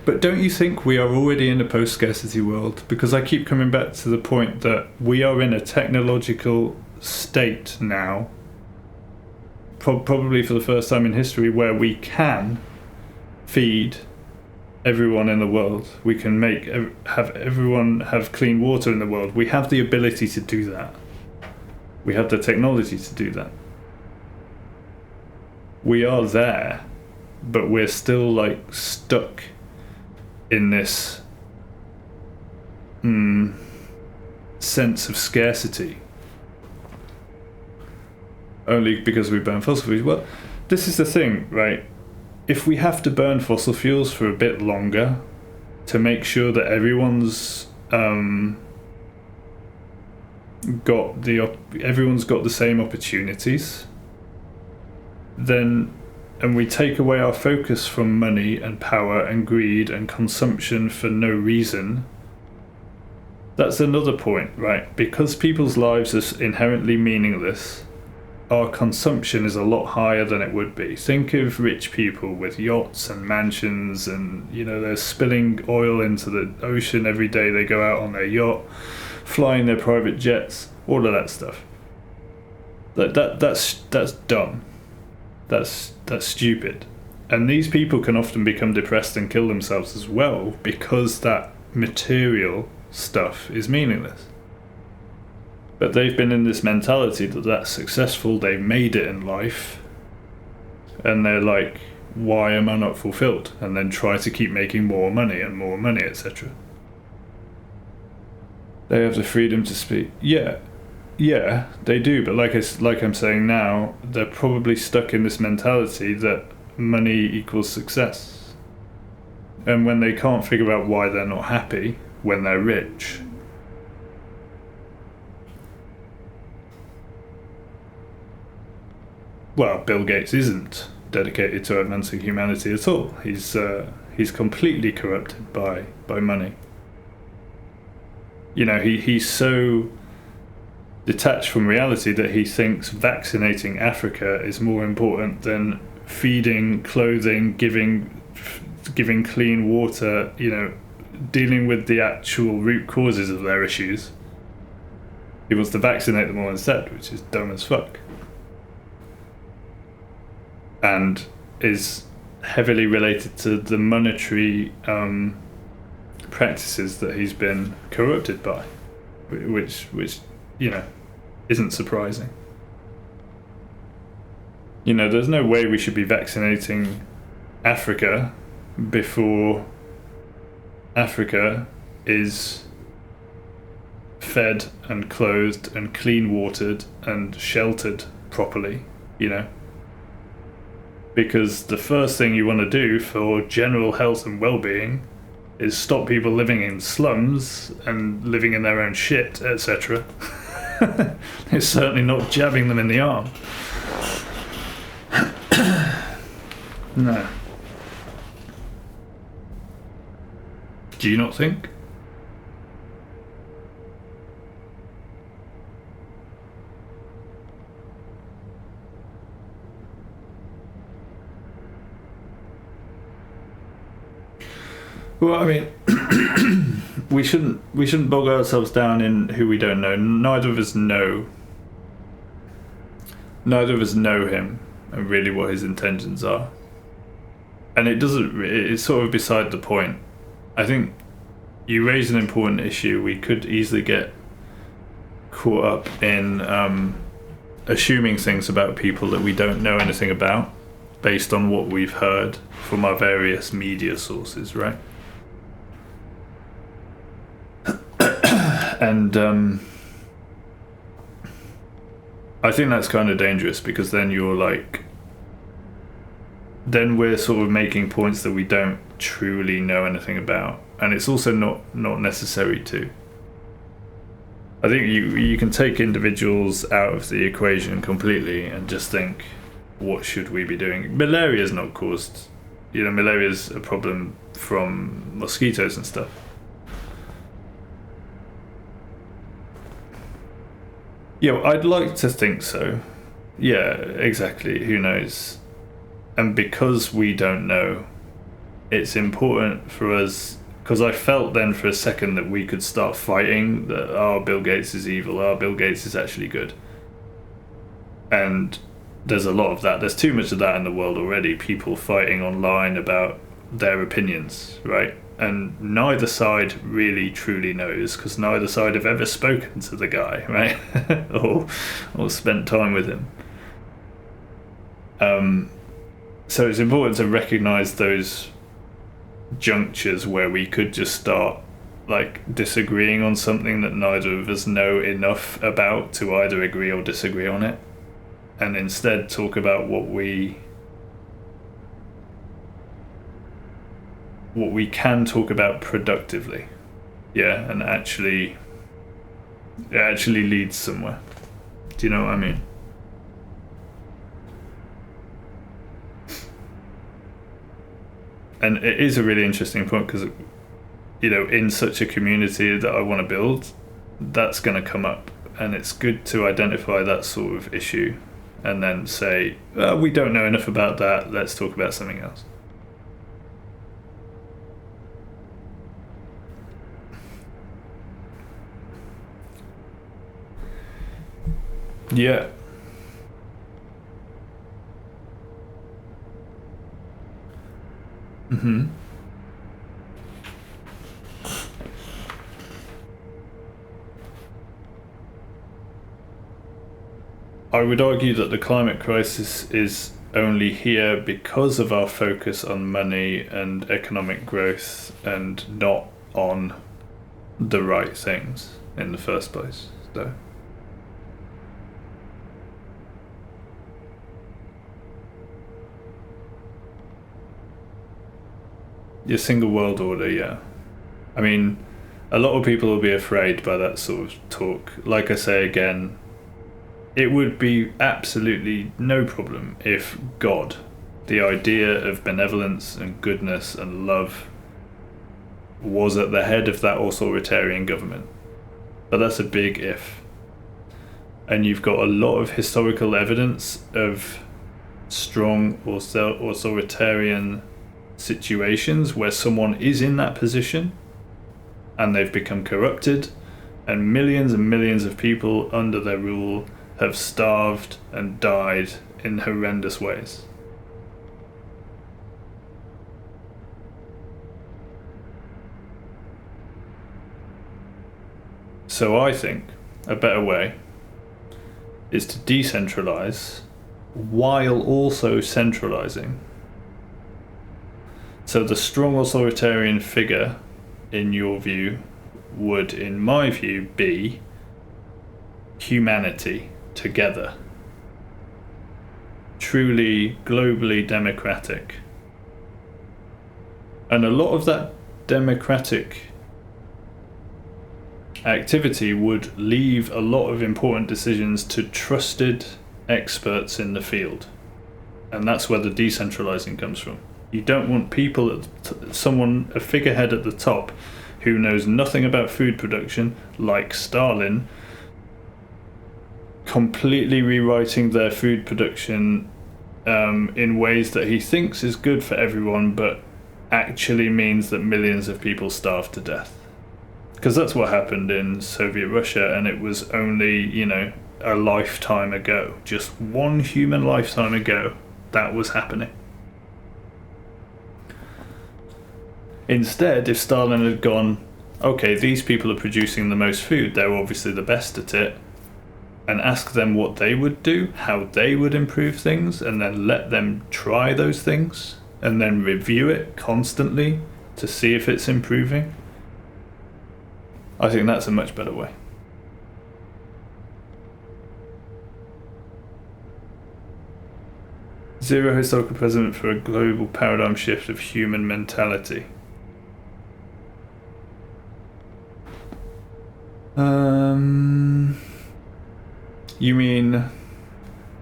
But don't you think we are already in a post-scarcity world? Because I keep coming back to the point that we are in a technological state now, probably for the first time in history, where we can feed everyone in the world. We can have everyone have clean water in the world. We have the ability to do that. We have the technology to do that. We are there, but we're still stuck in this sense of scarcity, only because we burn fossil fuels. Well, this is the thing, right? If we have to burn fossil fuels for a bit longer to make sure that everyone's got the same opportunities, then, and we take away our focus from money and power and greed and consumption for no reason, that's another point, right? Because people's lives are inherently meaningless, our consumption is a lot higher than it would be. Think of rich people with yachts and mansions, and they're spilling oil into the ocean every day. They go out on their yacht, flying their private jets, all of that stuff. That's dumb. That's stupid. And these people can often become depressed and kill themselves as well because that material stuff is meaningless. But they've been in this mentality that that's successful, they've made it in life, and they're like, why am I not fulfilled? And then try to keep making more money, etc. They have the freedom to speak. Yeah, they do, but like I'm saying now, they're probably stuck in this mentality that money equals success. And when they can't figure out why they're not happy when they're rich, well, Bill Gates isn't dedicated to advancing humanity at all. He's completely corrupted by money. He's so detached from reality that he thinks vaccinating Africa is more important than feeding, clothing, giving clean water, dealing with the actual root causes of their issues. He wants to vaccinate them all instead, which is dumb as fuck. And is heavily related to the monetary practices that he's been corrupted by, which isn't surprising. There's no way we should be vaccinating Africa before Africa is fed and clothed and clean watered and sheltered properly, because the first thing you want to do for general health and well-being is stop people living in slums and living in their own shit, etc. It's certainly not jabbing them in the arm. No. Do you not think? Well, I mean, we shouldn't bog ourselves down in who we don't know. Neither of us know him and really what his intentions are. And it's sort of beside the point. I think you raise an important issue. We could easily get caught up in assuming things about people that we don't know anything about based on what we've heard from our various media sources, right? And I think that's kind of dangerous, because then we're sort of making points that we don't truly know anything about, and it's also not necessary to. I think you can take individuals out of the equation completely and just think, what should we be doing? Malaria is not caused, malaria is a problem from mosquitoes and stuff. Yeah, I'd like to think so. Yeah, exactly. Who knows? And because we don't know, it's important for us, because I felt then for a second that we could start fighting that, Bill Gates is evil, Bill Gates is actually good. And there's a lot of that. There's too much of that in the world already. People fighting online about their opinions, right? And neither side really truly knows, because neither side have ever spoken to the guy, right? or spent time with him. So it's important to recognize those junctures where we could just start disagreeing on something that neither of us know enough about to either agree or disagree on it, and instead talk about what we what we can talk about productively. Yeah, and it actually leads somewhere. Do you know what I mean? And it is a really interesting point because, in such a community that I want to build, that's going to come up. And it's good to identify that sort of issue and then say, we don't know enough about that, let's talk about something else. Yeah. Mm-hmm. I would argue that the climate crisis is only here because of our focus on money and economic growth and not on the right things in the first place. So. Your single world order, yeah. I mean, a lot of people will be afraid by that sort of talk. Like I say again, it would be absolutely no problem if God, the idea of benevolence and goodness and love, was at the head of that authoritarian government. But that's a big if. And you've got a lot of historical evidence of strong authoritarian situations where someone is in that position and they've become corrupted, and millions of people under their rule have starved and died in horrendous ways. So I think a better way is to decentralize while also centralizing. So the strong authoritarian figure, in your view, would, in my view, be humanity together. Truly globally democratic. And a lot of that democratic activity would leave a lot of important decisions to trusted experts in the field. And that's where the decentralizing comes from. You don't want people, a figurehead at the top who knows nothing about food production, like Stalin, completely rewriting their food production in ways that he thinks is good for everyone, but actually means that millions of people starve to death. Because that's what happened in Soviet Russia, and it was only, a lifetime ago. Just one human lifetime ago, that was happening. Instead, if Stalin had gone, okay, these people are producing the most food, they're obviously the best at it, and ask them what they would do, how they would improve things, and then let them try those things, and then review it constantly to see if it's improving, I think that's a much better way. Zero historical precedent for a global paradigm shift of human mentality. You mean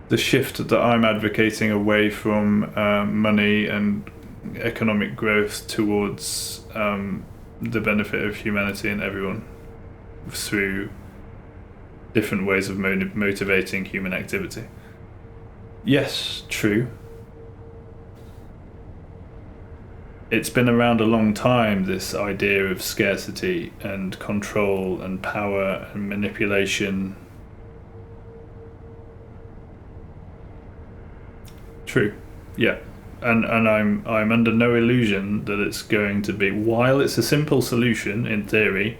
the shift that I'm advocating away from money and economic growth towards the benefit of humanity and everyone through different ways of motivating human activity? Yes, true. It's been around a long time, this idea of scarcity and control and power and manipulation. True, yeah. And I'm under no illusion that it's going to be, while it's a simple solution in theory,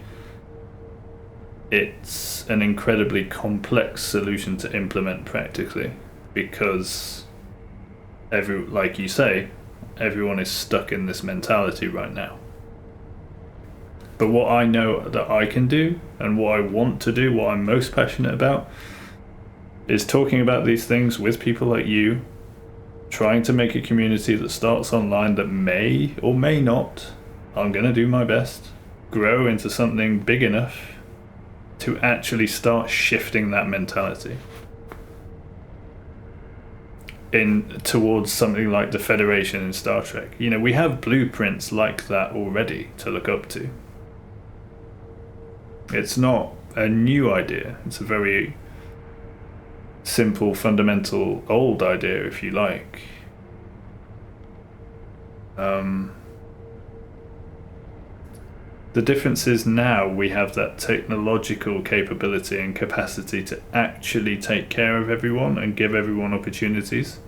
it's an incredibly complex solution to implement practically, because like you say, everyone is stuck in this mentality right now. But what I know that I can do, and what I want to do, what I'm most passionate about, is talking about these things with people like you, trying to make a community that starts online that may or may not I'm going to do my best, grow into something big enough to actually start shifting that mentality in towards something like the Federation in Star Trek. You know, we have blueprints like that already to look up to. It's not a new idea. It's a very simple, fundamental, old idea, if you like. The difference is now we have that technological capability and capacity to actually take care of everyone and give everyone opportunities.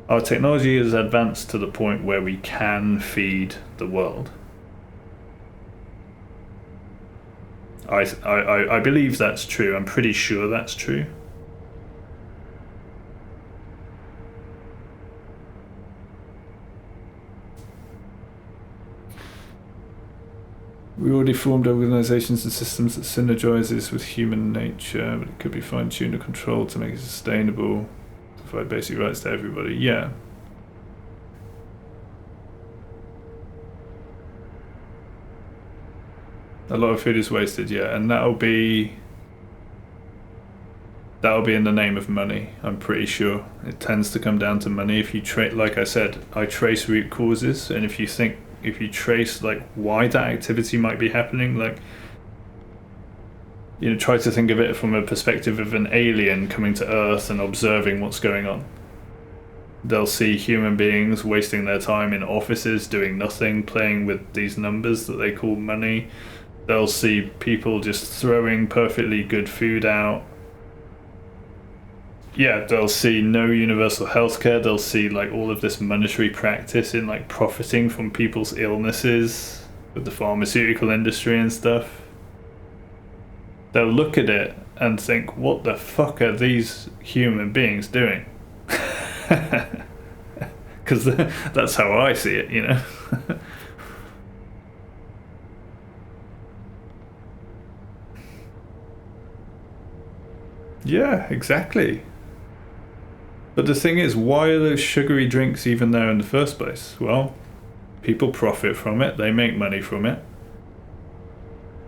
Our technology has advanced to the point where we can feed the world. I believe that's true. I'm pretty sure that's true. We already formed organizations and systems that synergizes with human nature, but it could be fine-tuned or controlled to make it sustainable, to provide basic rights to everybody. Yeah. A lot of food is wasted, yeah, and that'll be in the name of money. I'm pretty sure it tends to come down to money. If you like I said, I trace root causes, and if you trace like why that activity might be happening, like, you know, try to think of it from a perspective of an alien coming to Earth and observing what's going on. They'll see human beings wasting their time in offices doing nothing, playing with these numbers that they call money. They'll see people just throwing perfectly good food out. Yeah, they'll see no universal healthcare. They'll see like all of this monetary practice in like profiting from people's illnesses with the pharmaceutical industry and stuff. They'll look at it and think, what the fuck are these human beings doing? Because that's how I see it, you know. Yeah, exactly. But the thing is, why are those sugary drinks even there in the first place? Well, people profit from it, they make money from it.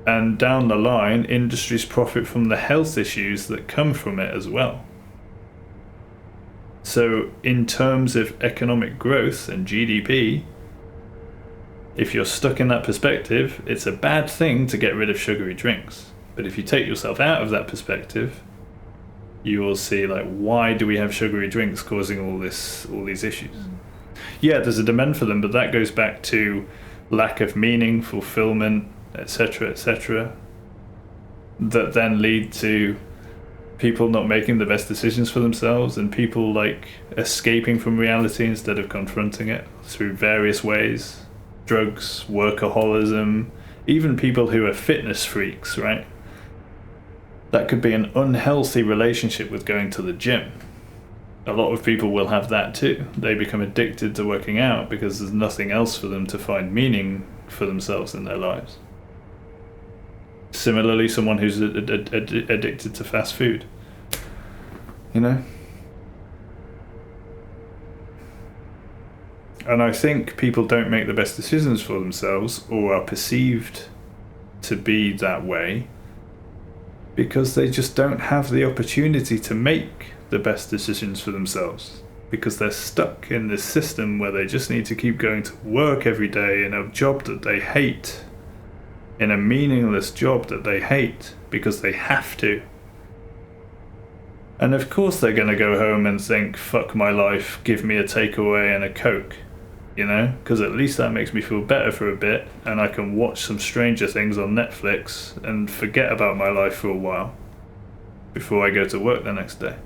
And down the line, industries profit from the health issues that come from it as well. So in terms of economic growth and GDP, if you're stuck in that perspective, it's a bad thing to get rid of sugary drinks. But if you take yourself out of that perspective, you will see, like, why do we have sugary drinks causing all these issues? Yeah, there's a demand for them, but that goes back to lack of meaning, fulfillment, etc., that then lead to people not making the best decisions for themselves, and people like escaping from reality instead of confronting it through various ways. Drugs, workaholism, even people who are fitness freaks, right? That could be an unhealthy relationship with going to the gym. A lot of people will have that too. They become addicted to working out because there's nothing else for them to find meaning for themselves in their lives. Similarly, someone who's addicted to fast food, you know? And I think people don't make the best decisions for themselves, or are perceived to be that way, because they just don't have the opportunity to make the best decisions for themselves, because they're stuck in this system where they just need to keep going to work every day in a job that they hate, in a meaningless job that they hate, because they have to. And of course they're going to go home and think, fuck my life, give me a takeaway and a Coke, you know, because at least that makes me feel better for a bit, and I can watch some Stranger Things on Netflix and forget about my life for a while before I go to work the next day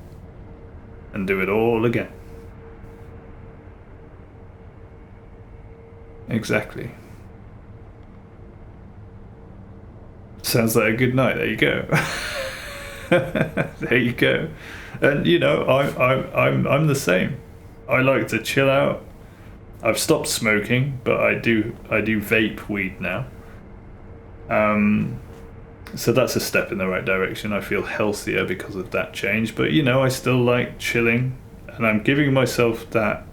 and do it all again. Exactly. Sounds like a good night. There you go. There you go. And you know, I'm the same. I like to chill out. I've stopped smoking, but I do vape weed now. So that's a step in the right direction. I feel healthier because of that change. But you know, I still like chilling, and I'm giving myself that.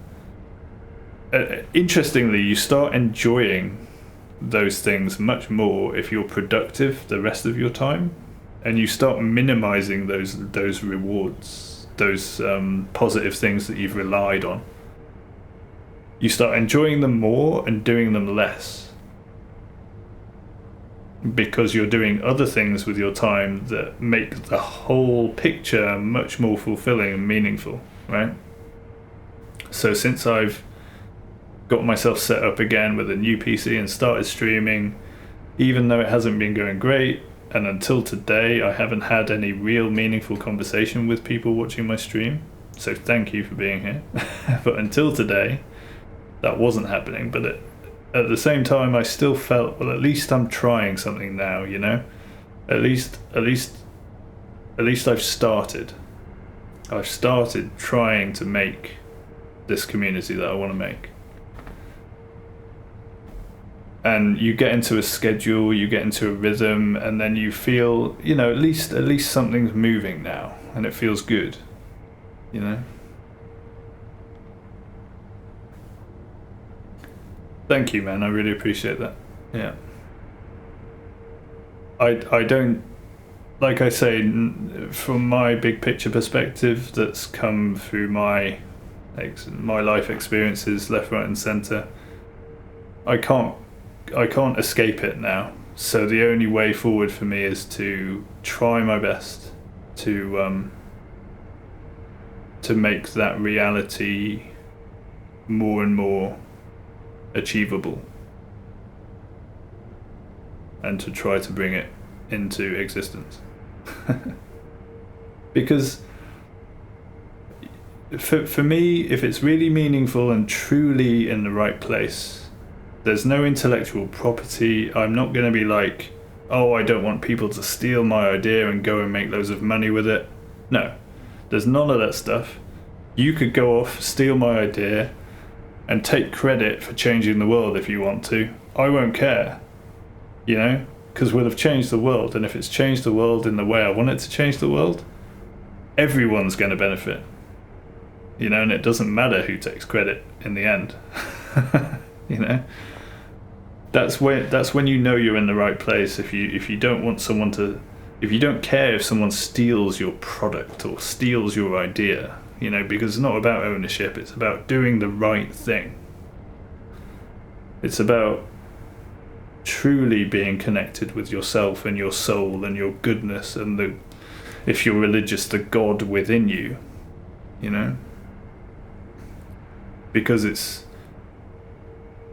Interestingly, you start enjoying those things much more if you're productive the rest of your time, and you start minimizing those rewards, those positive things that you've relied on. You start enjoying them more and doing them less, because you're doing other things with your time that make the whole picture much more fulfilling and meaningful, right? So since I've got myself set up again with a new PC and started streaming, even though it hasn't been going great, and until today I haven't had any real meaningful conversation with people watching my stream, so thank you for being here. But until today that wasn't happening. But at the same time I still felt, well, at least I'm trying something now, you know. At least I've started trying to make this community that I want to make. And you get into a schedule, you get into a rhythm, and then you feel, you know, at least something's moving now, and it feels good, you know. Thank you, man. I really appreciate that. Yeah. I don't, like I say, from my big picture perspective that's come through my life experiences, left, right, and center. I can't escape it now. So the only way forward for me is to try my best to make that reality more and more achievable, and to try to bring it into existence. Because for me, if it's really meaningful and truly in the right place, there's no intellectual property. I'm not going to be like, oh, I don't want people to steal my idea and go and make loads of money with it. No, there's none of that stuff. You could go off, steal my idea, and take credit for changing the world if you want to. I won't care, you know, because we'll have changed the world, and if it's changed the world in the way I want it to change the world, everyone's going to benefit, you know, and it doesn't matter who takes credit in the end. You know, that's when you know you're in the right place. If you don't want someone to, if you don't care if someone steals your product or steals your idea, you know, because it's not about ownership, it's about doing the right thing. It's about truly being connected with yourself and your soul and your goodness and if you're religious, the God within you, you know. Because it's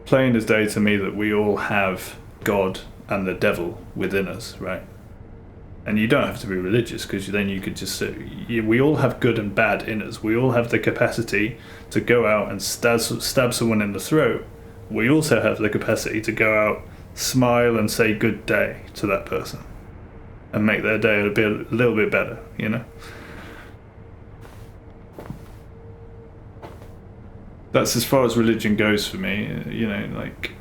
plain as day to me that we all have God and the devil within us, right? And you don't have to be religious, because then you could just say, we all have good and bad in us. We all have the capacity to go out and stab someone in the throat. We also have the capacity to go out, smile and say good day to that person and make their day a little bit better, you know? That's as far as religion goes for me, you know, like,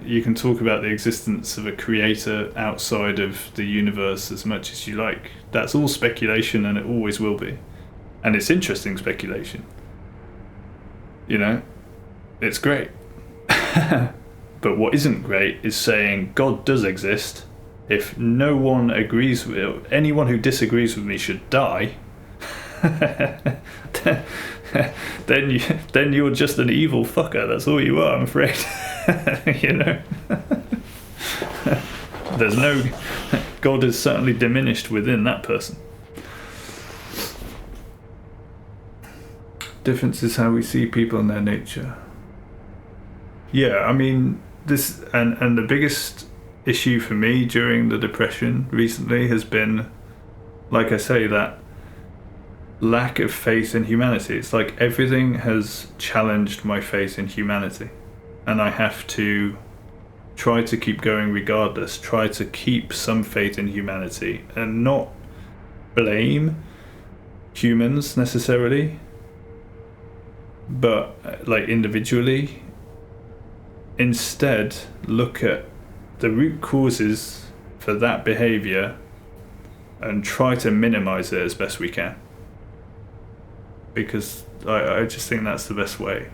you can talk about the existence of a creator outside of the universe as much as you like. That's all speculation, and it always will be. And it's interesting speculation. You know, it's great. But what isn't great is saying God does exist. If no one agrees with it, anyone who disagrees with me should die. then you're just an evil fucker. That's all you are, I'm afraid. You know. There's no, God is certainly diminished within that person. Difference is how we see people and their nature. Yeah, I mean, this and the biggest issue for me during the depression recently has been, like I say, that lack of faith in humanity. It's like everything has challenged my faith in humanity, and I have to try to keep going regardless, try to keep some faith in humanity and not blame humans necessarily, but like individually, instead look at the root causes for that behavior and try to minimize it as best we can, because I just think that's the best way.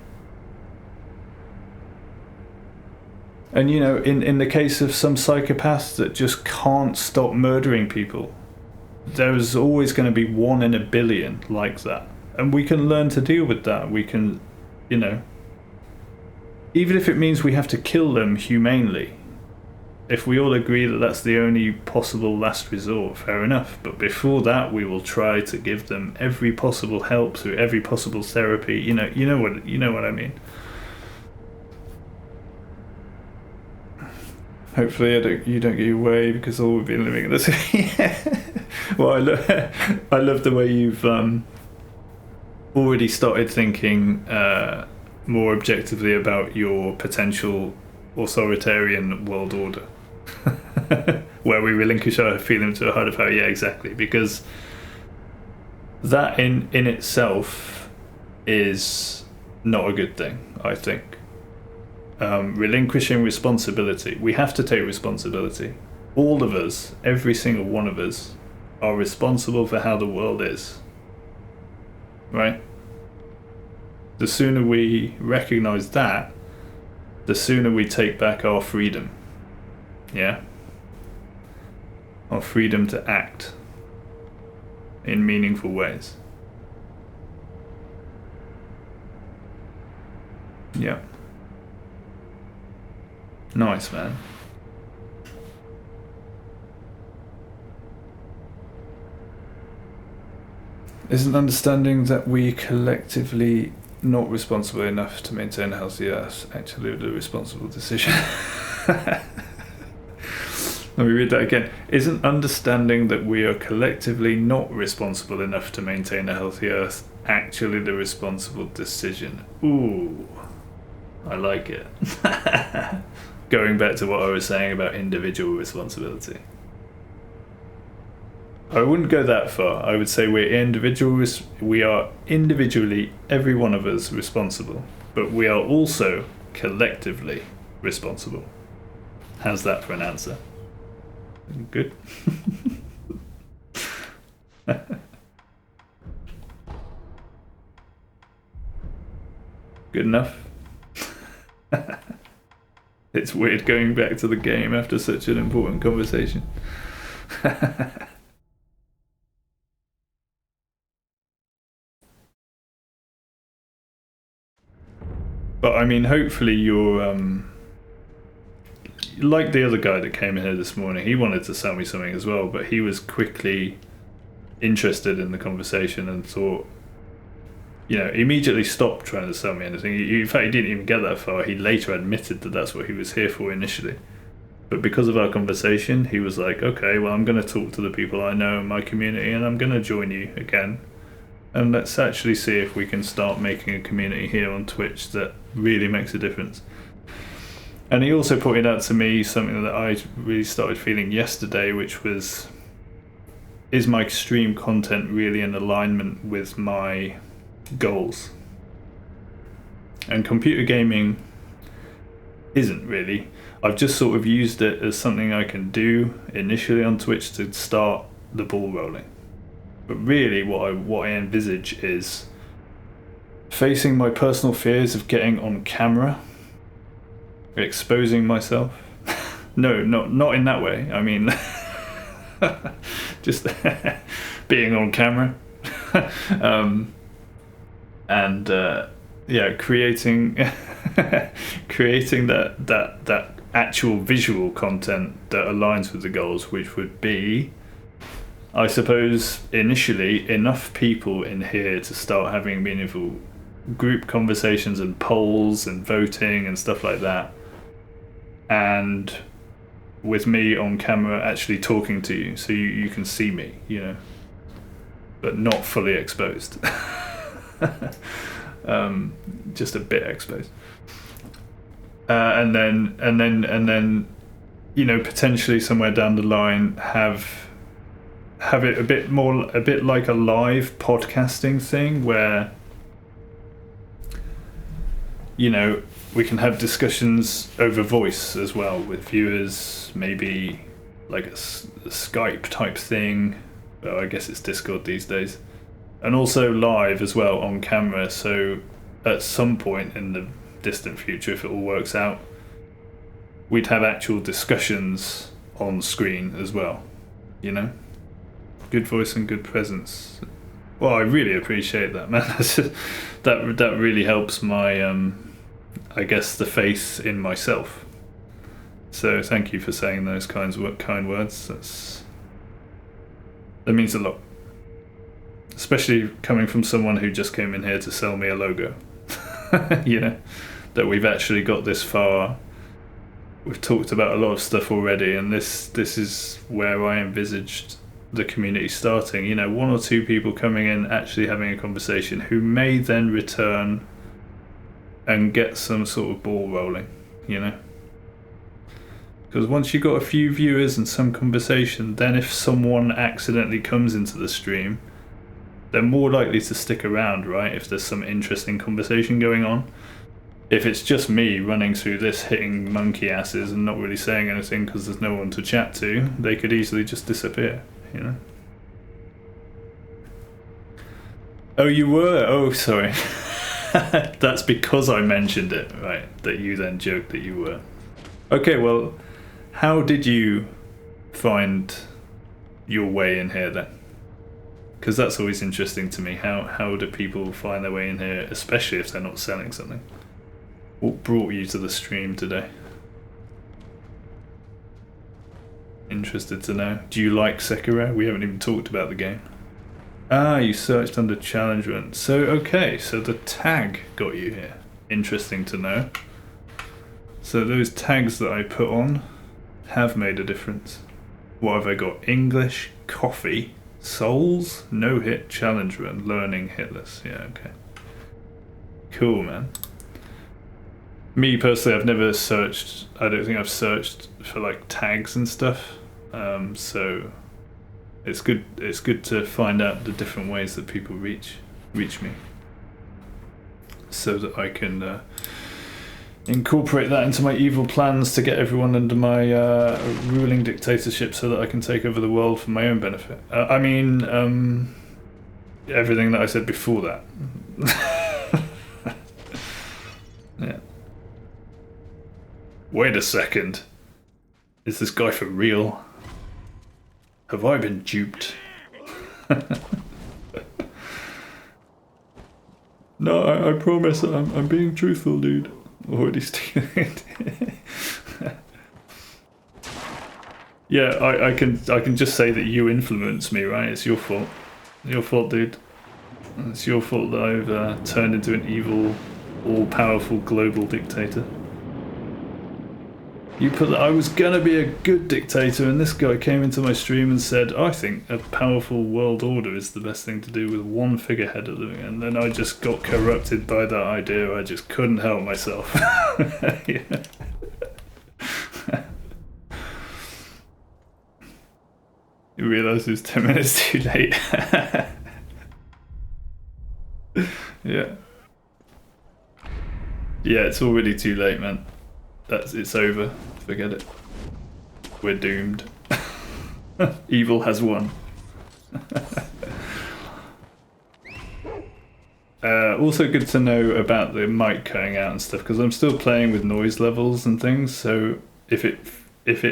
And you know, in the case of some psychopaths that just can't stop murdering people, there's always going to be 1 in a billion like that. And we can learn to deal with that. We can, you know, even if it means we have to kill them humanely, if we all agree that that's the only possible last resort, fair enough. But before that, we will try to give them every possible help through every possible therapy. You know what I mean. Hopefully, you don't get your way, because all we've been living in this. Well, I love the way you've already started thinking more objectively about your potential authoritarian world order, where we relinquish our freedom to a harder power. Yeah, exactly, because that in itself is not a good thing, I think. Relinquishing responsibility. We have to take responsibility. All of us, every single one of us, are responsible for how the world is. Right? The sooner we recognize that, the sooner we take back our freedom. Yeah? Our freedom to act in meaningful ways. Yeah. Nice, man. Isn't understanding that we collectively not responsible enough to maintain a healthy earth actually the responsible decision? Let me read that again. Isn't understanding that we are collectively not responsible enough to maintain a healthy earth actually the responsible decision? Ooh, I like it. Going back to what I was saying about individual responsibility. I wouldn't go that far. I would say we are individually, every one of us, responsible, but we are also collectively responsible. How's that for an answer? Good? Good enough? It's weird going back to the game after such an important conversation. But I mean, hopefully you're like the other guy that came in here this morning. He wanted to sell me something as well, but he was quickly interested in the conversation and thought, you know, immediately stopped trying to sell me anything. In fact, he didn't even get that far. He later admitted that that's what he was here for initially. But because of our conversation, he was like, okay, well, I'm going to talk to the people I know in my community and I'm going to join you again. And let's actually see if we can start making a community here on Twitch that really makes a difference. And he also pointed out to me something that I really started feeling yesterday, which was, is my stream content really in alignment with my goals? And computer gaming isn't really. I've just sort of used it as something I can do initially on Twitch to start the ball rolling. But really what I envisage is facing my personal fears of getting on camera, exposing myself. No, not in that way. I mean, just being on camera. Creating that actual visual content that aligns with the goals, which would be, I suppose, initially enough people in here to start having meaningful group conversations and polls and voting and stuff like that, and with me on camera actually talking to you, so you can see me, you know, but not fully exposed. Just a bit exposed, and then you know, potentially somewhere down the line have it a bit like a live podcasting thing where, you know, we can have discussions over voice as well with viewers, maybe like a Skype type thing. Well, I guess it's Discord these days. And also live as well on camera, so at some point in the distant future, if it all works out, we'd have actual discussions on screen as well, you know? Good voice and good presence. Well, I really appreciate that, man. that really helps my, I guess, the faith in myself. So thank you for saying those kind words. That means a lot. Especially coming from someone who just came in here to sell me a logo. You know, that we've actually got this far. We've talked about a lot of stuff already, and this is where I envisaged the community starting. You know, 1 or 2 people coming in, actually having a conversation, who may then return and get some sort of ball rolling, you know? Because once you've got a few viewers and some conversation, then if someone accidentally comes into the stream, they're more likely to stick around, right? If there's some interesting conversation going on. If it's just me running through this, hitting monkey asses and not really saying anything because there's no one to chat to, they could easily just disappear, you know? Oh, you were? Oh, sorry. That's because I mentioned it, right? That you then joked that you were. Okay, well, how did you find your way in here then? Because that's always interesting to me. How do people find their way in here, especially if they're not selling something? What brought you to the stream today? Interested to know. Do you like Sekiro? We haven't even talked about the game. Ah, you searched under challenge run. So, okay, so the tag got you here. Interesting to know. So those tags that I put on have made a difference. What have I got? English, coffee, souls, no hit, challenge run, learning, hitless. Yeah, okay. Cool, man. Me personally, I've never searched, I don't think I've searched for like tags and stuff. So it's good to find out the different ways that people reach me, so that I can incorporate that into my evil plans to get everyone under my ruling dictatorship, so that I can take over the world for my own benefit. I mean, everything that I said before that. Yeah. Wait a second. Is this guy for real? Have I been duped? No, I promise I'm being truthful, dude. Already stealing it. Yeah, I can just say that you influenced me, right? It's your fault. Your fault, dude. It's your fault that I've turned into an evil, all-powerful global dictator. You put that I was gonna be a good dictator, and this guy came into my stream and said, I think a powerful world order is the best thing to do with one figurehead at the end. And then I just got corrupted by that idea. I just couldn't help myself. Yeah. You realise it's 10 minutes too late. Yeah. Yeah, it's already too late, man. It's over. Forget it. We're doomed. Evil has won. Also good to know about the mic cutting out and stuff, because I'm still playing with noise levels and things, so if it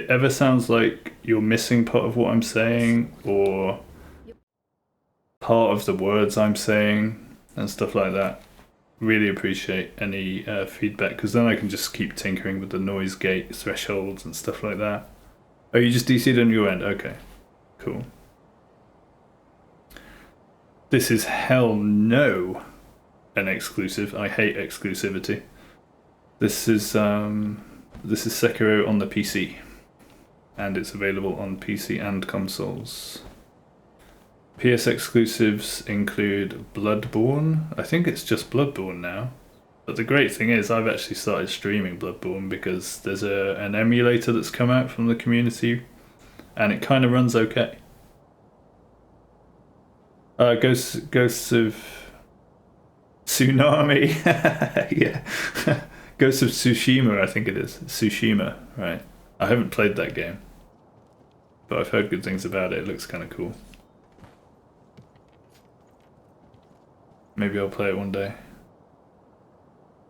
ever sounds like you're missing part of what I'm saying, or part of the words I'm saying and stuff like that, really appreciate any feedback, because then I can just keep tinkering with the noise gate thresholds and stuff like that. Oh, you just DC'd on your end? Okay, cool. This is hell no an exclusive. I hate exclusivity. This is Sekiro on the PC, and it's available on PC and consoles. PS exclusives include Bloodborne. I think it's just Bloodborne now. But the great thing is I've actually started streaming Bloodborne, because there's an emulator that's come out from the community, and it kind of runs okay. Ghosts of Tsunami. Yeah. Ghosts of Tsushima, I think it is. Tsushima, right. I haven't played that game, but I've heard good things about it. It looks kind of cool. Maybe I'll play it one day.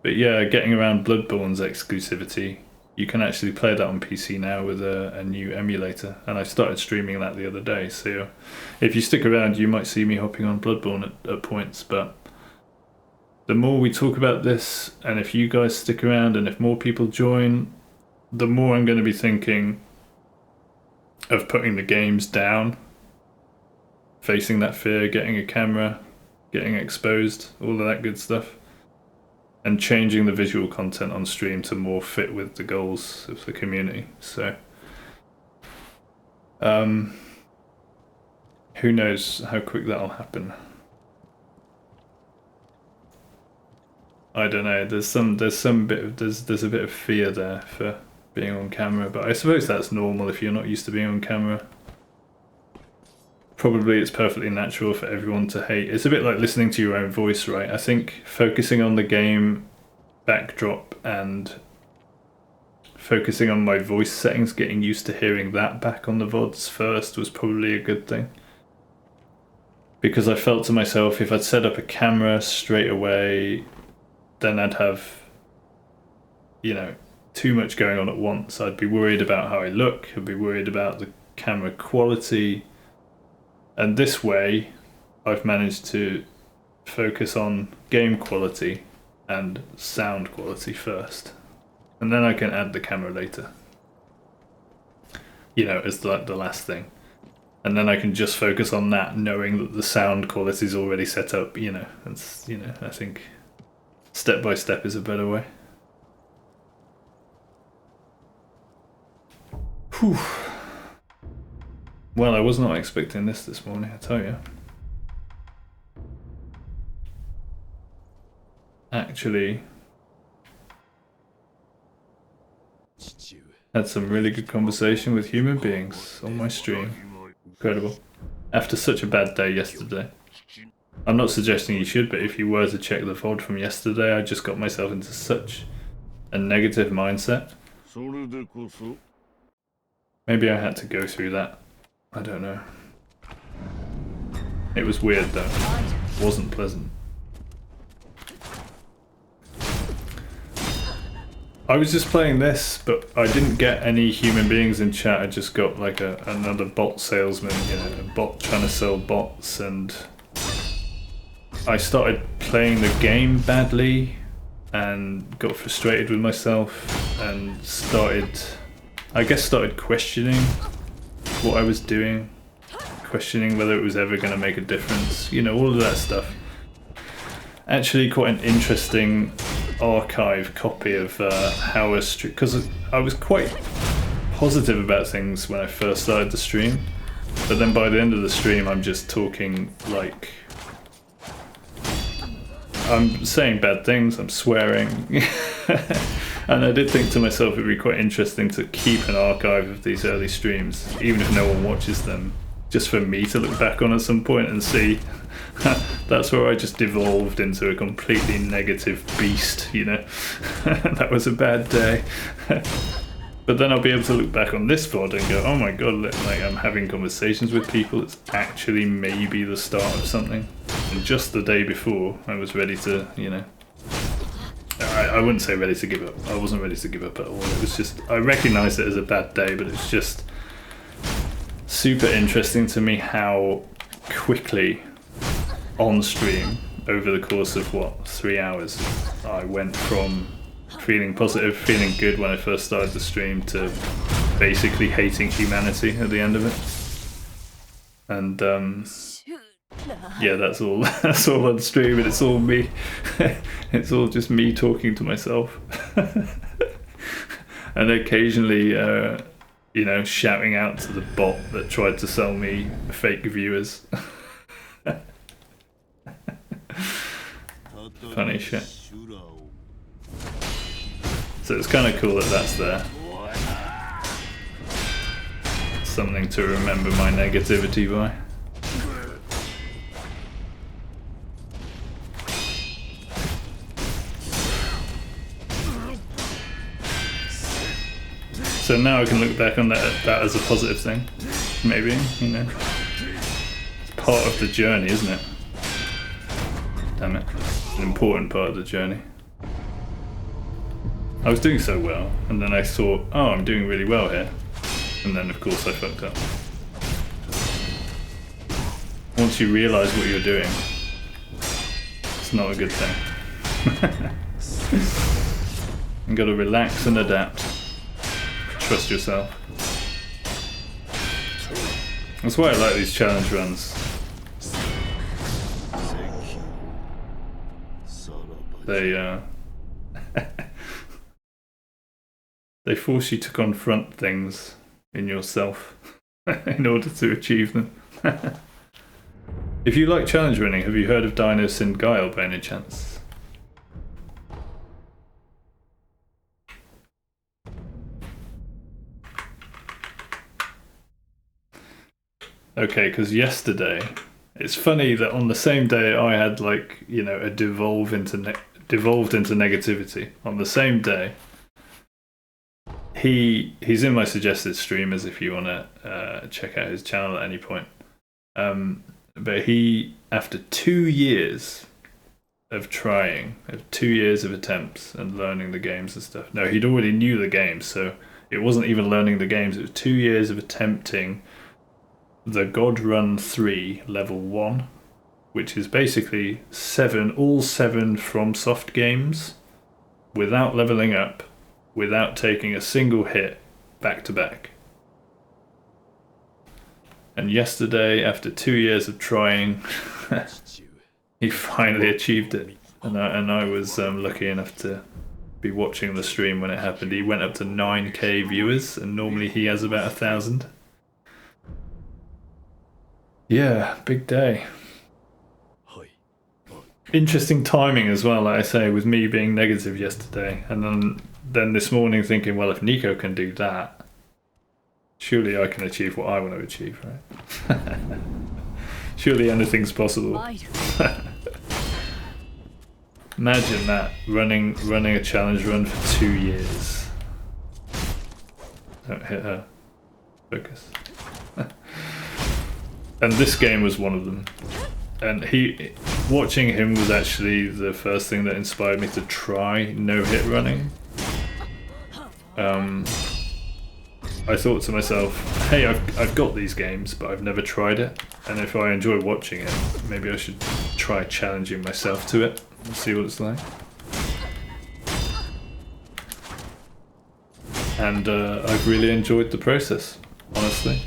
But yeah, getting around Bloodborne's exclusivity You can actually play that on PC now with a new emulator, and I started streaming that the other day, so if you stick around you might see me hopping on Bloodborne at points. But the more we talk about this, and if you guys stick around and if more people join, the more I'm going to be thinking of putting the games down, facing that fear, getting a camera, getting exposed, all of that good stuff, and changing the visual content on stream to more fit with the goals of the community. So who knows how quick that'll happen. I don't know, there's a bit of fear there for being on camera, but I suppose that's normal if you're not used to being on camera. Probably it's perfectly natural for everyone to hate. It's a bit like listening to your own voice, right? I think focusing on the game backdrop and focusing on my voice settings, getting used to hearing that back on the VODs first was probably a good thing. Because I felt to myself, if I'd set up a camera straight away, then I'd have, you know, too much going on at once. I'd be worried about how I look, I'd be worried about the camera quality. And this way, I've managed to focus on game quality and sound quality first. And then I can add the camera later. You know, as the last thing. And then I can just focus on that, knowing that the sound quality is already set up, you know. It's, you know, I think step by step is a better way. Whew. Well, I was not expecting this morning, I tell you. Actually, had some really good conversation with human beings on my stream. Incredible. After such a bad day yesterday. I'm not suggesting you should, but if you were to check the VOD from yesterday, I just got myself into such a negative mindset. Maybe I had to go through that. I don't know. It was weird though. It wasn't pleasant. I was just playing this, but I didn't get any human beings in chat. I just got like another bot salesman, you know, a bot trying to sell bots, and I started playing the game badly and got frustrated with myself and started questioning what I was doing, questioning whether it was ever going to make a difference, you know, all of that stuff. Actually quite an interesting archive copy of how a stream, because I was quite positive about things when I first started the stream, but then by the end of the stream I'm just talking like, I'm saying bad things, I'm swearing. And I did think to myself it'd be quite interesting to keep an archive of these early streams, even if no one watches them, just for me to look back on at some point and see that's where I just devolved into a completely negative beast, you know. That was a bad day. But then I'll be able to look back on this VOD and go, oh my god, like I'm having conversations with people, it's actually maybe the start of something. And just the day before, I was ready to, you know, I wouldn't say ready to give up. I wasn't ready to give up at all. It was just, I recognised it as a bad day, but it's just super interesting to me how quickly on stream, over the course of what, 3 hours, I went from feeling positive, feeling good when I first started the stream, to basically hating humanity at the end of it. And yeah, that's all on stream, and it's all me. It's all just me talking to myself. And occasionally, you know, shouting out to the bot that tried to sell me fake viewers. Funny shit. So it's kind of cool that that's there. Something to remember my negativity by. So now I can look back on that as a positive thing, maybe, you know. It's part of the journey, isn't it? Damn it. It's an important part of the journey. I was doing so well, and then I thought, oh, I'm doing really well here. And then, of course, I fucked up. Once you realise what you're doing, it's not a good thing. You gotta relax and adapt. Trust yourself. That's why I like these challenge runs. They force you to confront things in yourself in order to achieve them. If you like challenge running, have you heard of Dino Sin Guile by any chance? Okay, because yesterday, it's funny that on the same day I had, like, you know, a devolved into negativity. On the same day, he's in my suggested streamers if you want to check out his channel at any point. But he, after 2 years of trying, 2 years of attempts and learning the games and stuff. No, he'd already knew the games, so it wasn't even learning the games. It was 2 years of attempting the God Run 3 level 1, which is basically all seven FromSoft games without leveling up, without taking a single hit back to back. And yesterday, after 2 years of trying, he finally achieved it. And I was lucky enough to be watching the stream when it happened. He went up to 9k viewers, and normally he has about 1,000. Yeah, big day. Interesting timing as well, like I say, with me being negative yesterday. And then this morning thinking, well, if Nico can do that, surely I can achieve what I want to achieve, right? Surely anything's possible. Imagine that, running a challenge run for 2 years. Don't hit her. Focus. And this game was one of them. And watching him was actually the first thing that inspired me to try no-hit running. I thought to myself, hey, I've got these games, but I've never tried it. And if I enjoy watching it, maybe I should try challenging myself to it and see what it's like. And I've really enjoyed the process, honestly.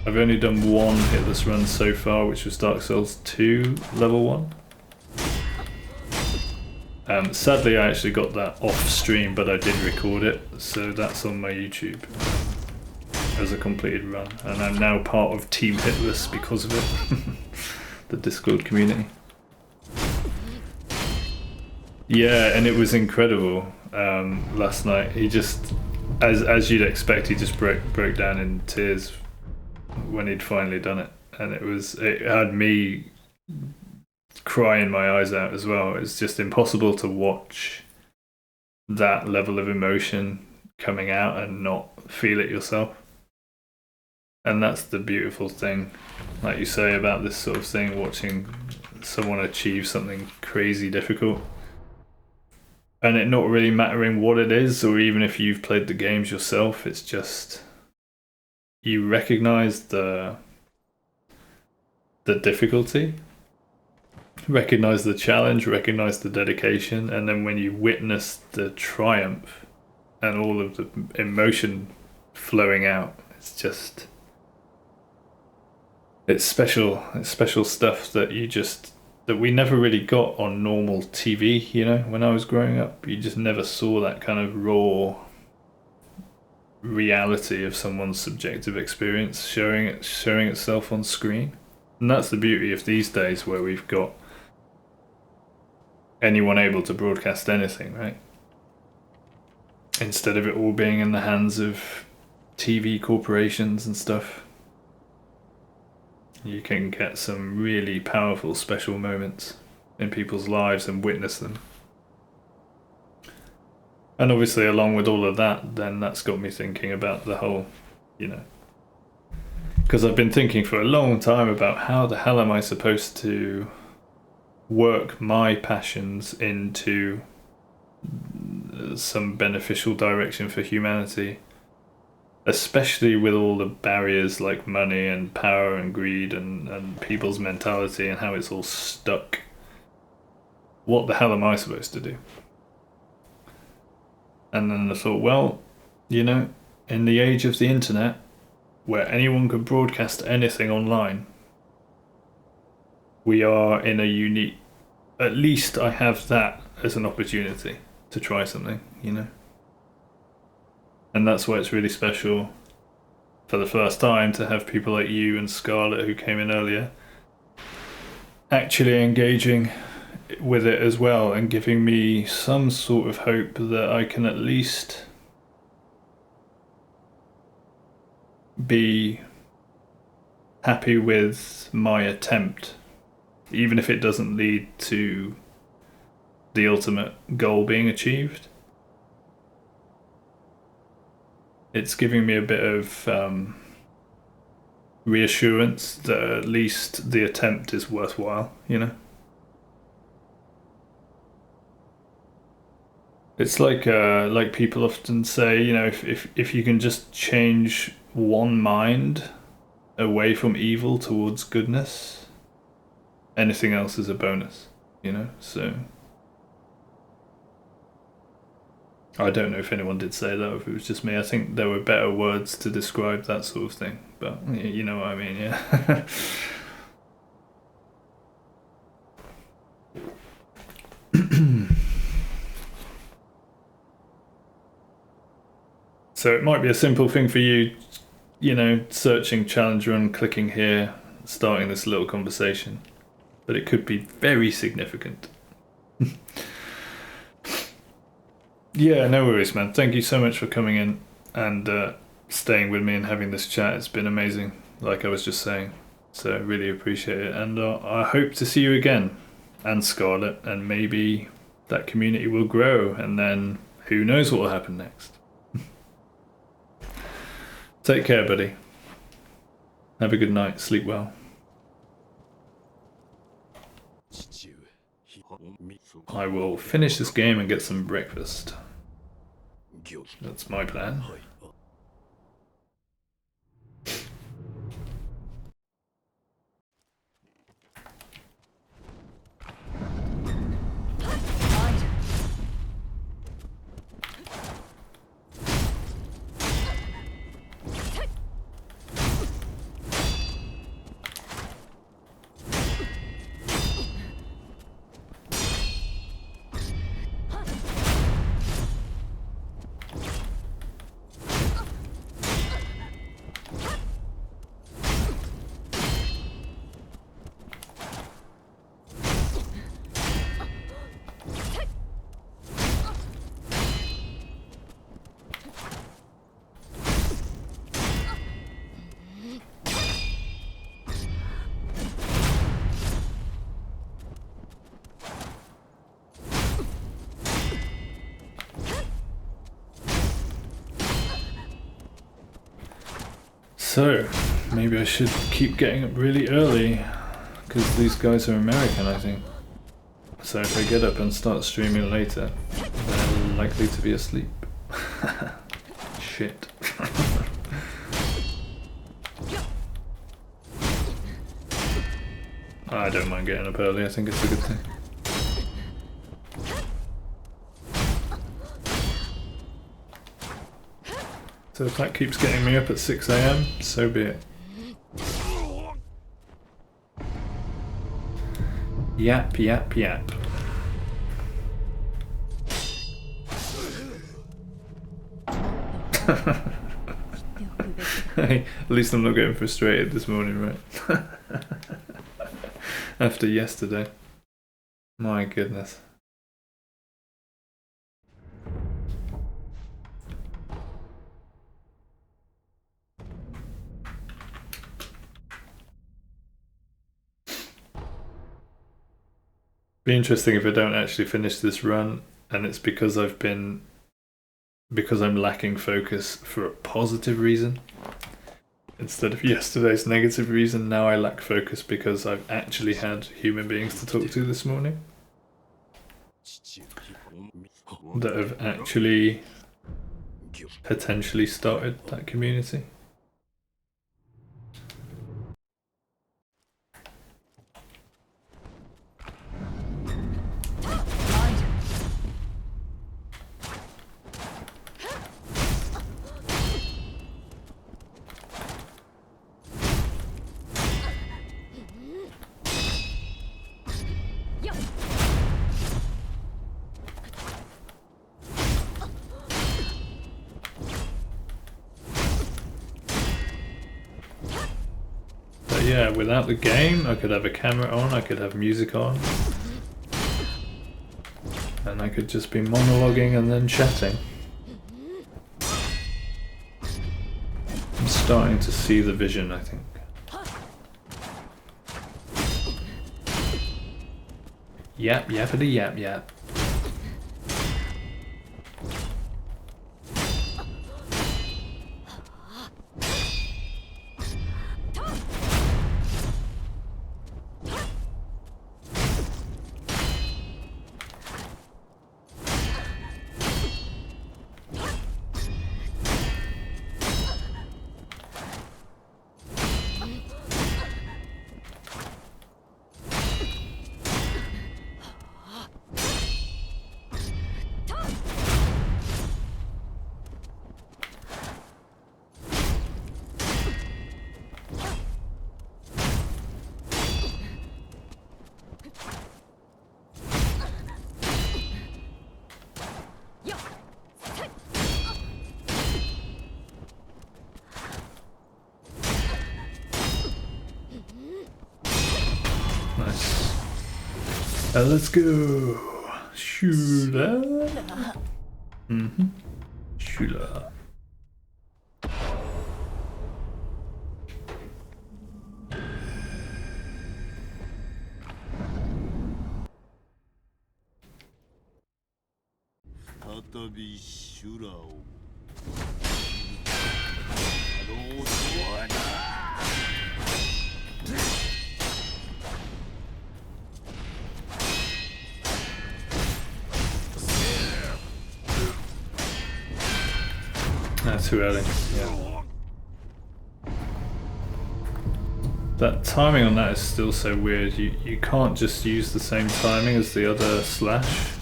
I've only done one hitless run so far, which was Dark Souls 2 level 1. Sadly, I actually got that off stream, but I did record it, so that's on my YouTube as a completed run. And I'm now part of Team Hitless because of it, the Discord community. Yeah, and it was incredible last night. He just, as you'd expect, he just broke down in tears when he'd finally done it, and it had me crying my eyes out as well. It's just impossible to watch that level of emotion coming out and not feel it yourself. And that's the beautiful thing, like you say, about this sort of thing, watching someone achieve something crazy difficult. And it not really mattering what it is, or even if you've played the games yourself, it's just you recognize the difficulty, recognize the challenge, recognize the dedication, and then when you witness the triumph and all of the emotion flowing out, it's special stuff that we never really got on normal TV, you know. When I was growing up, you just never saw that kind of raw reality of someone's subjective experience showing itself on screen. And that's the beauty of these days, where we've got anyone able to broadcast anything, right? Instead of it all being in the hands of TV corporations and stuff. You can get some really powerful special moments in people's lives and witness them. And obviously along with all of that, then that's got me thinking about the whole, you know, because I've been thinking for a long time about how the hell am I supposed to work my passions into some beneficial direction for humanity, especially with all the barriers like money and power and greed and people's mentality and how it's all stuck. What the hell am I supposed to do? And then I thought, well, you know, in the age of the internet, where anyone can broadcast anything online, we are in a unique... At least I have that as an opportunity to try something, you know? And that's why it's really special for the first time to have people like you and Scarlett, who came in earlier, actually engaging with it as well and giving me some sort of hope that I can at least be happy with my attempt, even if it doesn't lead to the ultimate goal being achieved. It's giving me a bit of reassurance that at least the attempt is worthwhile, you know? It's like people often say, you know, if you can just change one mind away from evil towards goodness, anything else is a bonus, you know? So I don't know if anyone did say that or if it was just me. I think there were better words to describe that sort of thing, but you know what I mean, yeah. So it might be a simple thing for you, you know, searching challenge run, clicking here, starting this little conversation, but it could be very significant. Yeah, no worries, man. Thank you so much for coming in and staying with me and having this chat. It's been amazing, like I was just saying. So I really appreciate it. And I hope to see you again, and Scarlett, and maybe that community will grow, and then who knows what will happen next. Take care, buddy. Have a good night. Sleep well. I will finish this game and get some breakfast. That's my plan. So, maybe I should keep getting up really early, because these guys are American, I think. So if I get up and start streaming later, they're likely to be asleep. Shit. I don't mind getting up early, I think it's a good thing. So if that keeps getting me up at 6 AM, so be it. Yap, yap, yap. Hey, at least I'm not getting frustrated this morning, right? After yesterday. My goodness. Be interesting if I don't actually finish this run, and it's because I'm lacking focus for a positive reason instead of yesterday's negative reason. Now I lack focus because I've actually had human beings to talk to this morning. that have actually potentially started that community. Yeah, without the game, I could have a camera on, I could have music on, and I could just be monologuing and then chatting. I'm starting to see the vision, I think. Yap, yappity yap yap. Nice. Let's go. Shula. Shula. Too early. Yeah. That timing on that is still so weird. You can't just use the same timing as the other slash.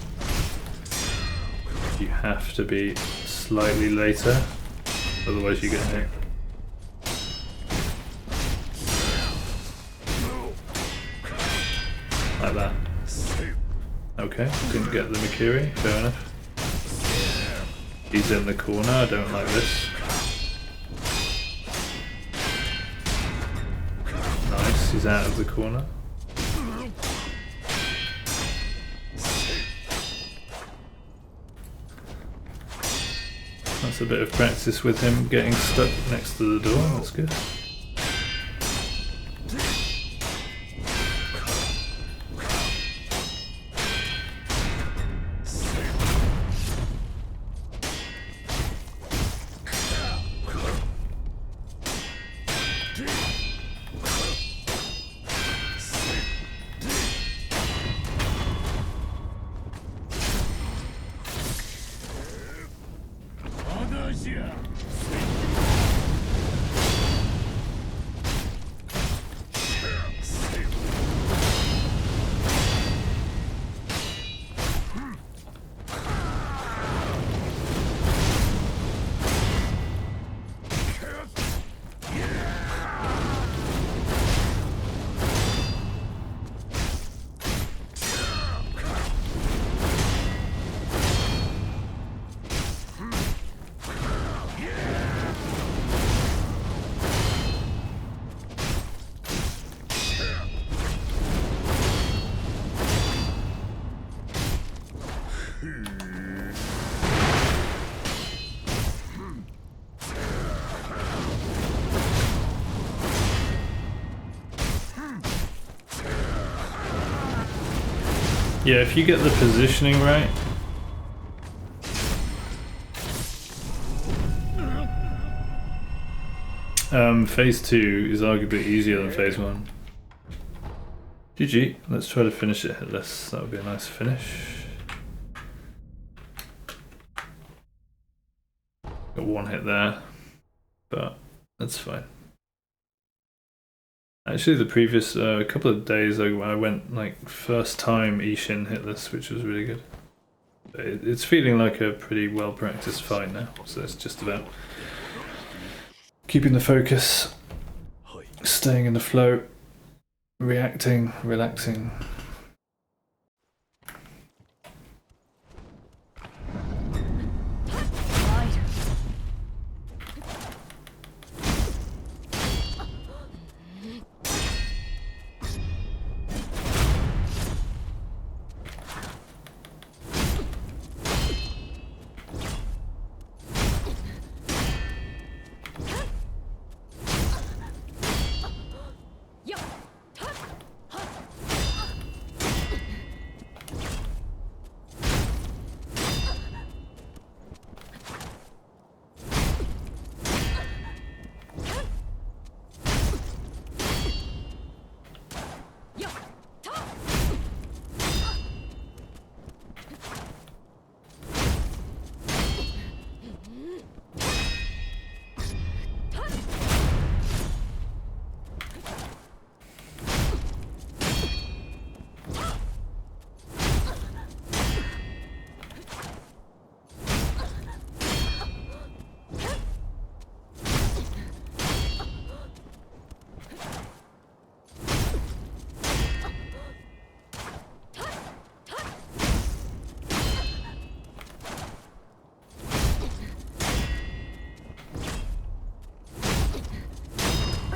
You have to be slightly later, otherwise you get hit. Like that. Okay, didn't get the Mikiri, fair enough. He's in the corner, I don't like this. Nice, he's out of the corner. That's a bit of practice with him getting stuck next to the door, that's good. Yeah, if you get the positioning right. Phase 2 is arguably easier than phase 1. GG, let's try to finish it hitless. That would be a nice finish. one hit there, but that's fine. Actually, the previous couple of days I went like first time Ishin Hitless, which was really good. It's feeling like a pretty well practiced fight now, so it's just about keeping the focus, staying in the flow, reacting, relaxing.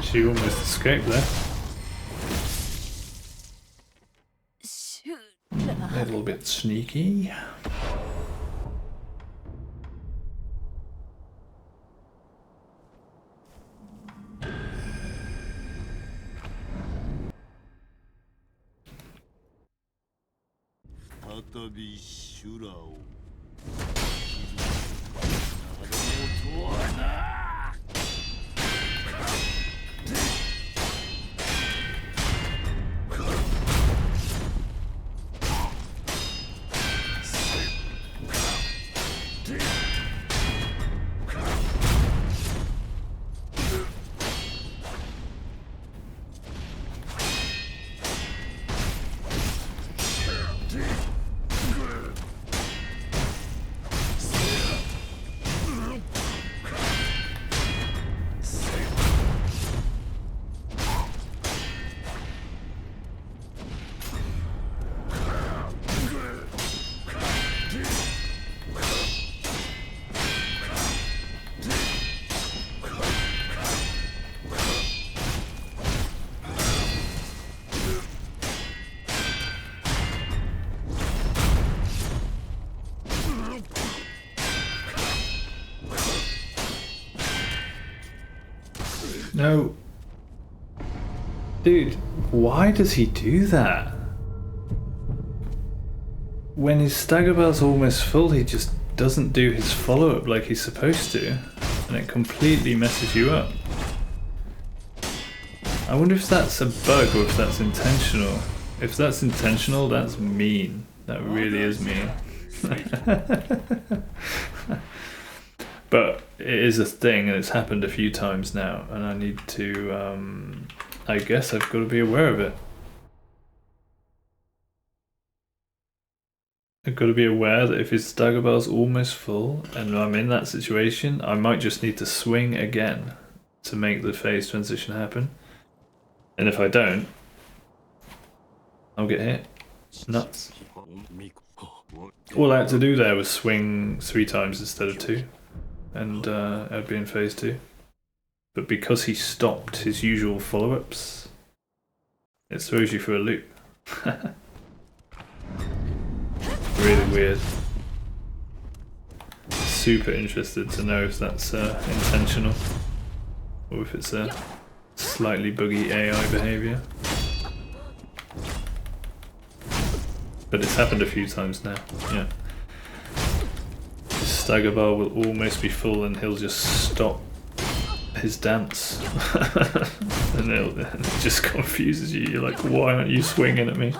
She almost escaped there. A little bit sneaky. No. Dude, why does he do that? When his stagger bar's almost full, he just doesn't do his follow-up like he's supposed to, and it completely messes you up. I wonder if that's a bug or if that's intentional. If that's intentional, that's mean. That really is mean. But it is a thing, and it's happened a few times now, and I need to, I guess I've got to be aware of it. I've got to be aware that if his stagger bar's almost full, and I'm in that situation, I might just need to swing again to make the phase transition happen. And if I don't, I'll get hit. Nuts. All I had to do there was swing 3 times instead of 2. And I'd be in phase 2. But because he stopped his usual follow-ups, it throws you for a loop. Really weird. Super interested to know if that's intentional, or if it's a slightly buggy AI behaviour. But it's happened a few times now, yeah. His stagger bar will almost be full and he'll just stop his dance. And it just confuses you. You're like, why aren't you swinging at me?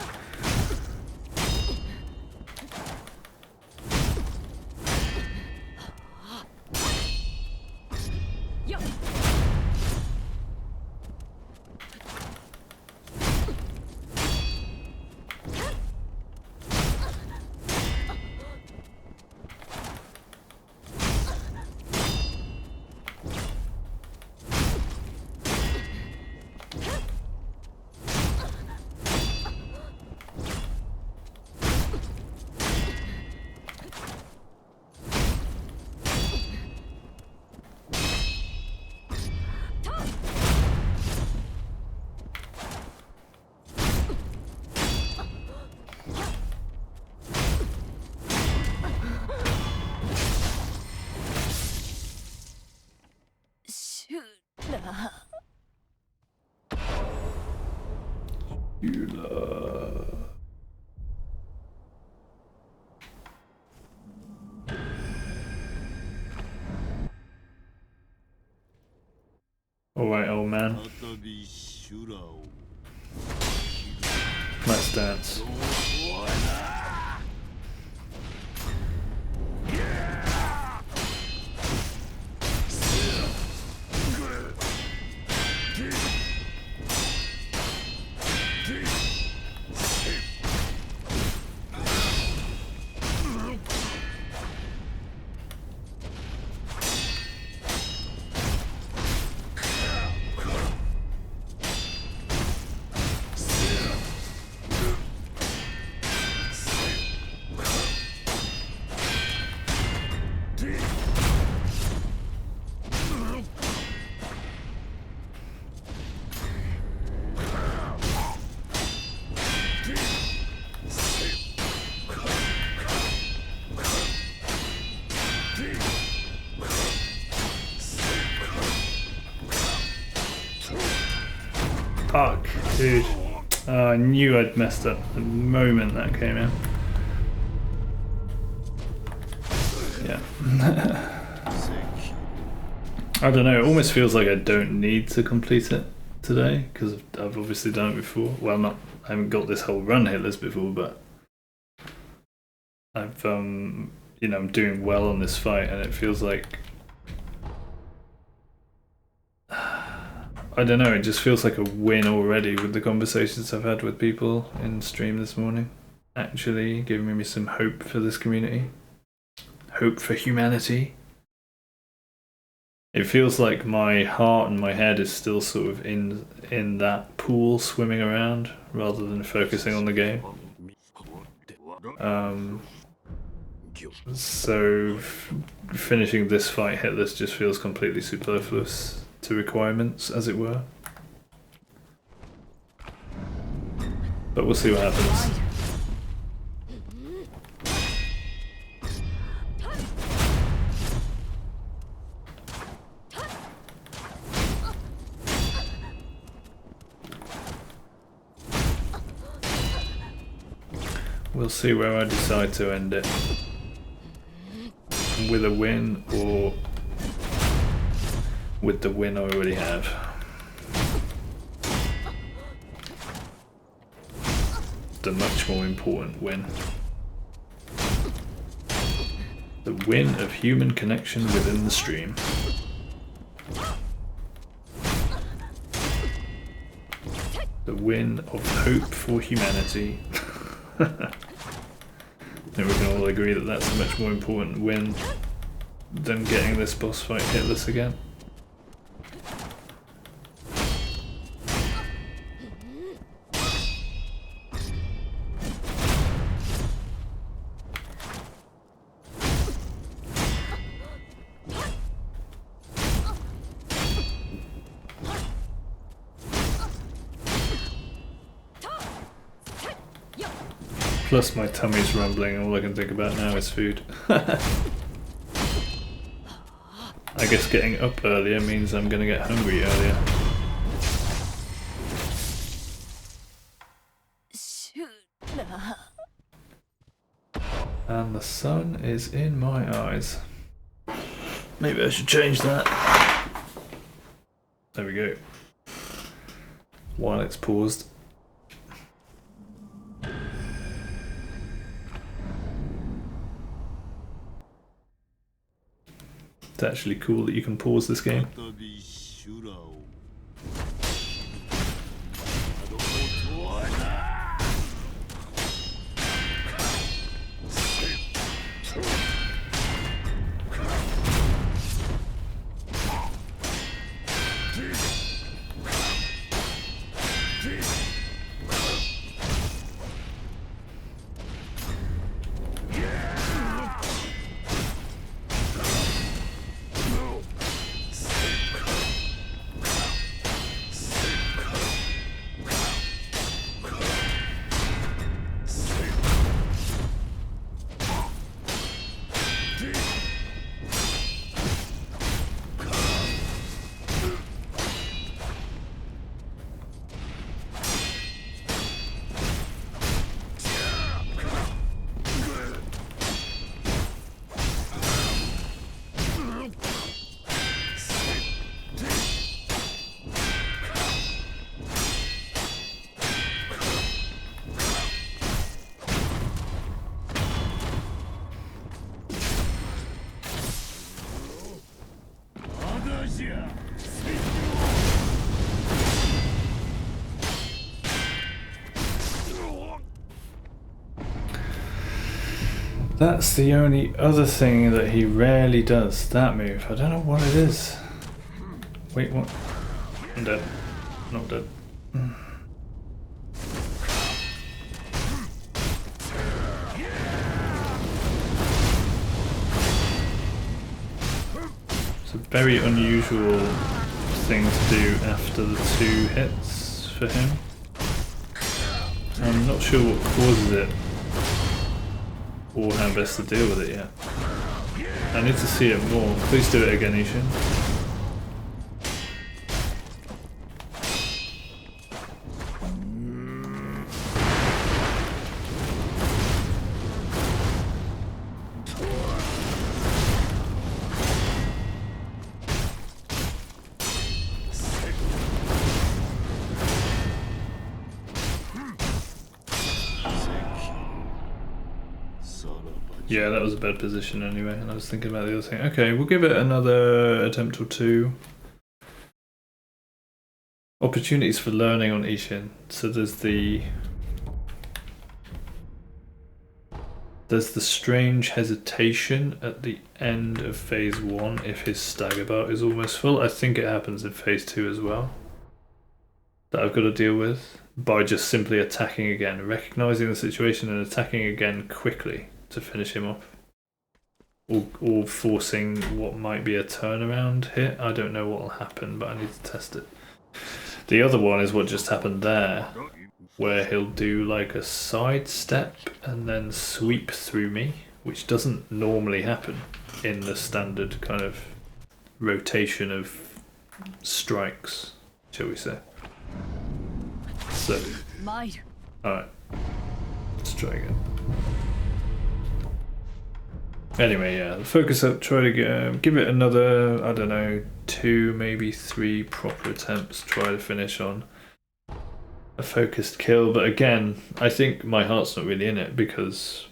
Alright, old man. Nice dance. Fuck, dude. I knew I'd messed up the moment that came in. Yeah. I don't know, it almost feels like I don't need to complete it today, because I've obviously done it before. Well, I haven't got this whole run hitless before, but I've, you know, I'm doing well on this fight, and it feels like, I don't know, it just feels like a win already with the conversations I've had with people in stream this morning. Actually giving me some hope for this community. Hope for humanity. It feels like my heart and my head is still sort of in that pool swimming around rather than focusing on the game. So finishing this fight hitless just feels completely superfluous to requirements, as it were. But we'll see what happens. We'll see where I decide to end it. With a win or with the win I already have. The much more important win. The win of human connection within the stream. The win of hope for humanity. I think we can all agree that that's a much more important win than getting this boss fight hitless again. Plus my tummy's rumbling and all I can think about now is food. I guess getting up earlier means I'm gonna get hungry earlier. And the sun is in my eyes. Maybe I should change that. There we go. While it's paused. It's actually cool that you can pause this game. That's the only other thing that he rarely does, that move. I don't know what it is. Wait, what? I'm dead. Not dead. It's a very unusual thing to do after the 2 hits for him. I'm not sure what causes it or how best to deal with it yet. I need to see it more. Please do it again, Ishin. Yeah, that was a bad position anyway, and I was thinking about the other thing. Okay, we'll give it another attempt or 2. Opportunities for learning on Ishin. So there's the strange hesitation at the end of phase 1 if his stagger bar is almost full. I think it happens in phase 2 as well. That I've got to deal with by just simply attacking again, recognizing the situation and attacking again quickly to finish him off, or forcing what might be a turnaround hit. I don't know what will happen, but I need to test it. The other one is what just happened there, where he'll do like a side step and then sweep through me, which doesn't normally happen in the standard kind of rotation of strikes, shall we say. So, alright, let's try again. Anyway, yeah, focus up, try to give it another, I don't know, 2, maybe 3 proper attempts, try to finish on a focused kill. But again, I think my heart's not really in it because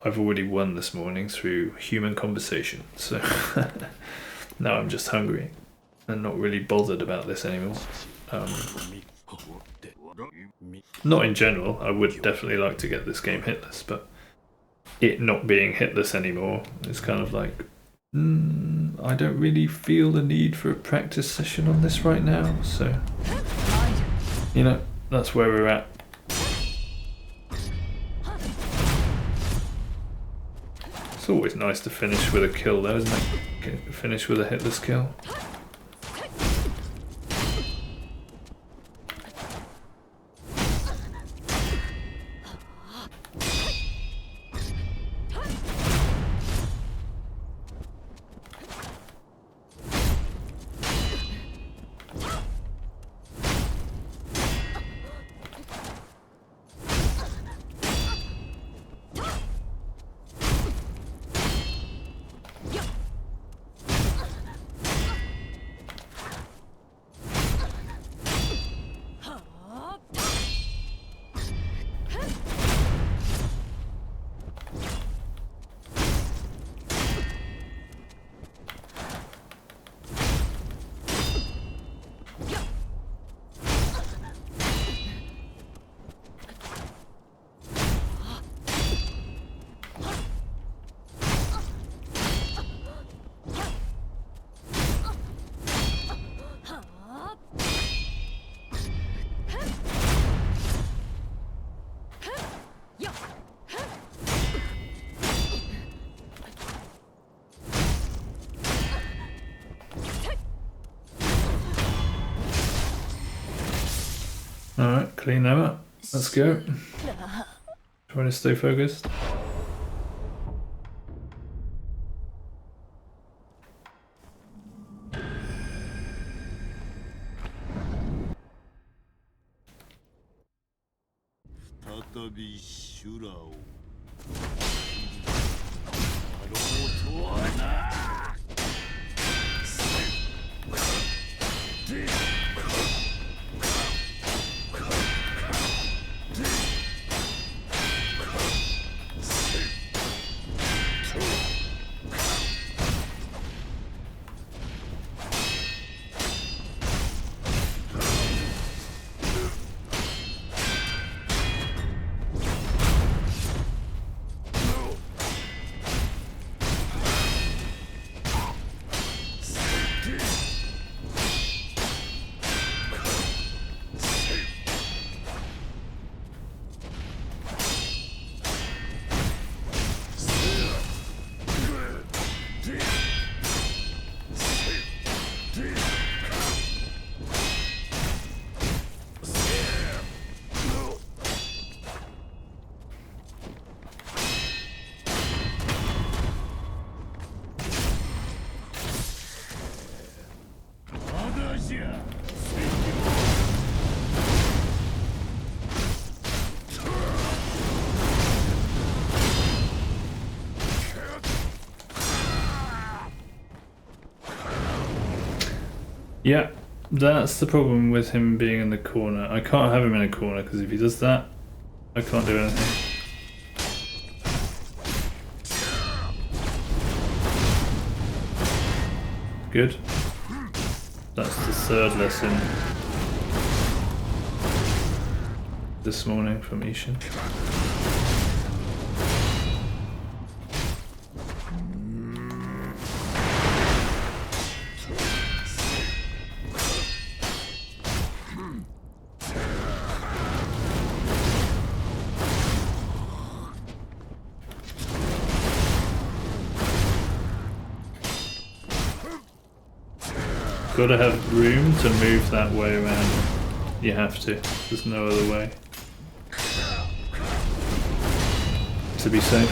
I've already won this morning through human conversation. So now I'm just hungry and not really bothered about this anymore. Not in general, I would definitely like to get this game hitless, but it not being hitless anymore is kind of like, I don't really feel the need for a practice session on this right now, so, you know, that's where we're at. It's always nice to finish with a kill though, isn't it? Finish with a hitless kill. Alright, clean them up. Let's go. Trying to stay focused. Yeah, that's the problem with him being in the corner. I can't have him in a corner because if he does that, I can't do anything. Good. That's the third lesson this morning from Ishin. Gotta have room to move that way around. You have to. There's no other way. To be safe.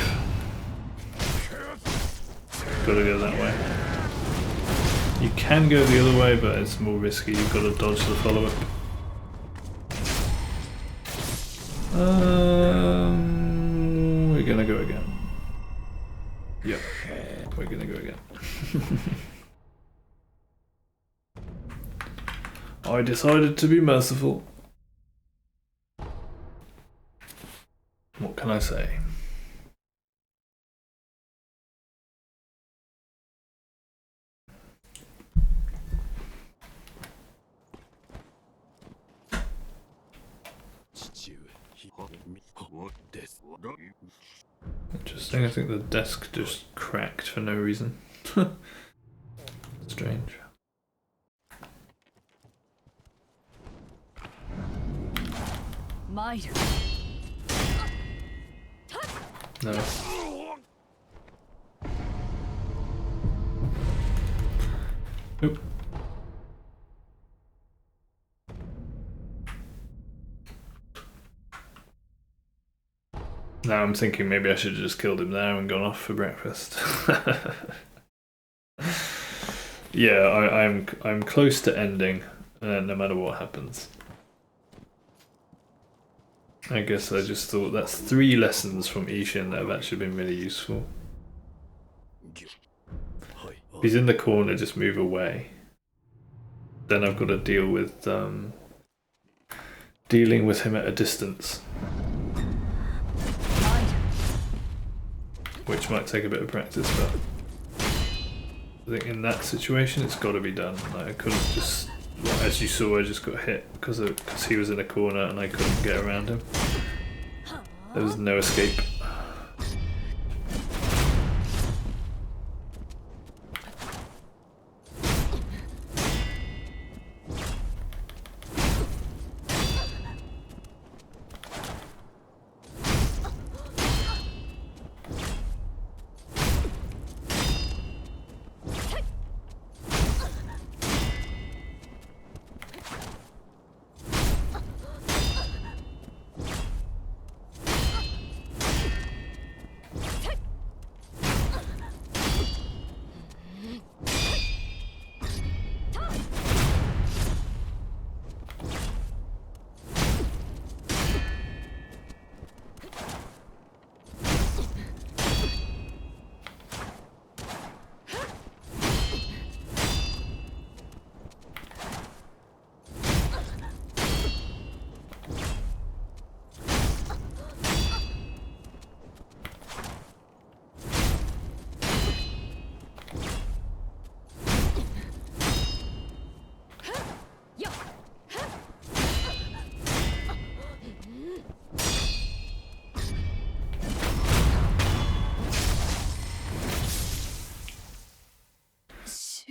Gotta go that way. You can go the other way, but it's more risky. You've got to dodge the follow-up. We're gonna go again. Yep. We're gonna go again. I decided to be merciful. What can I say? Interesting, I think the desk just cracked for no reason. Strange. No. Oop. Now I'm thinking maybe I should have just killed him there and gone off for breakfast. Yeah, I'm close to ending, no matter what happens. I guess I just thought that's 3 lessons from Ishin that have actually been really useful. If he's in the corner, just move away. Then I've got to deal with dealing with him at a distance, which might take a bit of practice, but I think in that situation it's got to be done. Like, I couldn't just, well, as you saw, I just got hit because he was in a corner and I couldn't get around him. There was no escape.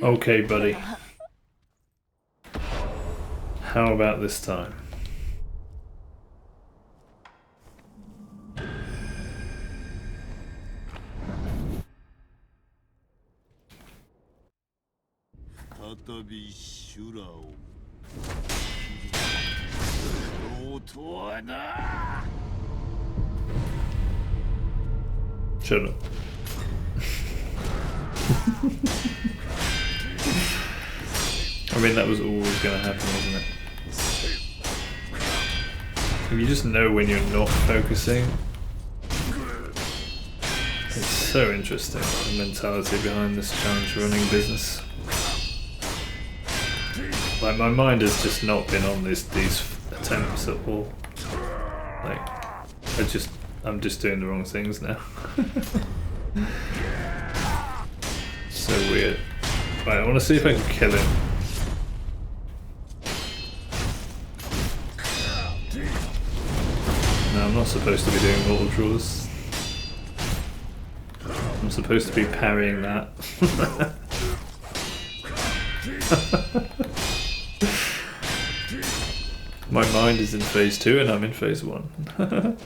Okay, buddy. How about this time? Shut up. I mean, that was always going to happen, wasn't it? If you just know when you're not focusing, it's so interesting, the mentality behind this challenge running business. Like, my mind has just not been on these attempts at all. Like, I'm just doing the wrong things now. So weird. Right, I want to see if I can kill him. No, I'm not supposed to be doing mortal draws. I'm supposed to be parrying that. My mind is in phase 2 and I'm in phase 1.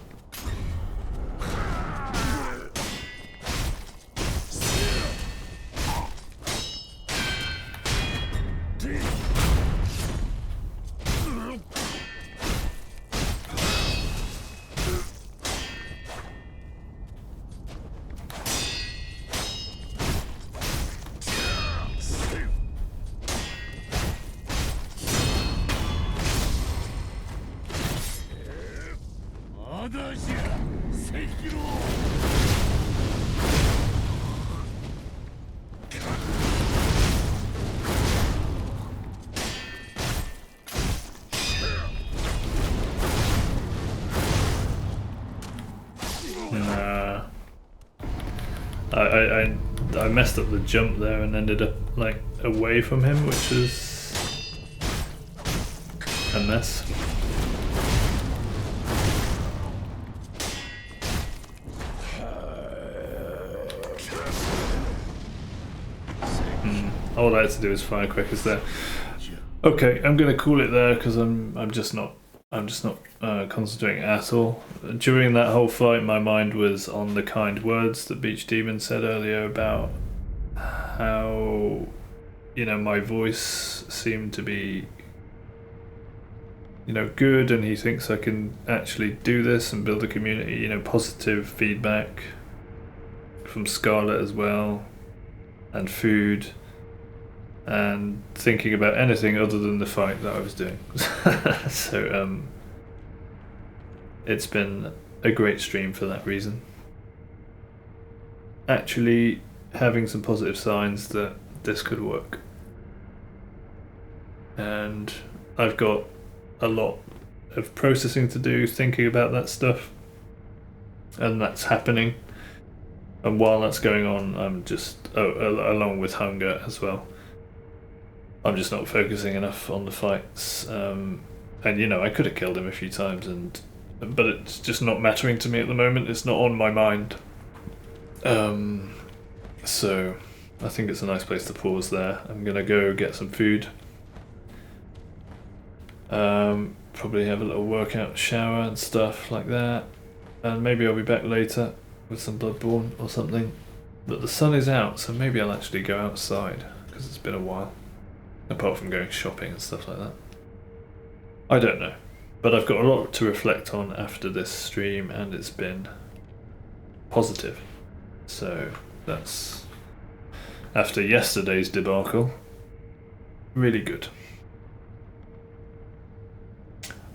Nah. I messed up the jump there and ended up like away from him, which is a mess. All I had to do is fire quickers there. Okay, I'm gonna call it there because I'm just not concentrating at all. During that whole fight, my mind was on the kind words that Beach Demon said earlier about how, you know, my voice seemed to be, you know, good, and he thinks I can actually do this and build a community. You know, positive feedback from Scarlet as well, and food. And thinking about anything other than the fight that I was doing. So it's been a great stream for that reason. Actually having some positive signs that this could work. And I've got a lot of processing to do, thinking about that stuff. And that's happening. And while that's going on, I'm just, along with hunger as well, I'm just not focusing enough on the fights, and you know, I could have killed him a few times, but it's just not mattering to me at the moment. It's not on my mind. So I think it's a nice place to pause there. I'm gonna go get some food. Probably have a little workout, shower and stuff like that, and maybe I'll be back later with some Bloodborne or something. But the sun is out, so maybe I'll actually go outside because it's been a while. Apart from going shopping and stuff like that. I don't know. But I've got a lot to reflect on after this stream, and it's been positive. So that's, after yesterday's debacle, really good.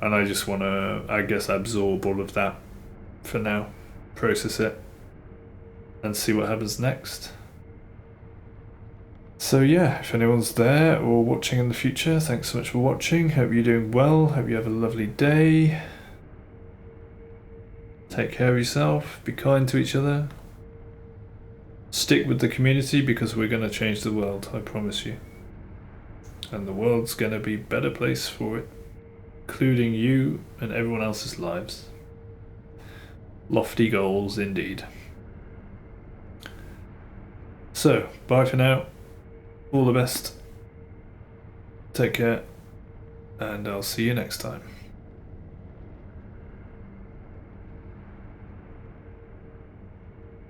And I just want to, I guess, absorb all of that for now. Process it. And see what happens next. So yeah, if anyone's there or watching in the future, thanks so much for watching. Hope you're doing well. Hope you have a lovely day. Take care of yourself. Be kind to each other. Stick with the community because we're going to change the world, I promise you. And the world's going to be a better place for it, including you and everyone else's lives. Lofty goals indeed. So, bye for now. All the best, take care, and I'll see you next time.